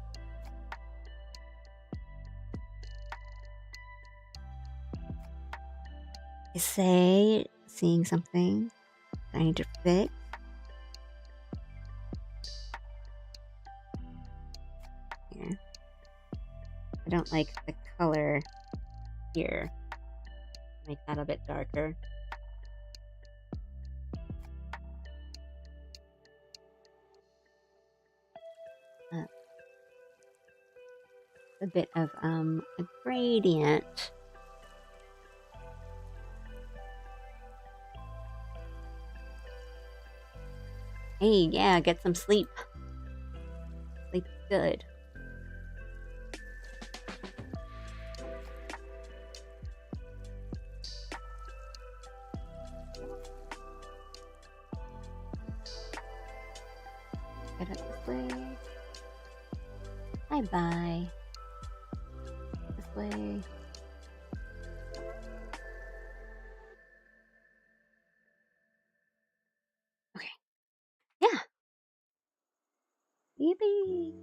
I say seeing something that I need to fix. Here. I don't like the color here. Make that a bit darker. A bit of a gradient. Hey, yeah, get some sleep. Sleep good. Get up this way. Bye-bye. This way. Okay. Yeah. Yippee.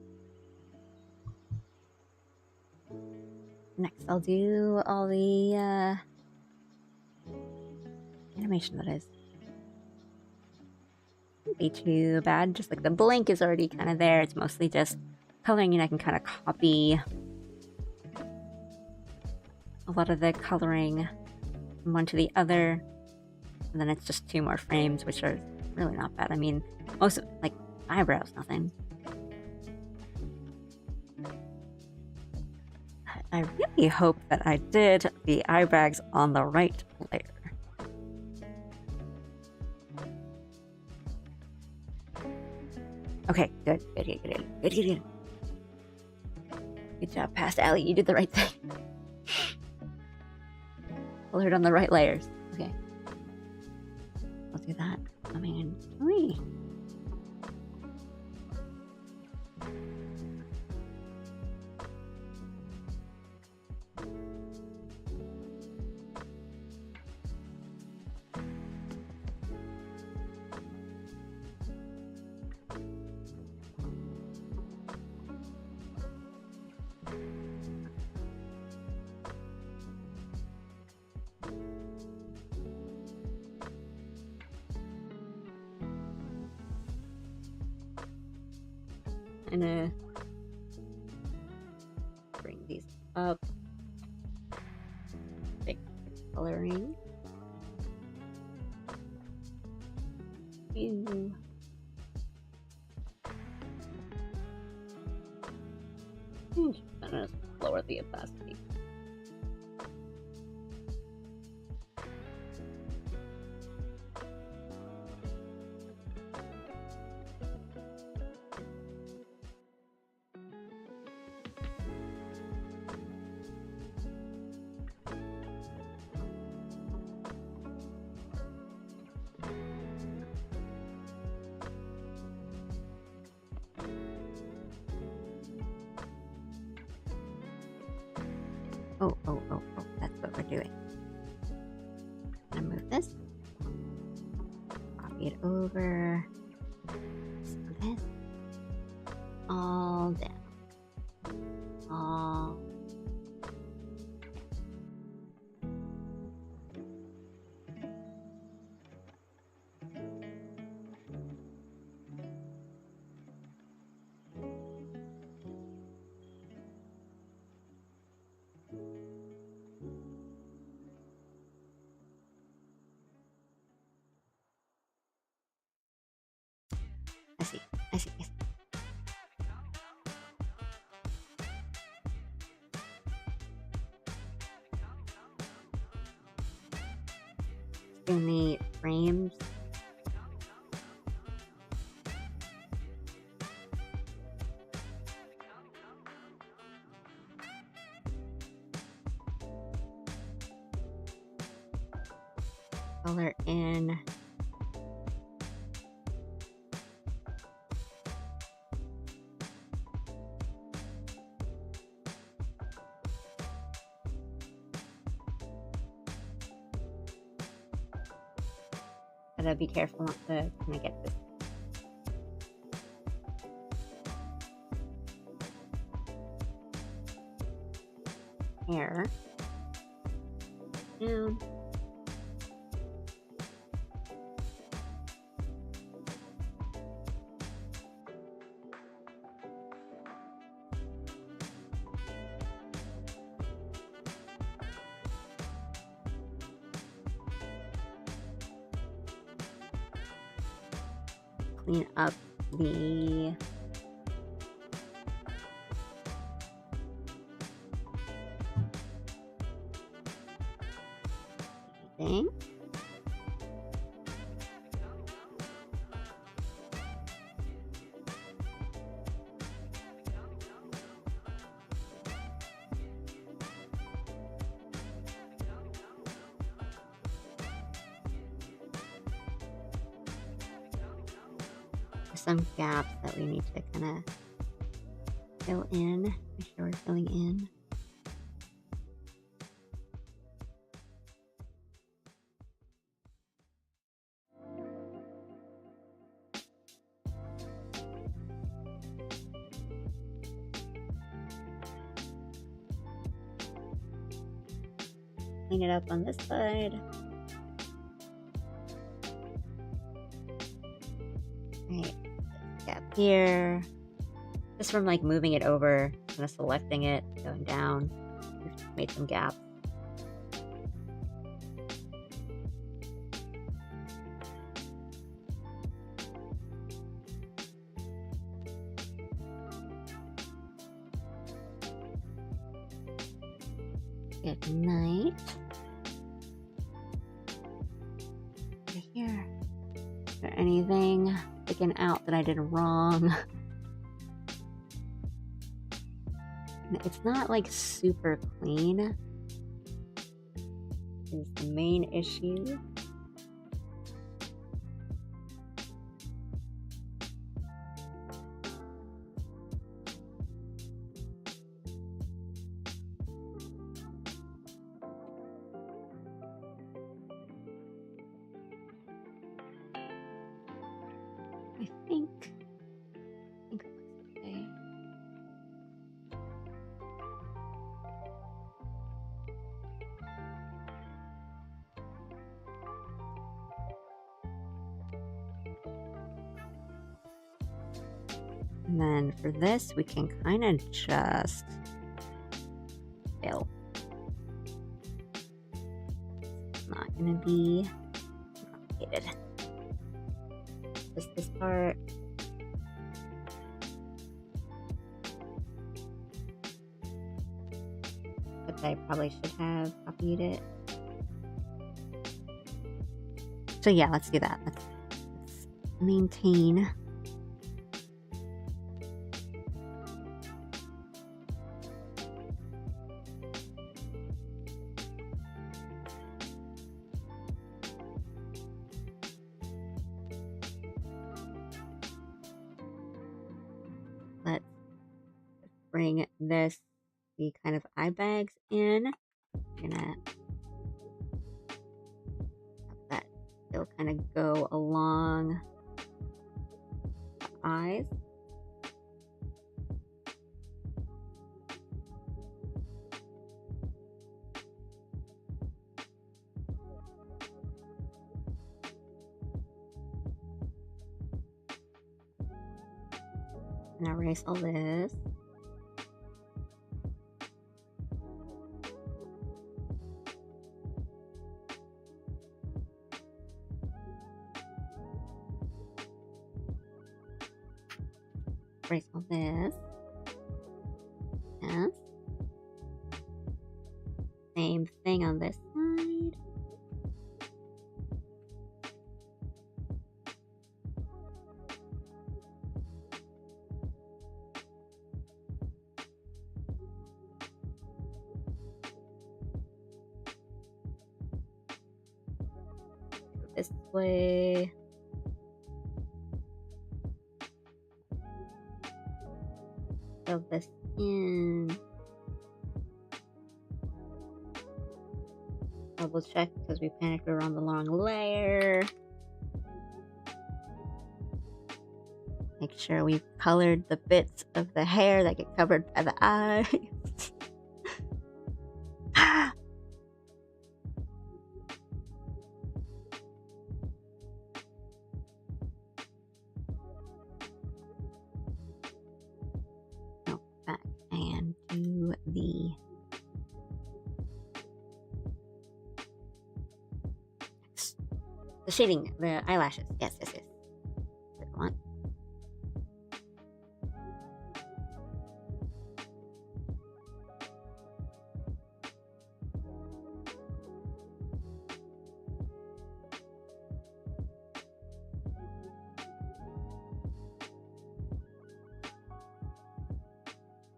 Next, I'll do all the animation that is. Wouldn't be too bad. Just like the blank is already kind of there. It's mostly just coloring, and I can kind of copy a lot of the coloring from one to the other. And then it's just 2 more frames, which are really not bad. I mean, most of, like, eyebrows, nothing. I really hope that I did the eyebrows on the right layer. Okay, good. Good job, Past Alley. You did the right thing. Colored on the right layers. Okay. I'll do that. Coming in 3. I'm gonna bring these up. Fix the coloring. Ew. I'm gonna lower the opacity. Oh, that's what we're doing. I'm gonna move this. Copy it over. So this. All down. All. I see. In the frames. Color in. Gotta be careful not to kind of get this hair down. Clean up the thing. Some gaps that we need to kind of fill in. Make sure we're filling in. Clean it up on this side. Right. Gap here. Just from like moving it over, kind of selecting it, going down. We've made some gaps. Good night. Over here. Is there anything sticking out that I did wrong? It's not like super clean is the main issue. I think it looks okay. And then for this, we can kind of just fill. It's not going to be complicated. Just this part. But I probably should have copied it. So yeah, let's do that. Let's maintain. Let's bring this the kind of eye bags in. I'm gonna have that still kind of go along the eyes. And erase all this. Erase all this. Yes. Same thing on this side. This way. Fill this in. Double check because we panicked around the long layer. Make sure we've colored the bits of the hair that get covered by the eyes. Go back and do the shading, the eyelashes. Yes. Good one.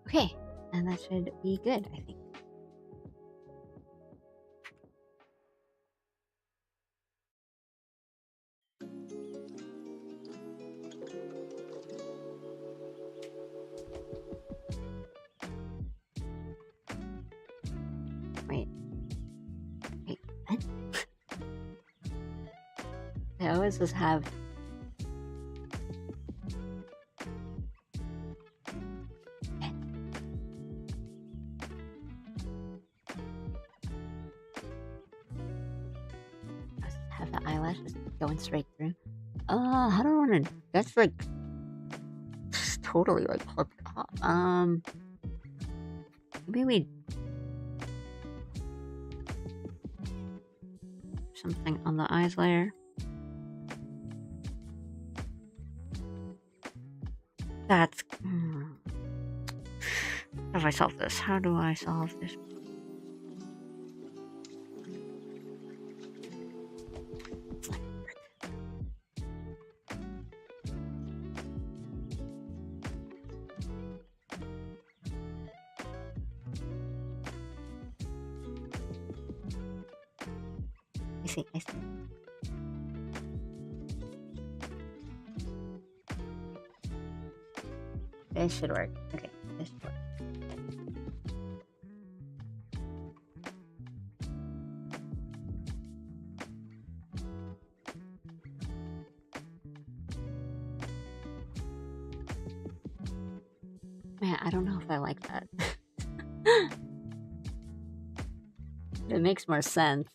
Okay, and that should be good, I think. Wait, what? I always just have the eyelashes going straight through. How do I want to? That's like totally like clipped off. Maybe we something on the eyes layer. That's. How do I solve this? How do I solve this? I see. This should work. Okay, this should work. Man, I don't know if I like that. It makes more sense.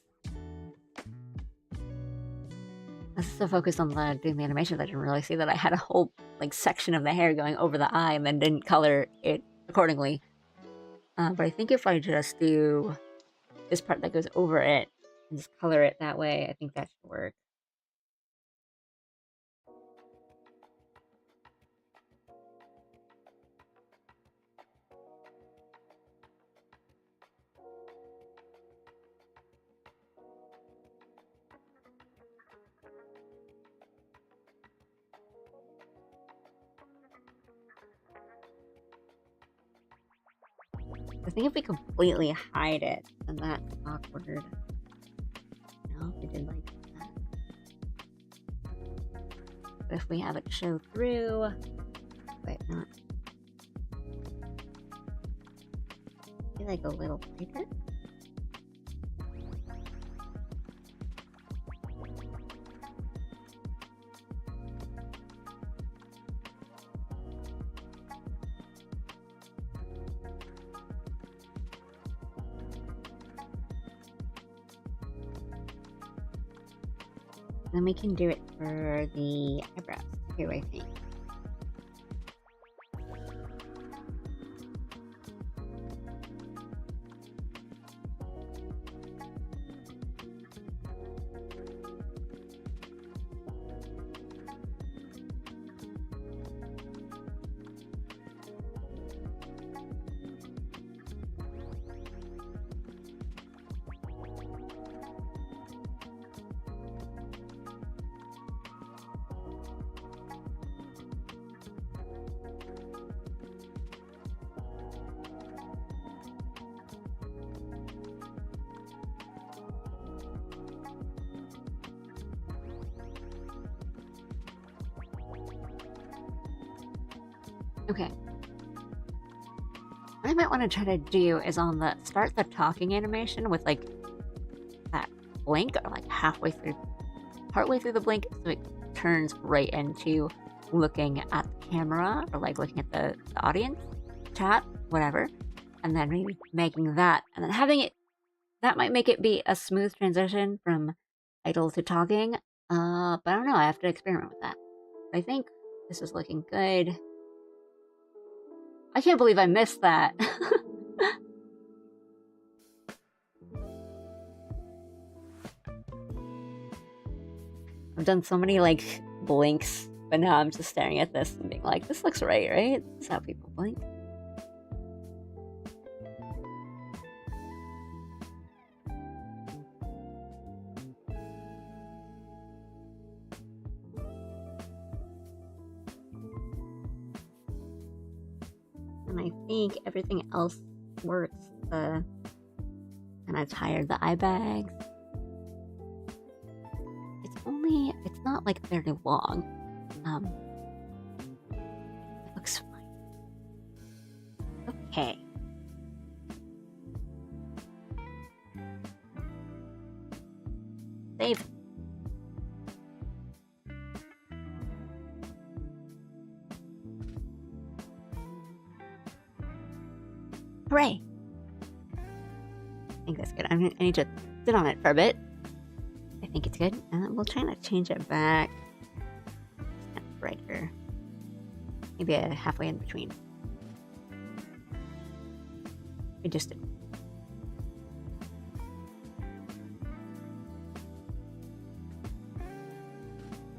I was so focused on doing the animation that I didn't really see that I had a whole like section of the hair going over the eye and then didn't color it accordingly. But I think if I just do this part that goes over it and just color it that way, I think that should work. I think if we completely hide it, then that's awkward. No, if we did like that. But if we have it show through, wait, not. maybe like a little tighter. Then we can do it for the eyebrows too, I think. Okay. What I might want to try to do is on the start the talking animation with like that blink or like partway through the blink, so it turns right into looking at the camera or like looking at the audience, chat, whatever, and then maybe making that and then having it. That might make it be a smooth transition from idle to talking. But I don't know. I have to experiment with that. I think this is looking good. I can't believe I missed that. I've done so many like blinks, but now I'm just staring at this and being like, this looks right? This is how people blink. And I think everything else works. And I've tired the eye bags. It's not like very long. It looks fine. Okay. Save. Hooray! I think that's good. I need to sit on it for a bit. I think it's good. And we'll try to change it back. Just kind of brighter. Maybe a halfway in between. We just did.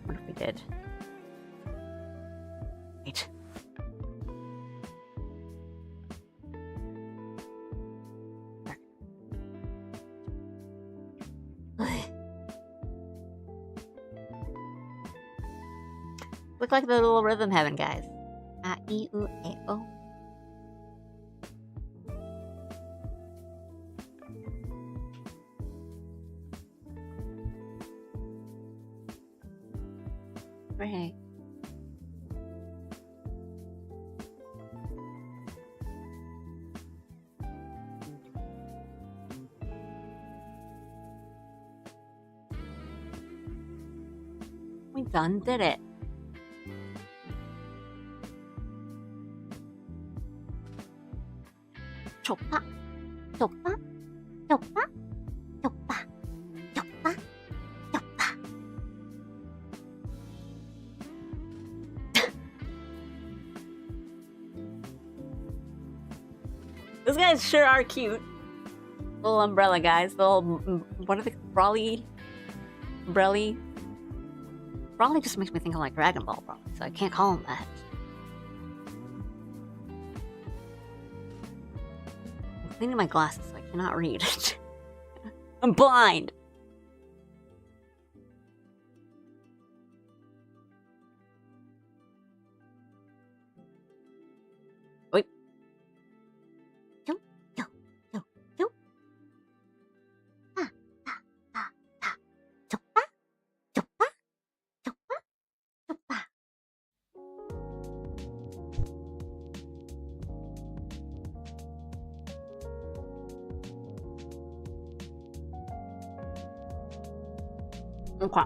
What if we did? Wait. Look like the little rhythm heaven, guys. A, E, U, A, O. Hooray. We done did it. Choppa, choppa, choppa, choppa, choppa, choppa. Those guys sure are cute. Little umbrella guys. The little, what are the Brawly? Brawly just makes me think of like Dragon Ball Brawly, so I can't call them that. I'm cleaning my glasses so I cannot read. I'm blind! Wait. Yo, yo, yo, yo. Ah, ah, ah, ah. Choppa, choppa, choppa, choppa. Okay.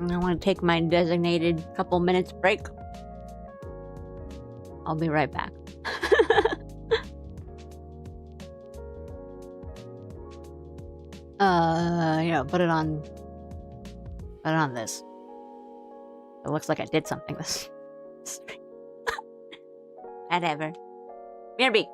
I want to take my designated couple minutes break. I'll be right back. Yeah, put it on this. It looks like I did something this stream. Whatever. BRB.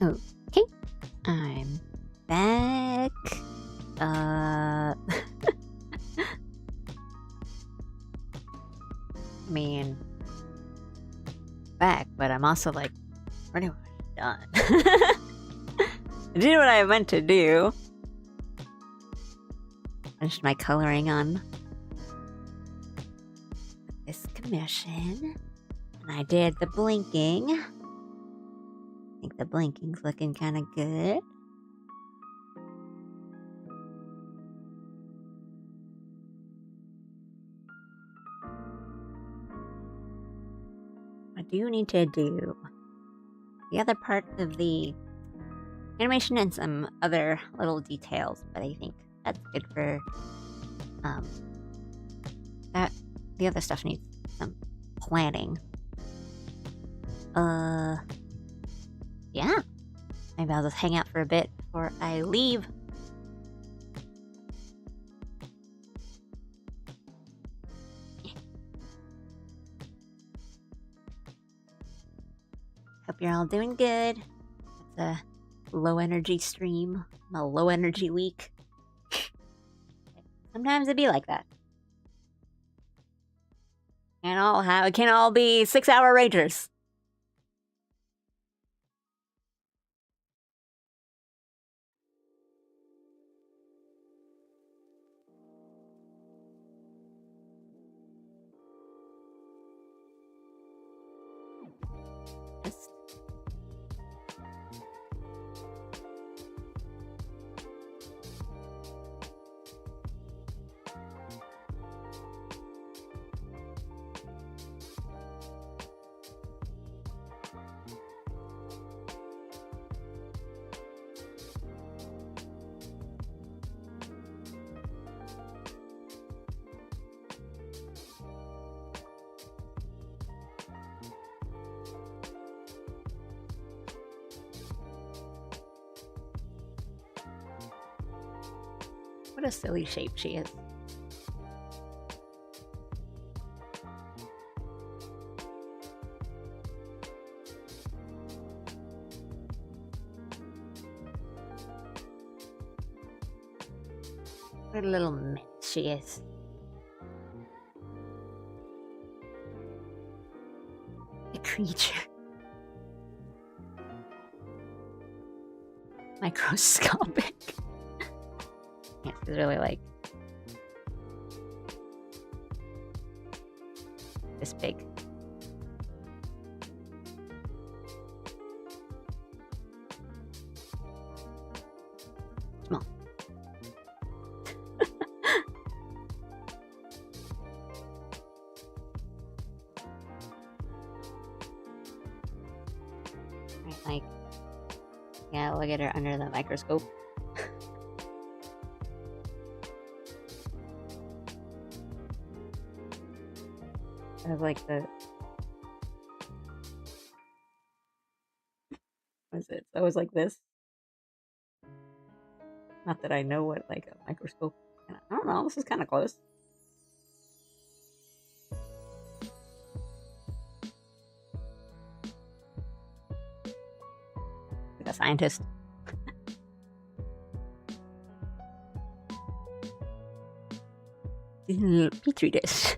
Okay, I'm back. I mean, back, but I'm also like pretty much done. I did what I meant to do. Finished my coloring on this commission, and I did the blinking. I think the blinking's looking kind of good. What do you need to do? The other part of the animation and some other little details, but I think that's good for that. The other stuff needs some planning. Yeah. Maybe I'll just hang out for a bit before I leave. Hope you're all doing good. It's a low energy stream, a low energy week. Sometimes it'd be like that. It can't all be 6-hour ragers. Just what a silly shape she is. What a little mess she is. A creature. Microscopic. Yeah, it's really like this big. Small. Like, yeah, look at her under the microscope. I have like the. What is it? It's always like this. Not that I know what like a microscope. I don't know. This is kind of close. Like a scientist. Petri dish.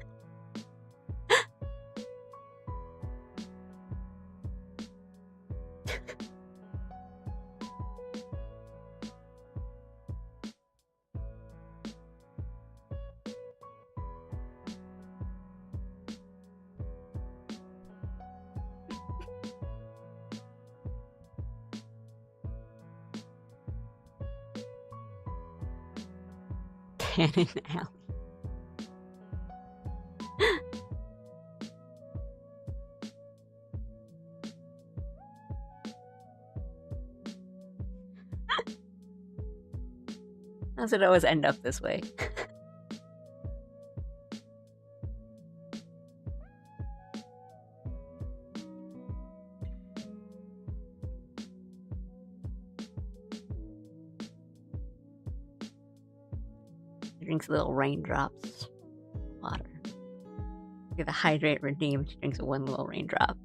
Cannon Alley. Does it always end up this way? She drinks little raindrops. Water. Give the hydrate redeem. She drinks one little raindrop.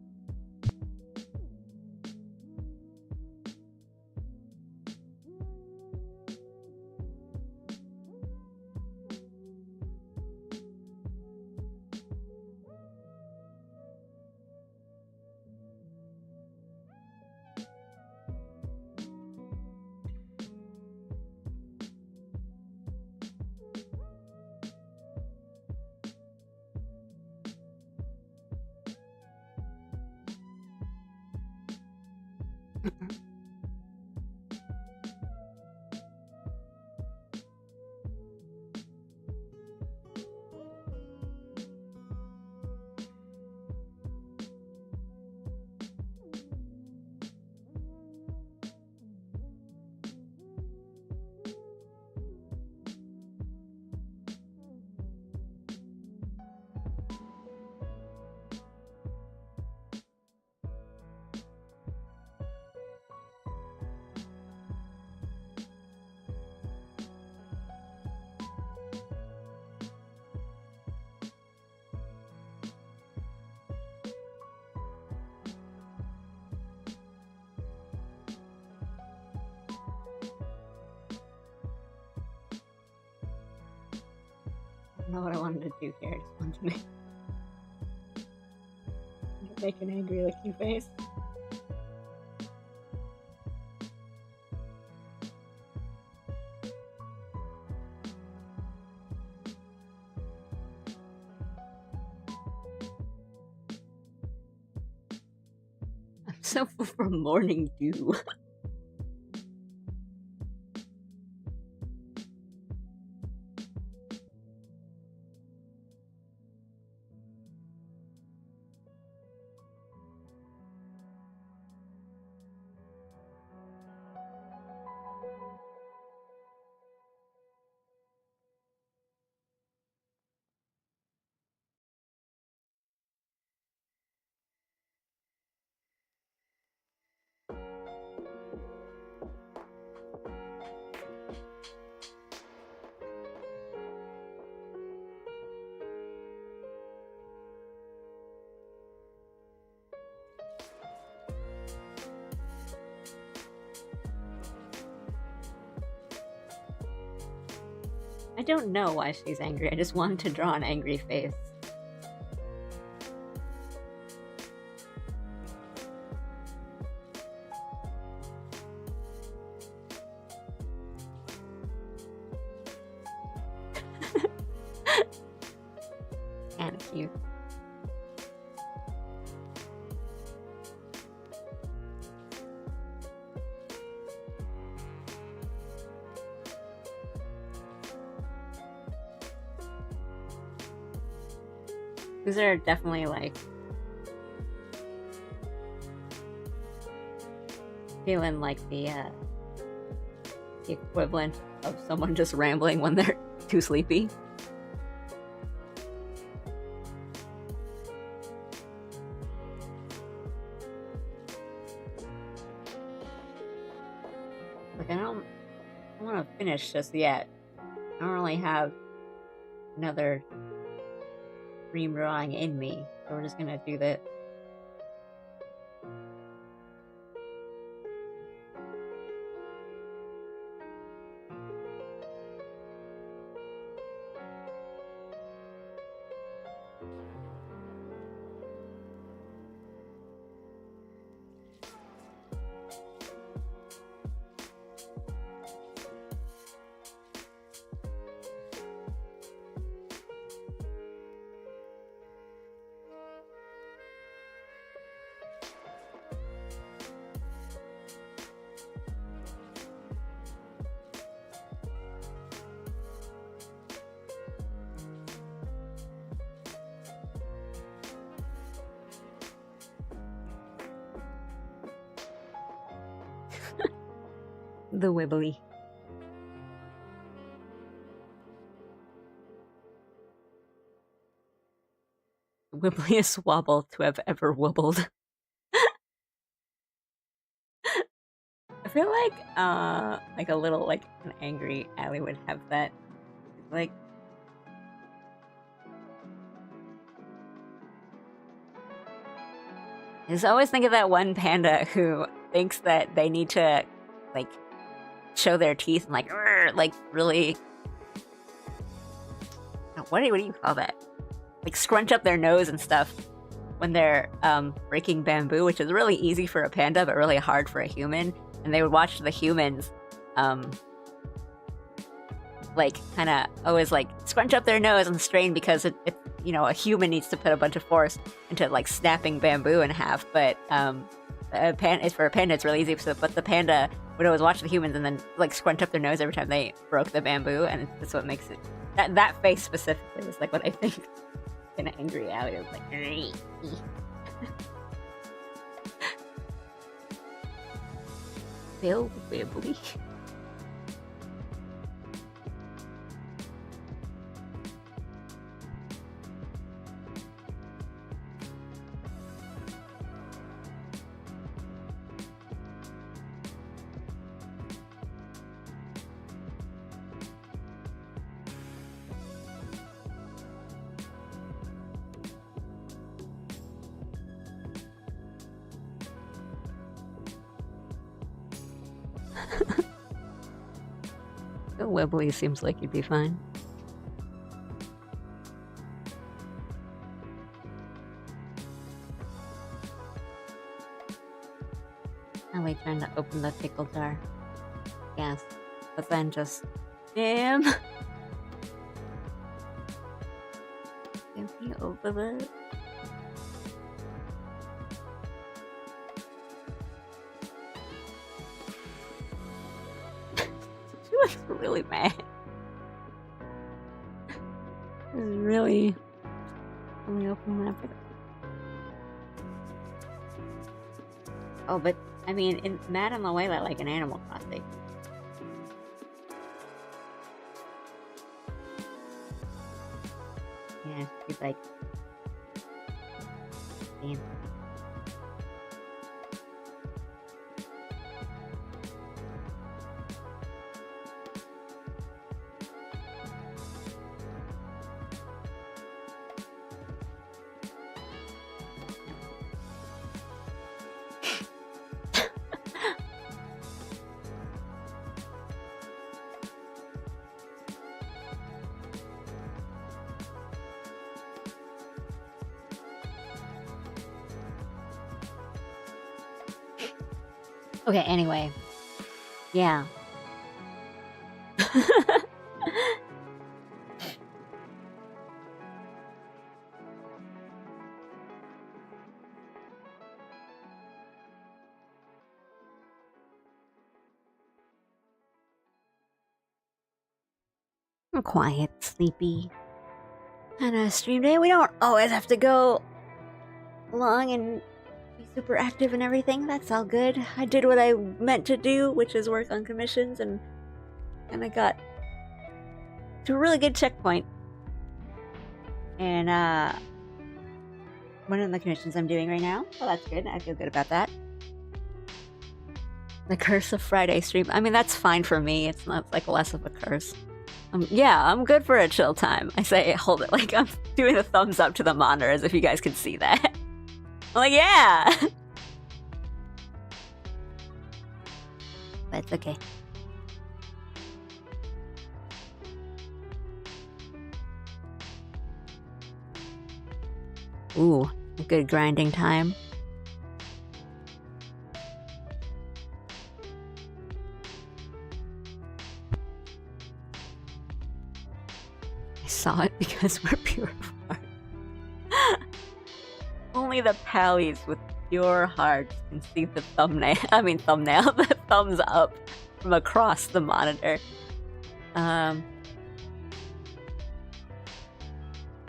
know what I wanted to do here. I just wanted to make an angry looking face. I'm so full from morning dew. I don't know why she's angry. I just wanted to draw an angry face. Kinda cute. These are definitely like feeling like the equivalent of someone just rambling when they're too sleepy. Like I don't want to finish just yet. I don't really have another dream drawing in me, so we're just gonna do that. The wibbly. Wibbliest wobble to have ever wobbled. I feel like a little like an angry Ally would have that. Like I just always think of that one panda who thinks that they need to like show their teeth and like really what do you call that? Like scrunch up their nose and stuff when they're breaking bamboo, which is really easy for a panda but really hard for a human. And they would watch the humans like kind of always like scrunch up their nose and strain because it you know, a human needs to put a bunch of force into like snapping bamboo in half, but for a panda it's really easy. But the panda would always watch the humans and then like scrunch up their nose every time they broke the bamboo, and that's what makes it that face specifically is like what I think an angry Ally is like. Bill Wibbly. Bill Wibbly seems like you'd be fine. finally trying to open the pickle jar. Yes. But then just... Damn! Can we open it? She was really mad. It was really... Let me open that pickle. Oh, but, I mean, mad in the way that, like, an Animal Crossing. Yeah, she's like... Damn. Okay, anyway. Yeah. I'm quiet, sleepy. On a stream day, we don't always have to go long and be super active and everything. That's all good. I did what I meant to do, which is work on commissions, and I got to a really good checkpoint. And one of the commissions I'm doing right now. Well, that's good. I feel good about that. The curse of Friday stream. I mean, that's fine for me. It's not like less of a curse. Yeah, I'm good for a chill time. I say, hold it, like I'm doing a thumbs up to the monitor as if you guys could see that. I'm like, yeah! But it's okay. Ooh, a good grinding time. I saw it because we're pure of heart. Only the pallies with pure hearts can see the thumbnail, the thumbs up from across the monitor. But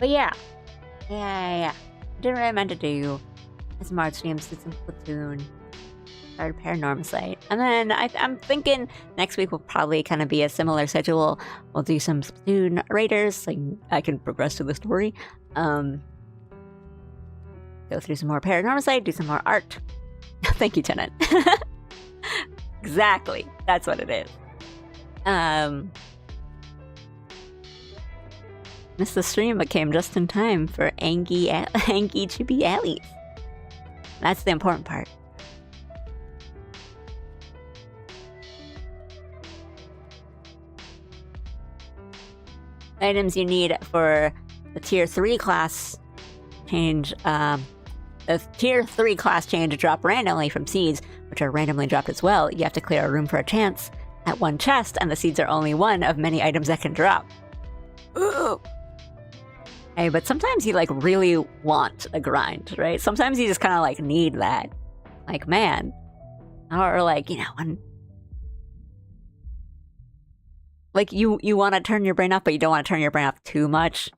yeah. Did what I meant to do. Some art streams, did some Splatoon, started Paranormal Site. And then I'm thinking next week will probably kind of be a similar schedule. We'll do some Splatoon raiders, like I can progress to the story. Go through some more Paranormal Site, do some more art. Thank you, Tenant. Exactly. That's what it is. Missed the stream, but came just in time for Angie Chippy Alleys. That's the important part. Items you need for the Tier 3 class change, the Tier 3 class change drop randomly from seeds, which are randomly dropped as well. You have to clear a room for a chance at one chest, and the seeds are only one of many items that can drop. Ooh. Hey, but sometimes you like really want a grind, right? Sometimes you just kind of like need that. Like, man. Or like, you know, when... Like, you want to turn your brain off, but you don't want to turn your brain off too much.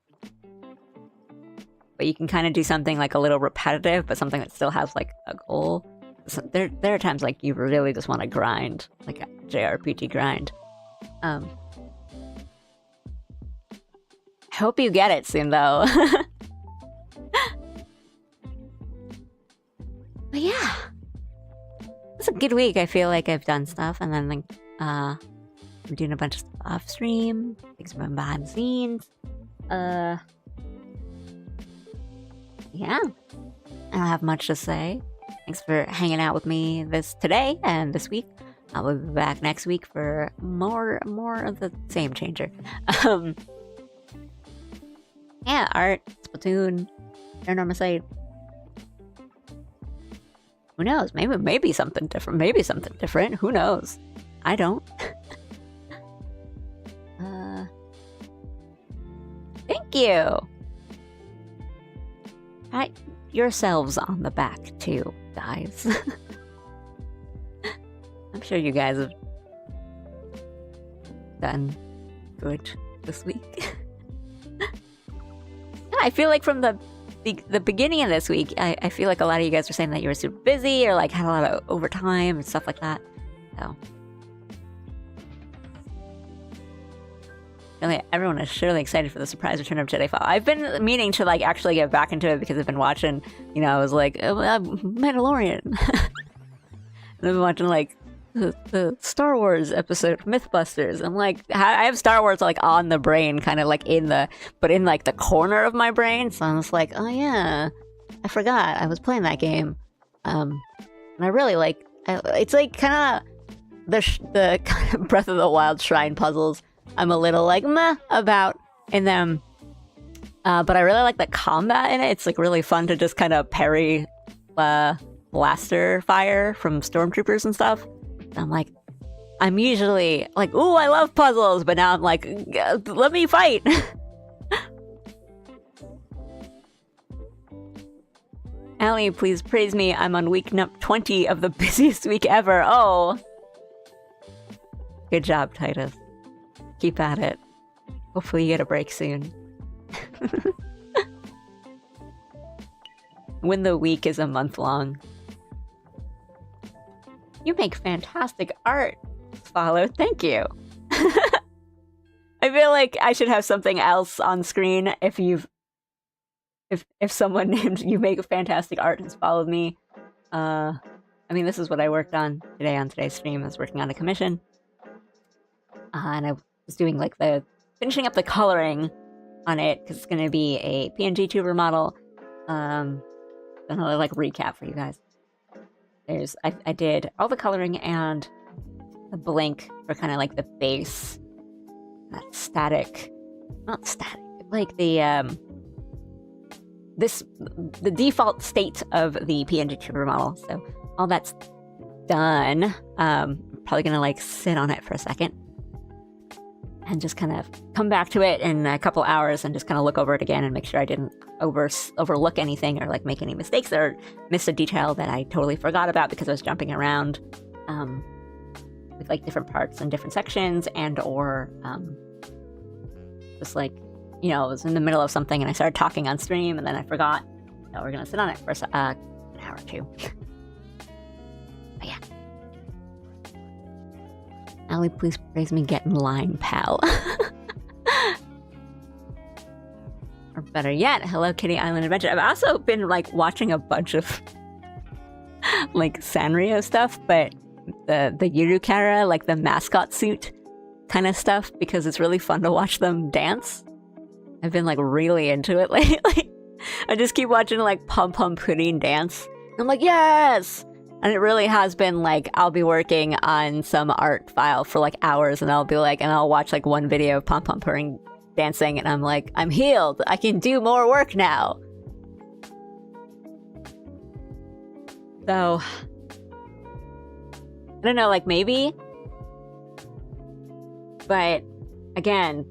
But you can kind of do something like a little repetitive, but something that still has like a goal. So there are times like you really just want to grind. Like a JRPG grind. I hope you get it soon, though. But yeah. It's a good week. I feel like I've done stuff, and then like, I'm doing a bunch of stuff off stream. Things from behind the scenes. Yeah. I don't have much to say. Thanks for hanging out with me today and this week. I'll be back next week for more of the same changer. Yeah, art, Splatoon, Paranormal Site. Who knows? Maybe something different. Maybe something different. Who knows? I don't. Thank you. Pat yourselves on the back too, guys. I'm sure you guys have done good this week. I feel like from the beginning of this week, I feel like a lot of you guys were saying that you were super busy or like had a lot of overtime and stuff like that. So really, everyone is surely excited for the surprise return of Jedi Fall. I've been meaning to like actually get back into it because I've been watching, you know, I was like, Mandalorian. And I've been watching like the Star Wars episode Mythbusters. I'm like, I have Star Wars like on the brain, kind of like in like the corner of my brain. So I was like, oh yeah, I forgot I was playing that game. And I really like, it's like kind of the kind of Breath of the Wild shrine puzzles. I'm a little like meh about in them, but I really like the combat in it. It's like really fun to just kind of parry blaster fire from stormtroopers and stuff. I'm like, I'm usually like, ooh, I love puzzles, but now I'm like, let me fight. Allie, please praise me. I'm on week 20 of the busiest week ever. Oh, good job, Titus. Keep at it. Hopefully you get a break soon. When the week is a month long. You make fantastic art, Follow. Thank you. I feel like I should have something else on screen if someone named you make fantastic art has followed me. I mean, this is what I worked on today on today's stream. I was working on a commission. And I was doing like finishing up the coloring on it because it's going to be a PNG tuber model. Another like recap for you guys. I did all the coloring and the blink for kind of like the base, not static, like the default state of the PNG tuber model. So all that's done. Probably gonna like sit on it for a second and just kind of come back to it in a couple hours and just kind of look over it again and make sure I didn't overlook anything or like make any mistakes or miss a detail that I totally forgot about because I was jumping around with like different parts and different sections and or just like, you know, I was in the middle of something and I started talking on stream and then I forgot. So we're gonna sit on it for an hour or two. But yeah. Allie, please praise me, get in line, pal. Or better yet, Hello Kitty Island Adventure. I've also been like watching a bunch of like Sanrio stuff, but the Yurukara, like the mascot suit kind of stuff, because it's really fun to watch them dance. I've been like really into it lately. I just keep watching like Pum Pum Pudding dance. I'm like, yes! And it really has been like, I'll be working on some art file for like hours and I'll be like, and I'll watch like one video of Pom Pom Pudding dancing and I'm like, I'm healed. I can do more work now. So, I don't know, like maybe. But again,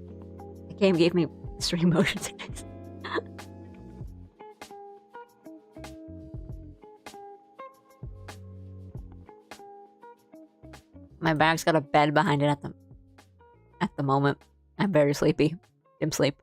the game gave me extreme motion sickness. My bag's got a bed behind it at the moment. I'm very sleepy. Dim sleep.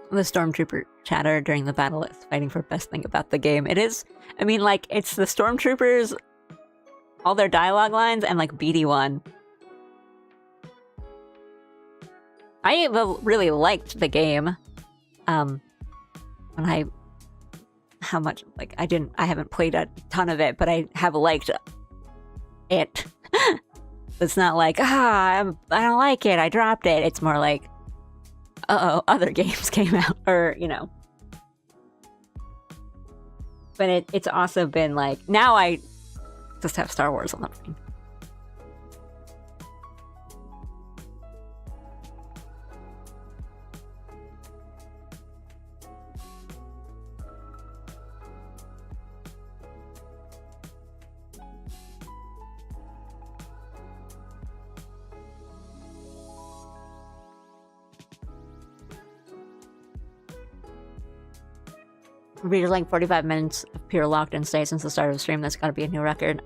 The stormtrooper chatter during the battle is fighting for best thing about the game. It is, I mean, like, it's the stormtroopers, all their dialogue lines, and like BD1. I really liked the game. I haven't played a ton of it, but I have liked it. It's not like, I don't like it, I dropped it. It's more like, uh-oh, other games came out, or, you know. But it's also been like, now I just have Star Wars on the brain. We're like 45 minutes of pure locked in stay since the start of the stream. That's gotta be a new record.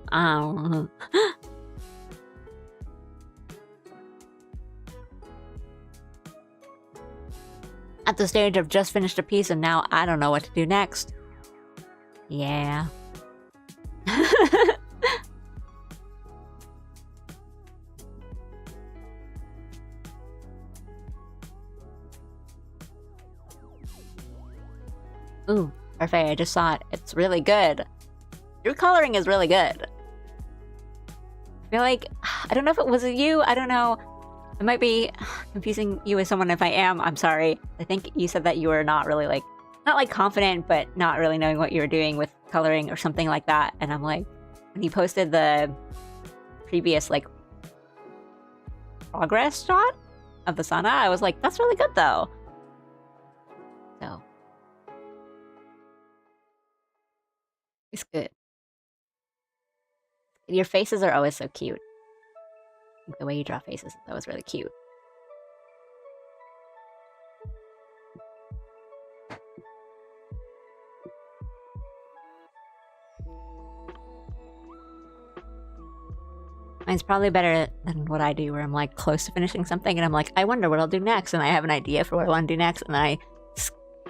At the stage of just finished a piece and now I don't know what to do next. Yeah. Ooh, perfect. I just saw it. It's really good. Your coloring is really good. I feel like, I don't know if it was you. I don't know. I might be confusing you with someone. If I am, I'm sorry. I think you said that you were not really like, not like confident, but not really knowing what you were doing with coloring or something like that. And I'm like, when you posted the previous like progress shot of the sauna, I was like, that's really good though. So. It's good. Your faces are always so cute. I think the way you draw faces is always really cute. Mine's probably better than what I do, where I'm like close to finishing something and I'm like, I wonder what I'll do next, and I have an idea for what I want to do next, and then I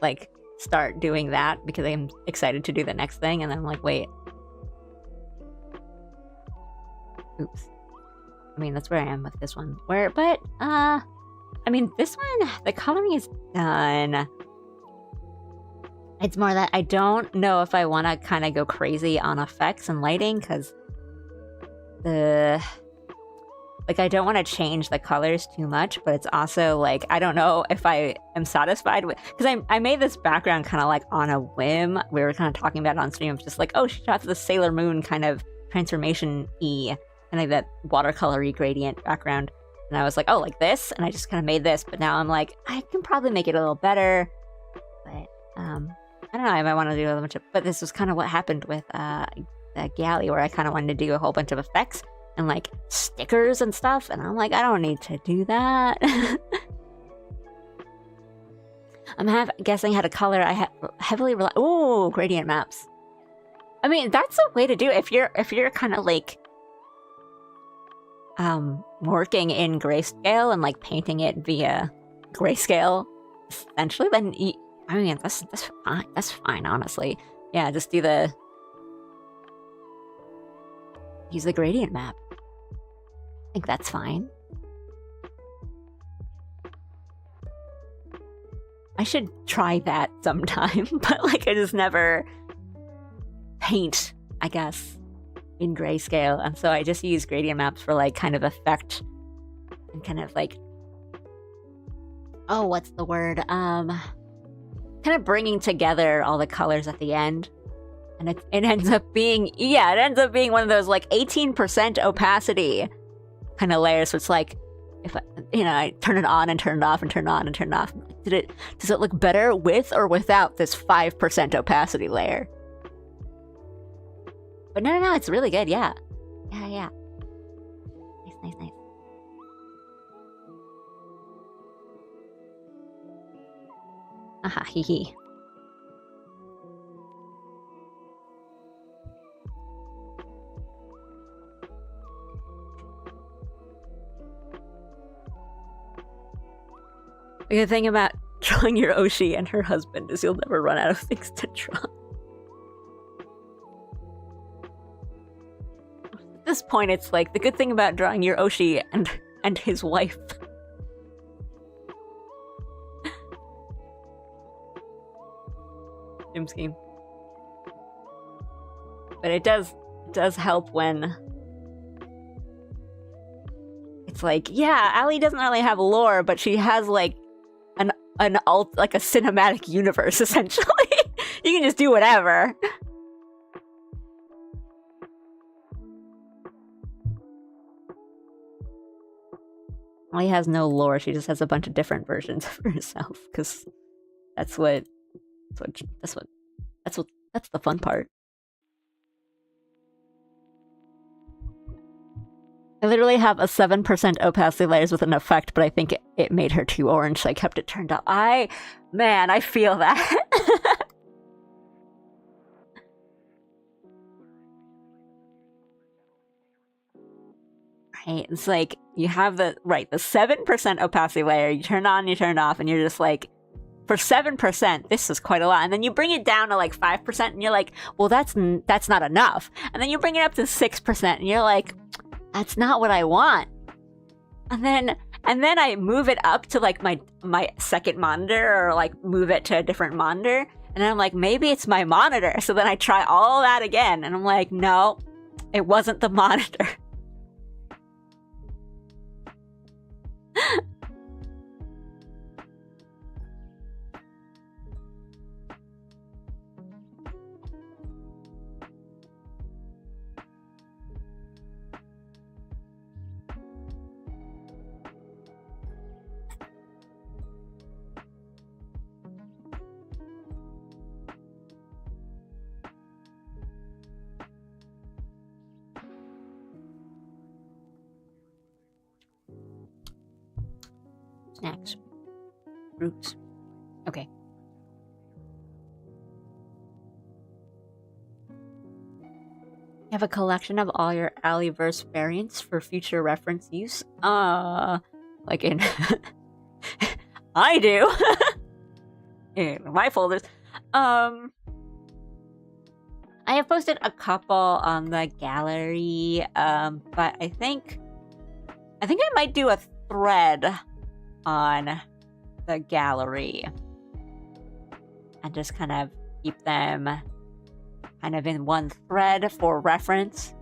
like start doing that because I'm excited to do the next thing, and then I'm like, wait. Oops. I mean, that's where I am with this one. I mean, this one, the coloring is done. It's more that I don't know if I want to kind of go crazy on effects and lighting, because like, I don't want to change the colors too much, but it's also like, I don't know if I am satisfied with, because I made this background kind of like on a whim. We were kind of talking about it on stream, just like, oh, she shot the Sailor Moon kind of transformation-y, and like that watercolor-y gradient background. And I was like, oh, like this? And I just kind of made this, but now I'm like, I can probably make it a little better. But, I don't know, I might want to do a bunch of, but this was kind of what happened with the galley, where I kind of wanted to do a whole bunch of effects and like stickers and stuff, and I'm like, I don't need to do that. I'm guessing how to color. I heavily rely. Oh, gradient maps. I mean, that's a way to do it if you're kind of like working in grayscale and like painting it via grayscale, essentially. Then I mean, that's fine. That's fine, honestly. Yeah, just use the gradient map. I think that's fine. I should try that sometime, but like I just never paint, I guess, in grayscale, and so I just use gradient maps for like kind of effect and kind of like, oh, what's the word? Kind of bringing together all the colors at the end. And it ends up being, yeah, it ends up being one of those like 18% opacity kind of layers. So it's like, if I turn it on and turn it off and turn it on and turn it off, does it look better with or without this 5% opacity layer? But no, it's really good. Yeah. Nice. Aha, hee hee. The good thing about drawing your Oshi and her husband is you'll never run out of things to draw. At this point, it's like the good thing about drawing your Oshi and his wife. Gym scheme. But it does help when it's like, yeah, Allie doesn't really have lore, but she has like like a cinematic universe, essentially. You can just do whatever. Allie has no lore. She just has a bunch of different versions of herself. Because that's the fun part. I literally have a 7% opacity layers with an effect, but I think it made her too orange, so I kept it turned up. Man, I feel that. Right, it's like, you have the 7% opacity layer, you turn on, you turn off, and you're just like, for 7%, this is quite a lot. And then you bring it down to like 5%, and you're like, well, that's not enough. And then you bring it up to 6%, and you're like, that's not what I want. And then I move it up to like my second monitor, or like move it to a different monitor, and I'm like, maybe it's my monitor. So then I try all that again, and I'm like, no, it wasn't the monitor. Snacks. Fruits. Okay. You have a collection of all your Alleyverse variants for future reference use? Like in... I do! In my folders. I have posted a couple on the gallery, but I think I might do a thread on the gallery and just kind of keep them kind of in one thread for reference.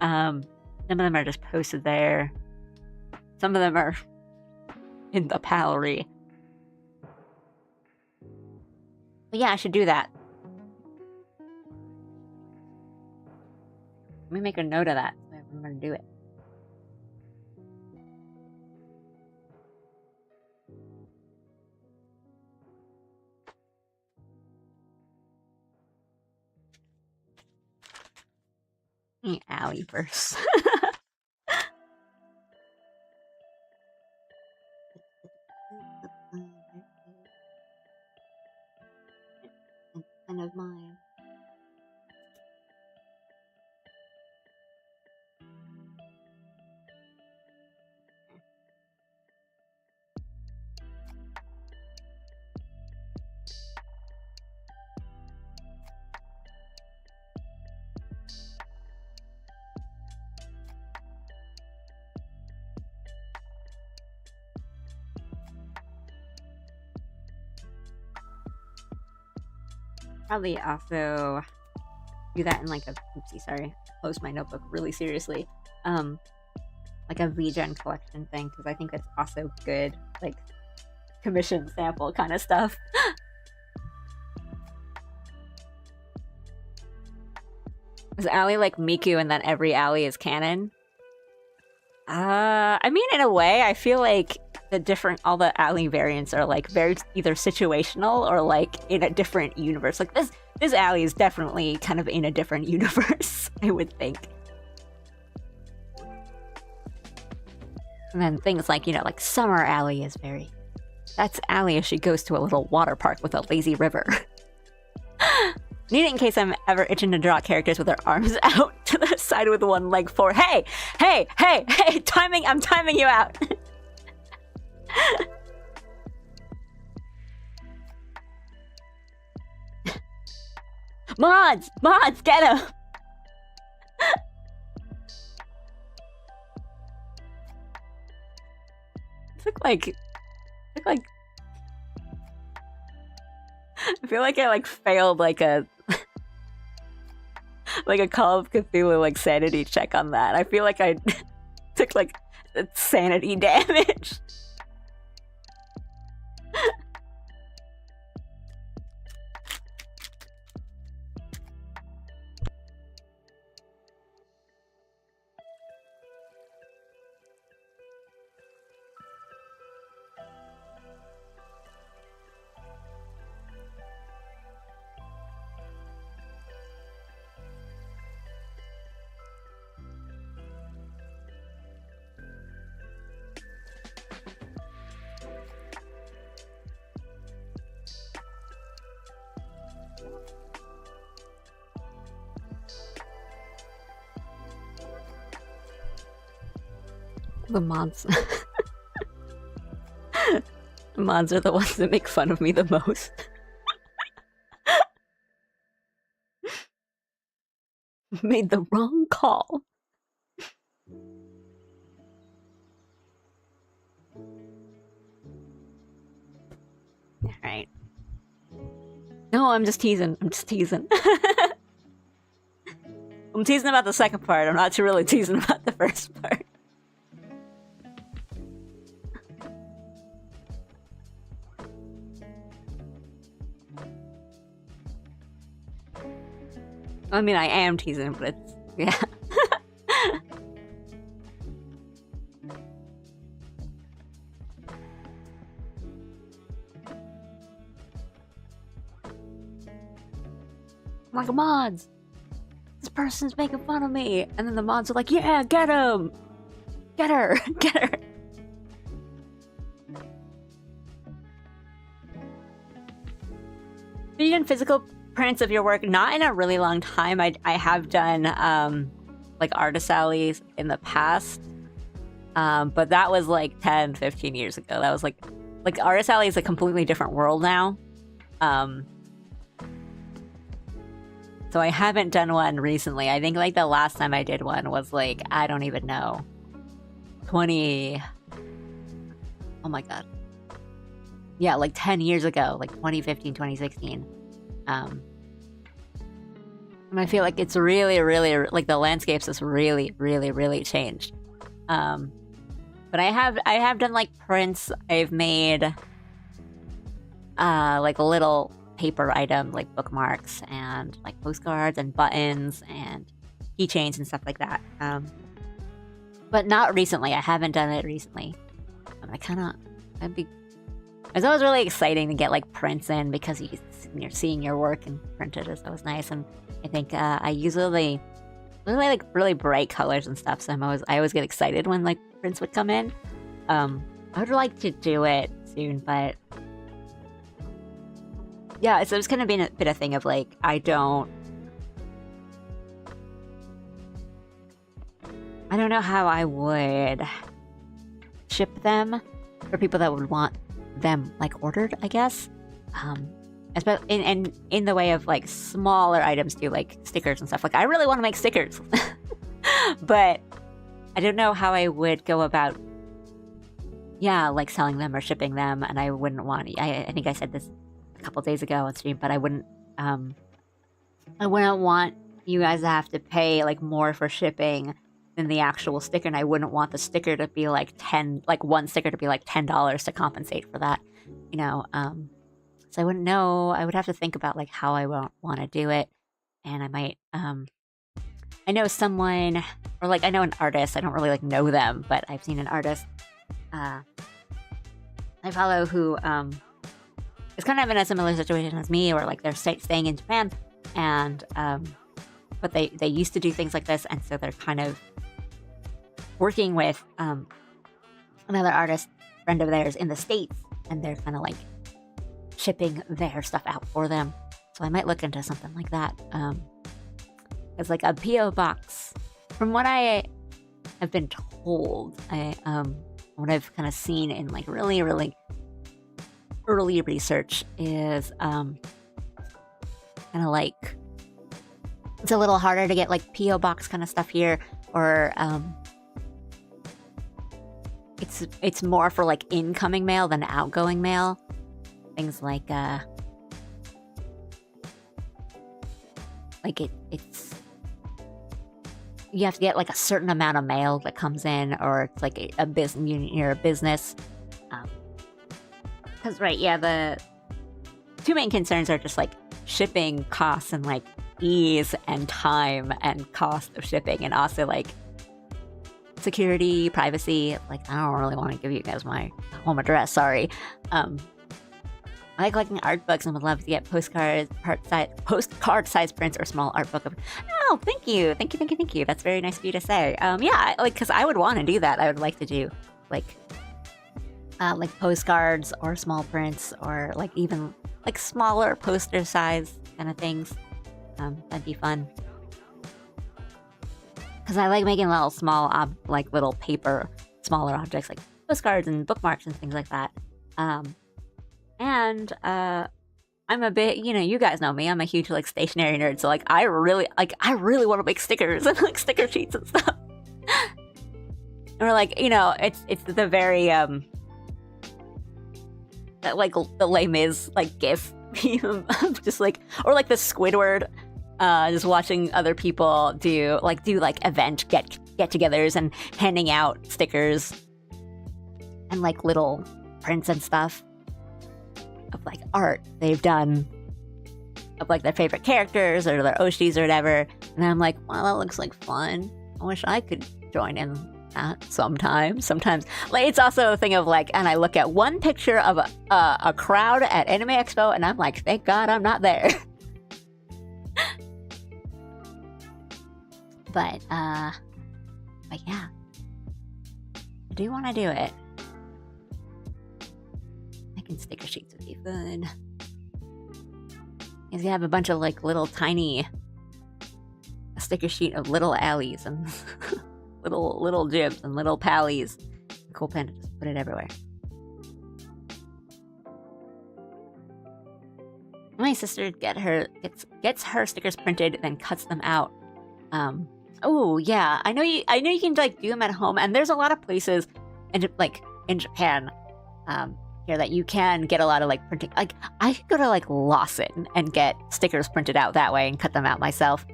Some of them are just posted there. Some of them are in the gallery. But yeah, I should do that. Let me make a note of that. I'm gonna do it. Alleyverse. Kind of mine. Probably also do that in like a closed my notebook really seriously. Like a VGen collection thing, because I think that's also good, like commission sample kind of stuff. Is Alley like Miku and then every Alley is canon? I mean, in a way, I feel like all the Alley variants are like very either situational or like in a different universe. Like this Alley is definitely kind of in a different universe, I would think. And then things like, like Summer Alley is that's Alley as she goes to a little water park with a lazy river. Need it in case I'm ever itching to draw characters with their arms out to the side with one leg forward. Hey, timing, I'm timing you out. Mods, get him. Look like I feel like I failed like a Call of Cthulhu sanity check on that. I feel like I took sanity damage. The mods. The mods are the ones that make fun of me the most. Made the wrong call. Alright. No, I'm just teasing. I'm just teasing. I'm teasing about the second part. I'm not really teasing about the first part. I mean, I am teasing, but it's... yeah. I'm like, mods! This person's making fun of me! And then the mods are like, yeah, get him! Get her! Get her! Have you done physical prints of your work? Not in a really long time. I have done like artist alleys in the past, but that was like 10-15 years ago. That was like artist alley is a completely different world now. So I haven't done one recently. I think like the last time I did one was like, I don't even know, 20, oh my god, yeah, like 10 years ago, like 2015, 2016. And I feel like it's really, like the landscapes has really changed. But I have done like prints. I've made like little paper items like bookmarks and like postcards and buttons and keychains and stuff like that. But not recently. I haven't done it recently. It's always really exciting to get like prints in because you're seeing your work and printed is always nice. And I think I usually like really bright colors and stuff, so I always get excited when like prints would come in. I would like to do it soon, but yeah, so it's kind of been a bit of thing of like I don't know how I would ship them for people that would want them like ordered, I guess. In the way of like smaller items too, like stickers and stuff. Like I really want to make stickers, but I don't know how I would go about, yeah, like selling them or shipping them. And I wouldn't want. I think I said this a couple days ago on stream, but I wouldn't want you guys to have to pay like more for shipping than the actual sticker, and I wouldn't want the sticker to be like one sticker to be like $10 to compensate for that, you know. So I wouldn't know. I would have to think about like how I want to do it, and I might. I know someone, or like I know an artist. I don't really like know them, but I've seen an artist I follow who is kind of in a similar situation as me, or like they're staying in Japan, and but they used to do things like this, and so they're kind of working with another artist friend of theirs in the States, and they're kind of like shipping their stuff out for them. So I might look into something like that. It's like a P.O. box. From what I have been told, what I've kind of seen in like really early research is kind of like it's a little harder to get like P.O. box kind of stuff here, or it's more for like incoming mail than outgoing mail. Things like it's you have to get like a certain amount of mail that comes in, or it's like a business, you're a business. Because right, yeah, the two main concerns are just like shipping costs and like ease and time and cost of shipping, and also like security, privacy. Like I don't really want to give you guys my home address, sorry. I like collecting art books and would love to get postcard size prints or small art book. Oh, thank you. That's very nice of you to say. Yeah, like because I would want to do that. I would like to do like postcards or small prints, or like even like smaller poster size kind of things. That'd be fun. Because I like making little small little paper smaller objects like postcards and bookmarks and things like that. And I'm a bit, you guys know me. I'm a huge like stationery nerd, so I really want to make stickers and like sticker sheets and stuff. Or like, it's the very like the Les Mis like gif just like, or like the Squidward, just watching other people do event get-togethers and handing out stickers and like little prints and stuff of like art they've done of like their favorite characters or their oshis or whatever. And I'm like, wow, that looks like fun. I wish I could join in that sometimes. Like, it's also a thing of like, and I look at one picture of a crowd at Anime Expo and I'm like, thank God I'm not there. But yeah, I do want to do it. Making sticker sheets would be fun. He's gonna have a bunch of like little tiny sticker sheet of little alleys and little jibs and little pallies. Cool pen to just put it everywhere. My sister gets her stickers printed, then cuts them out. Oh yeah, I know you can like do them at home, and there's a lot of places, in Japan, here that you can get a lot of like printing. Like I could go to like Lawson and get stickers printed out that way and cut them out myself.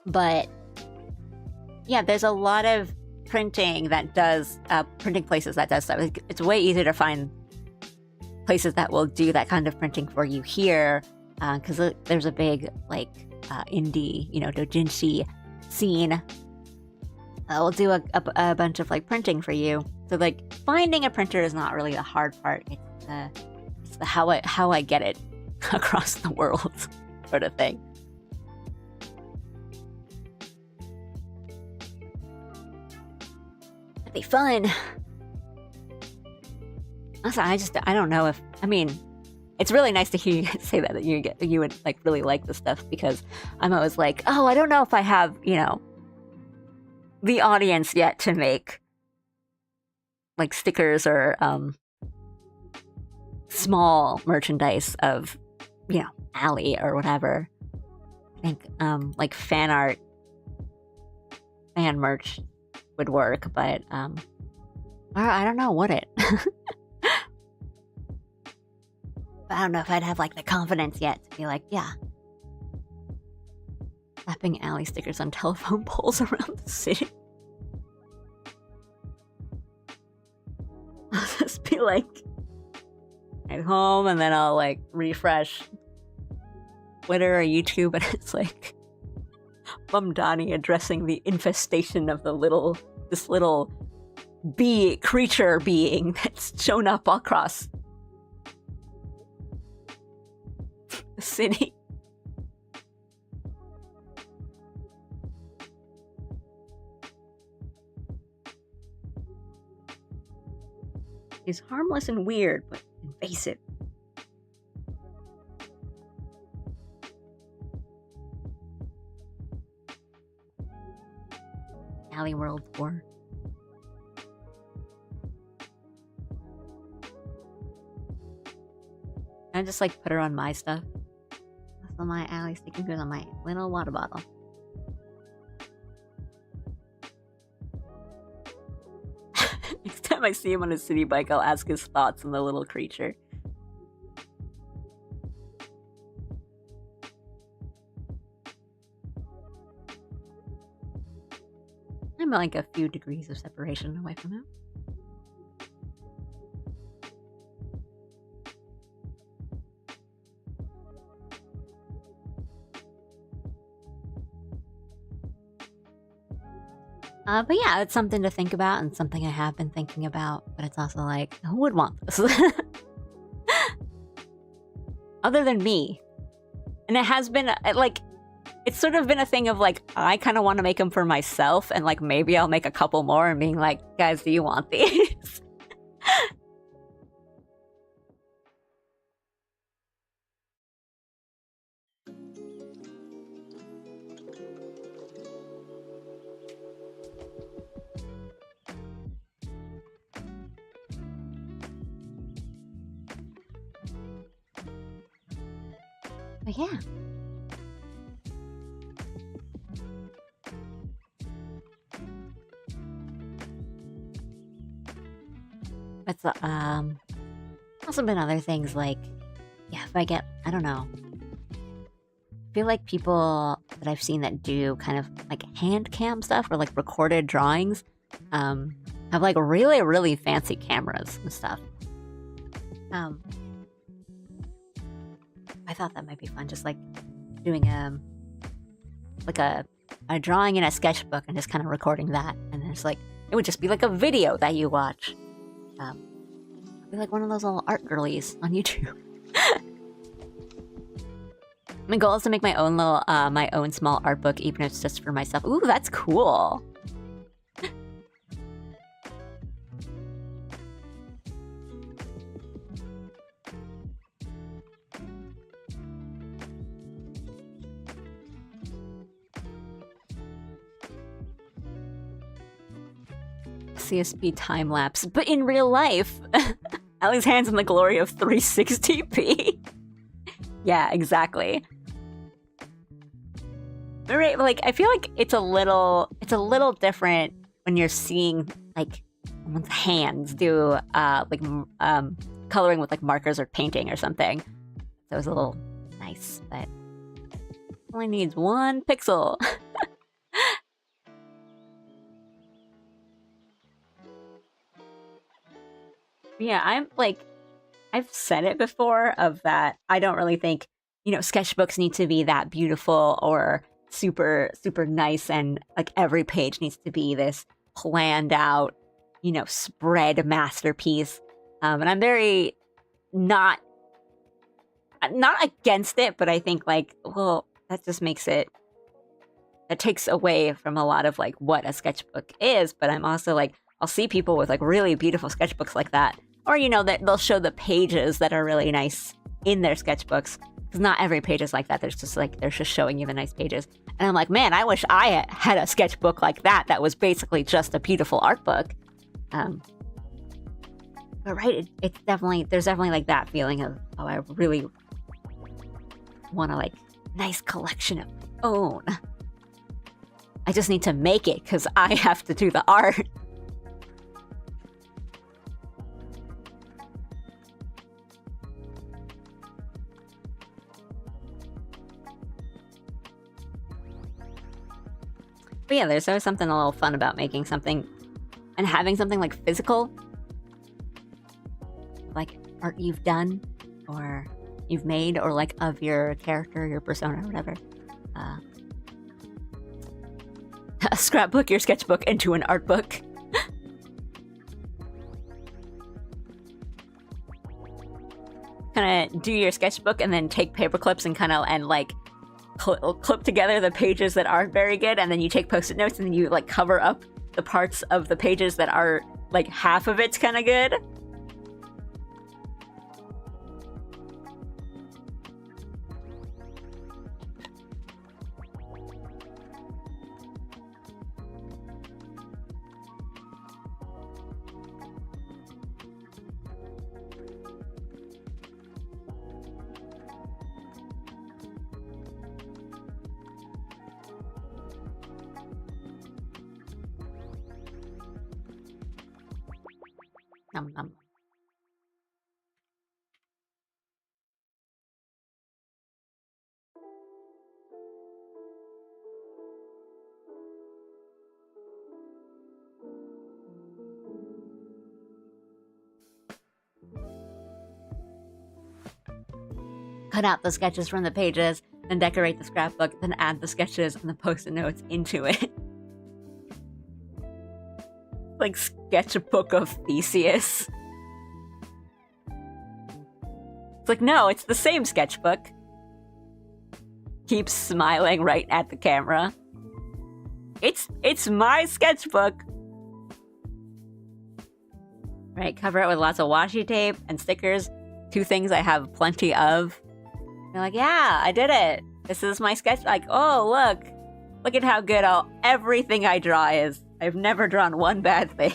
But yeah, there's a lot of printing that does printing places that does stuff. It's way easier to find places that will do that kind of printing for you here, because there's a big like indie, doujinshi scene. We'll do a bunch of like printing for you. So like finding a printer is not really the hard part. It's the how I get it across the world sort of thing. It'd be fun. Also, I don't know if, it's really nice to hear you say that you would like really like the stuff, because I'm always like, oh, I don't know if I have, the audience yet to make like stickers or small merchandise of, Alley or whatever. I think like fan art, fan merch would work, but I don't know, would it? I don't know if I'd have like the confidence yet to be like, yeah, slapping alley stickers on telephone poles around the city. I'll just be like at home, and then I'll like refresh Twitter or YouTube, and it's like Bumdani addressing the infestation of this little creature being that's shown up across the city. He's harmless and weird, but invasive. Alley World Tour. I just like put her on my stuff. That's on my alley sticker goes on my little water bottle. Next time I see him on a city bike, I'll ask his thoughts on the little creature. I'm like a few degrees of separation away from him. But yeah, it's something to think about and something I have been thinking about, but it's also like, who would want this? Other than me. And it has been, it's sort of been a thing of like, I kind of want to make them for myself, and like maybe I'll make a couple more and being like, guys, do you want these? But yeah. It's also been other things like, yeah, if I get, I don't know. I feel like people that I've seen that do kind of like hand cam stuff or like recorded drawings have like really, really fancy cameras and stuff. I thought that might be fun, just like doing like a drawing in a sketchbook and just kind of recording that, and then it's like it would just be like a video that you watch. I'd be like one of those little art girlies on YouTube. My goal is to make my own little, my own small art book, even if it's just for myself. Ooh, that's cool. CSP time lapse, but in real life. Ellie's hands in the glory of 360p. Yeah, exactly. Right, like I feel like it's a little different when you're seeing like someone's hands do like coloring with like markers or painting or something. So it was a little nice, but only needs 1 pixel. Yeah, I'm like, I've said it before of that I don't really think, you know, sketchbooks need to be that beautiful or super, super nice and like every page needs to be this planned out, you know, spread masterpiece. And I'm very not against it, but I think like, well, that just makes it, that takes away from a lot of like what a sketchbook is. But I'm also like, I'll see people with like really beautiful sketchbooks like that. Or, you know, that they'll show the pages that are really nice in their sketchbooks. Because not every page is like that. There's just like, they're just showing you the nice pages. And I'm like, man, I wish I had a sketchbook like that was basically just a beautiful art book. But right, it's definitely, there's definitely like that feeling of, oh, I really want a like nice collection of my own. I just need to make it because I have to do the art. But yeah, there's always something a little fun about making something and having something like physical, like art you've done or you've made, or like of your character, your persona, or whatever. Scrapbook your sketchbook into an art book. Kind of do your sketchbook and then take paper clips and kind of like clip together the pages that aren't very good, and then you take post-it notes and then you like cover up the parts of the pages that are like half of it's kind of good. Nom nom. Cut out the sketches from the pages, then decorate the scrapbook, then add the sketches and the post-it notes into it. Like sketchbook of Theseus. It's like, no, it's the same sketchbook. Keeps smiling right at the camera. It's my sketchbook. Right, cover it with lots of washi tape and stickers. 2 things I have plenty of. You're like, yeah, I did it. This is my sketch. Like, oh, look at how good everything I draw is. I've never drawn one bad thing.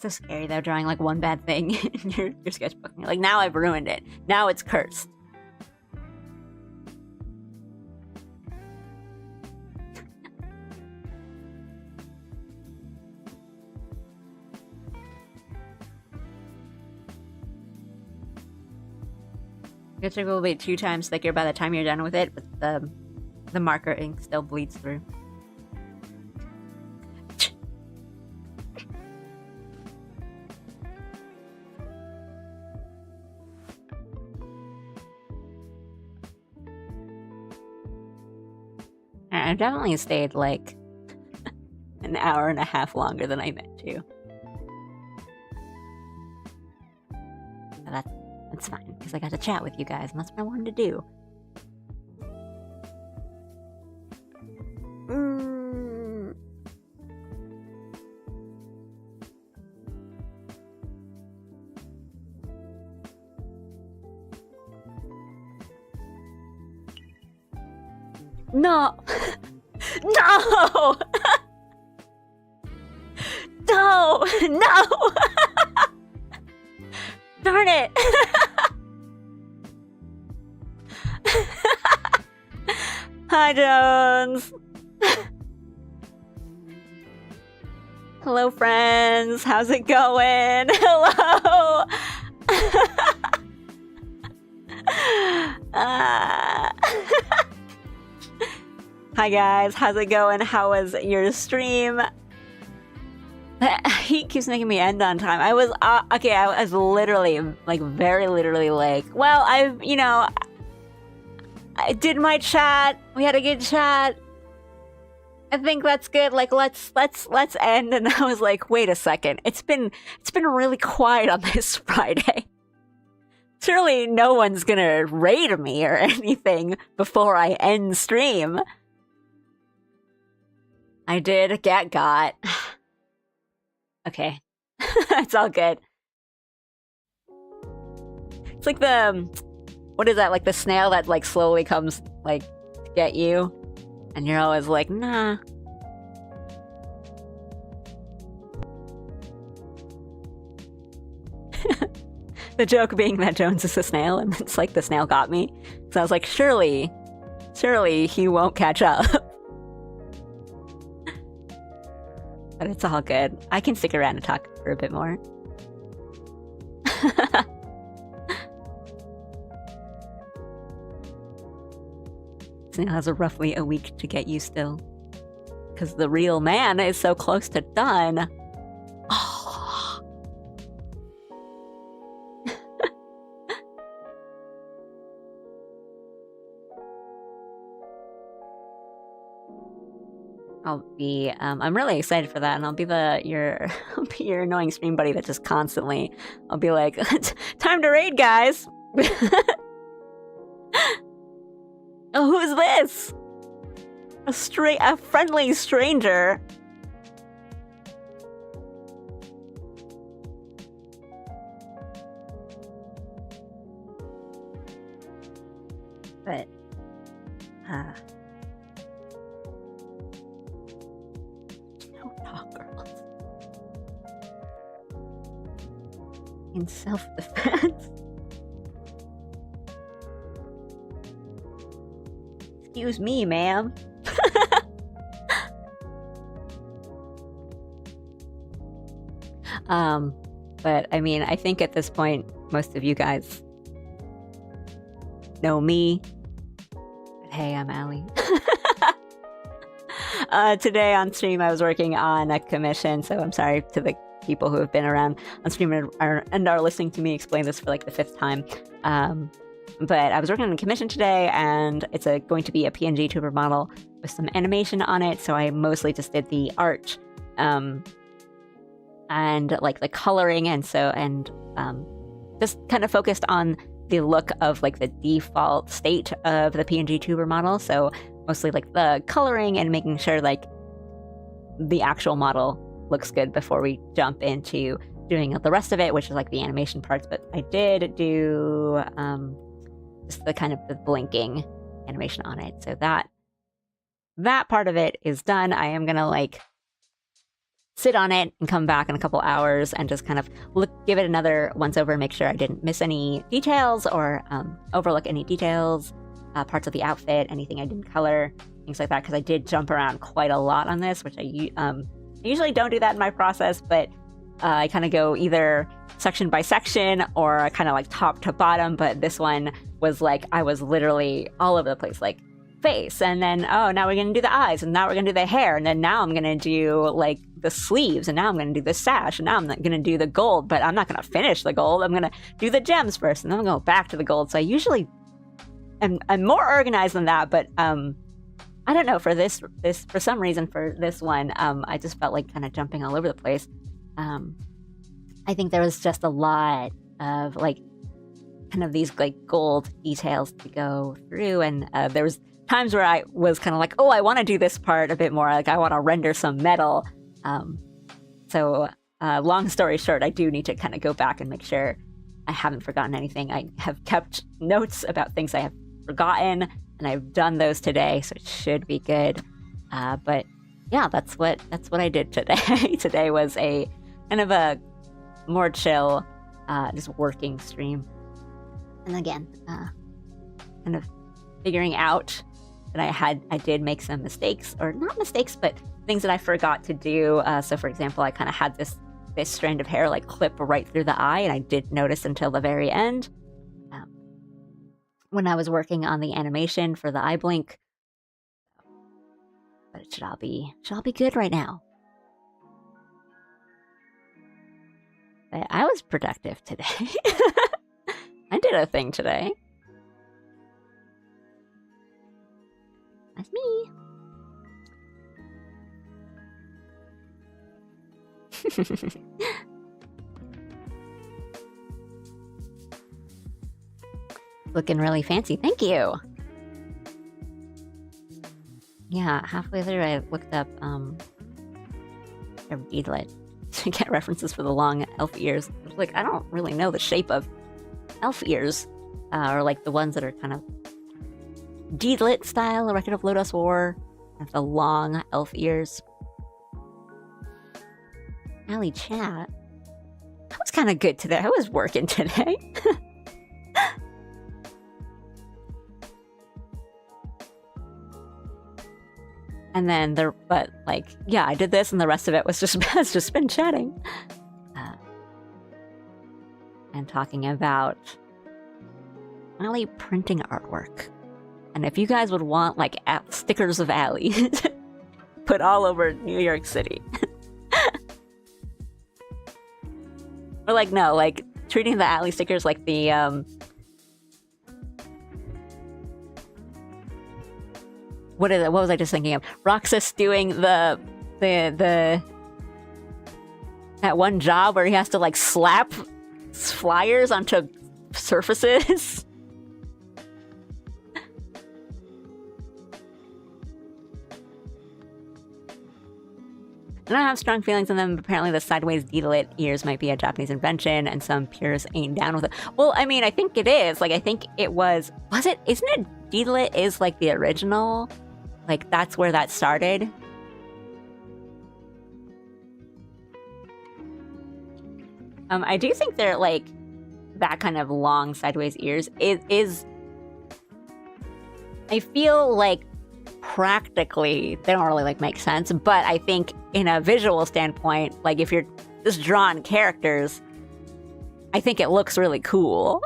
so scary though, drawing like one bad thing in your sketchbook. You're like, now I've ruined it. Now it's cursed. Your sketchbook will be 2 times thicker by the time you're done with it, but the marker ink still bleeds through. I definitely stayed like an hour and a half longer than I meant to. But that's fine, because I got to chat with you guys, and that's what I wanted to do. No! No! No! No! Darn it! Hi, Jones! Hello, friends! How's it going? Hello! Hi guys, how's it going? How was your stream? He keeps making me end on time. I was okay. I was literally, like, very literally, like, well, I did my chat. We had a good chat. I think that's good. Like, let's end. And I was like, wait a second. It's been really quiet on this Friday. Surely no one's gonna raid me or anything before I end stream. I did get got. Okay. It's all good. It's like what is that? Like the snail that like slowly comes like to get you, and you're always like, nah. The joke being that Jones is a snail, and it's like the snail got me. So I was like, surely he won't catch up. But it's all good. I can stick around and talk for a bit more. Snail has roughly a week to get you still. Because the real man is so close to done. Oh. I'm really excited for that, and I'll be your annoying stream buddy that just constantly, I'll be like, time to raid, guys. Oh, who's this? A friendly stranger. But, in self-defense. Excuse me, ma'am. But I mean, I think at this point, most of you guys know me. But hey, I'm Allie. Today on stream, I was working on a commission, so I'm sorry to the people who have been around on stream and are listening to me explain this for like the 5th time. But I was working on a commission today, and it's going to be a PNG tuber model with some animation on it, so I mostly just did the art and like the coloring, and just kind of focused on the look of like the default state of the PNG tuber model, so mostly like the coloring and making sure like the actual model looks good before we jump into doing the rest of it, which is like the animation parts. But I did do just the kind of the blinking animation on it, so that part of it is done. I am gonna like sit on it and come back in a couple hours and just kind of give it another once over and make sure I didn't miss any details or overlook any details, parts of the outfit, anything I didn't color, things like that, because I did jump around quite a lot on this, which I usually don't do that in my process, but I kind of go either section by section or kind of like top to bottom, but this one was like I was literally all over the place, like face, and then now we're gonna do the eyes, and now we're gonna do the hair, and then now I'm gonna do like the sleeves, and now I'm gonna do the sash, and now I'm gonna do the gold, but I'm not gonna finish the gold. I'm gonna do the gems first, and then I'm gonna go back to the gold. So I usually I'm more organized than that, but I don't know, for this for some reason for this one, I just felt like kind of jumping all over the place. I think there was just a lot of like kind of these like gold details to go through, and there was times where I was kind of like, oh, I want to do this part a bit more, like I want to render some metal. So long story short, I do need to kind of go back and make sure I haven't forgotten anything. I have kept notes about things I have forgotten, and I've done those today, so it should be good. But yeah, that's what I did today. Today was a kind of a more chill, just working stream. And again, kind of figuring out that I did make some mistakes, or not mistakes, but things that I forgot to do. So for example, I kind of had this strand of hair like clip right through the eye, and I didn't notice until the very end. When I was working on the animation for the eye blink. But it should all be good right now. But I was productive today. I did a thing today. That's me. Looking really fancy. Thank you. Yeah, halfway through I looked up Deedlit to get references for the long elf ears. Like, I don't really know the shape of elf ears, or like the ones that are kind of Deedlit style, A Record of Lodoss War, and the long elf ears. Alley chat. That was kind of good today. I was working today. And then but like, yeah, I did this, and the rest of it was just has just been chatting, and talking about Allie printing artwork. And if you guys would want like stickers of Allie put all over New York City, or like no, like treating the Allie stickers like the what was I just thinking of? Roxas doing the that one job where he has to like slap flyers onto surfaces. I don't have strong feelings on them. Apparently the sideways Deedlit ears might be a Japanese invention, and some purists ain't down with it. Well, I mean, I think it is. Like, I think it was it? Isn't it Deedlit is like the original? Like, that's where that started. I do think they're like that kind of long sideways ears is I feel like practically they don't really like make sense, but I think in a visual standpoint, like if you're just drawing characters, I think it looks really cool.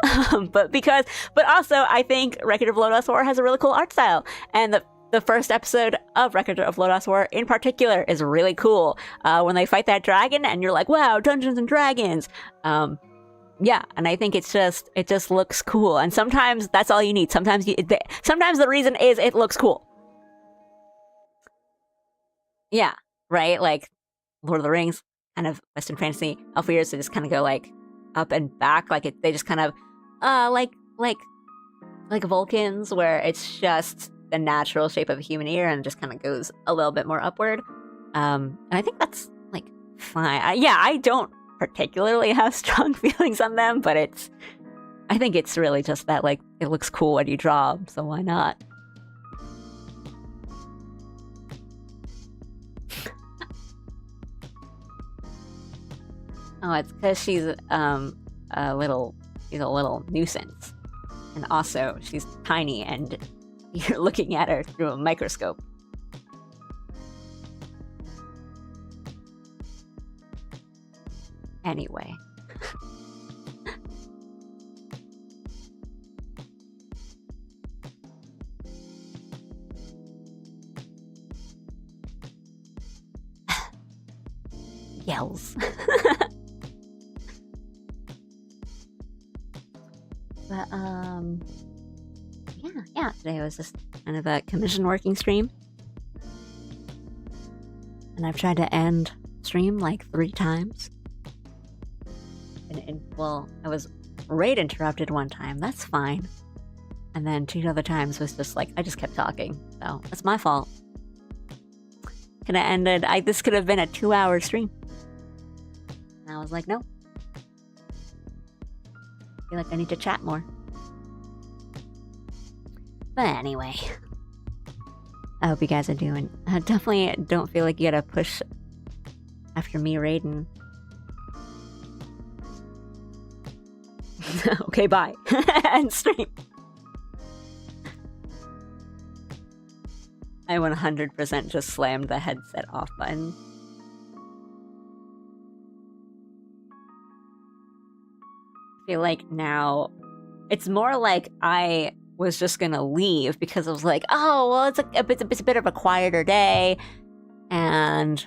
but also I think Record of Lodoss War has a really cool art style, and the first episode of Record of Lodoss War in particular is really cool. When they fight that dragon and you're like, wow, Dungeons and Dragons. Yeah, and I think it just looks cool. And sometimes that's all you need. Sometimes the reason is it looks cool. Yeah, right? Like Lord of the Rings, kind of Western fantasy. Elf ears, they just kind of go like up and back. Like they just kind of like Vulcans, where it's just the natural shape of a human ear and just kind of goes a little bit more upward. And I think that's like fine. I don't particularly have strong feelings on them, but I think it's really just that like it looks cool when you draw, so why not? Oh, it's because she's a little nuisance, and also she's tiny, and you're looking at her through a microscope. Anyway. Yells. But yeah, today was just kind of a commission working stream. And I've tried to end stream like 3 times. And well, I was raid interrupted one time, that's fine. And then 2 other times was just like, I just kept talking. So that's my fault. Could have ended, this could have been a 2-hour stream. And I was like, no. I feel like I need to chat more. But anyway. I hope you guys are doing. Definitely don't feel like you gotta push after me raiding. Okay, bye. End stream. I 100% just slammed the headset off button. I feel like now it's more like I was just gonna leave because I was like, oh well, it's a bit of a quieter day, and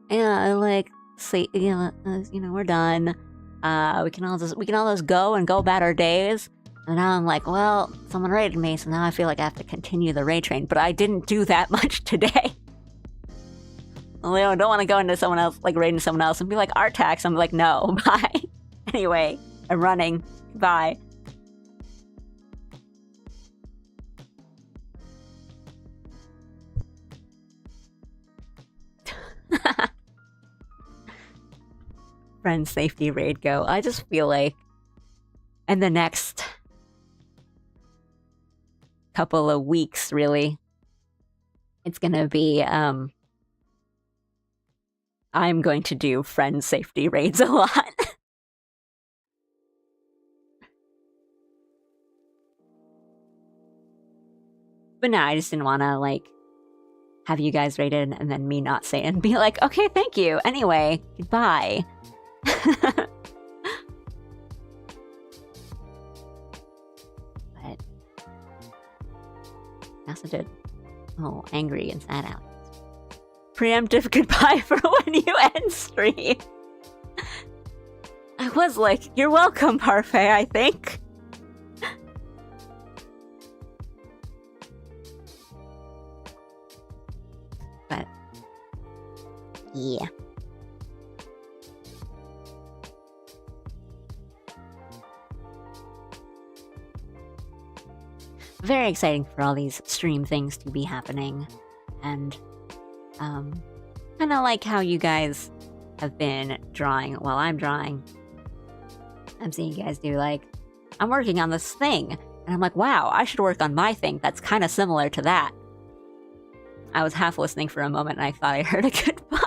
yeah, like see, we're done. We can all just go about our days. And now I'm like, well, someone raided me, so now I feel like I have to continue the raid train. But I didn't do that much today. I don't want to go into someone else, like raiding someone else, and be like, Artax. I'm like, no, bye. Anyway, I'm running. Bye. Friend safety raid go. I just feel like in the next couple of weeks, really, it's gonna be I'm going to do friend safety raids a lot. But no, I just didn't want to like have you guys raided and then me not say it and be like, okay, thank you. Anyway, goodbye. But I also did angry and sad out. Preemptive goodbye for when you end stream. I was like, you're welcome, Parfait, I think. But yeah. Very exciting for all these stream things to be happening. And kind of like how you guys have been drawing while I'm drawing. I'm seeing you guys do like, I'm working on this thing. And I'm like, wow, I should work on my thing that's kind of similar to that. I was half listening for a moment and I thought I heard a goodbye.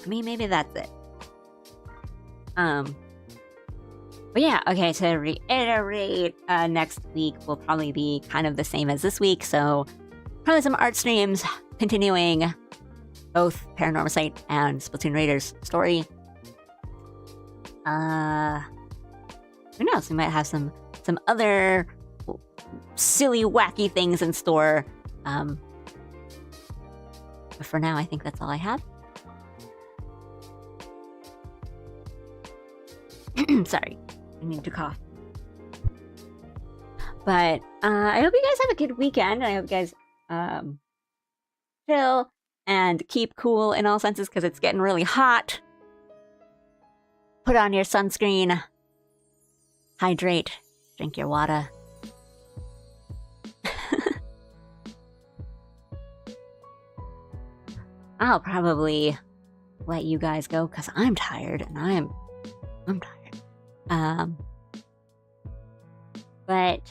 I mean, maybe that's it. But yeah, okay, to reiterate, next week will probably be kind of the same as this week, so probably some art streams continuing both Paranormal Sight and Splatoon Raiders story. Who knows, we might have some other silly, wacky things in store. But for now, I think that's all I have. Sorry. I need to cough. But I hope you guys have a good weekend. I hope you guys chill and keep cool in all senses because it's getting really hot. Put on your sunscreen. Hydrate. Drink your water. I'll probably let you guys go because I'm tired and I'm tired. But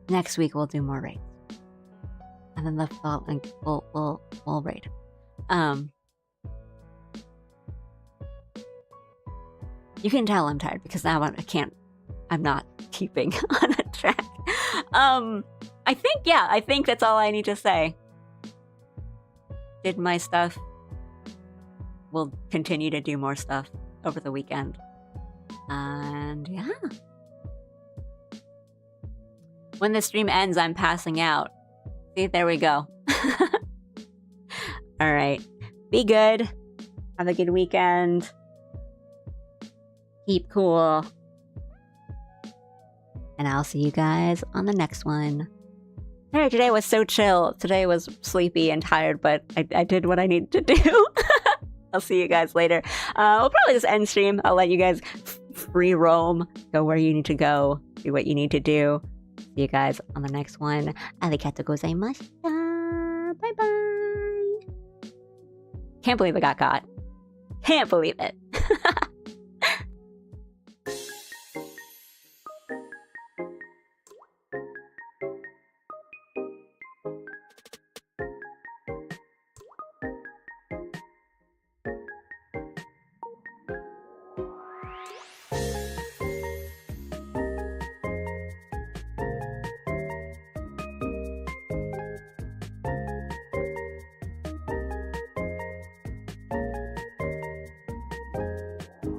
next week we'll do more raids. And then the following we'll raid. You can tell I'm tired because now I'm not keeping on a track. I think that's all I need to say. Did my stuff. We'll continue to do more stuff over the weekend. And yeah. When the stream ends, I'm passing out. See, there we go. Alright. Be good. Have a good weekend. Keep cool. And I'll see you guys on the next one. Hey, today was so chill. Today was sleepy and tired, but I did what I needed to do. I'll see you guys later. We'll probably just end stream. I'll let you guys free roam. Go where you need to go. Do what you need to do. See you guys on the next one. Arigatou gozaimashita. Bye-bye. Can't believe I got caught. Can't believe it.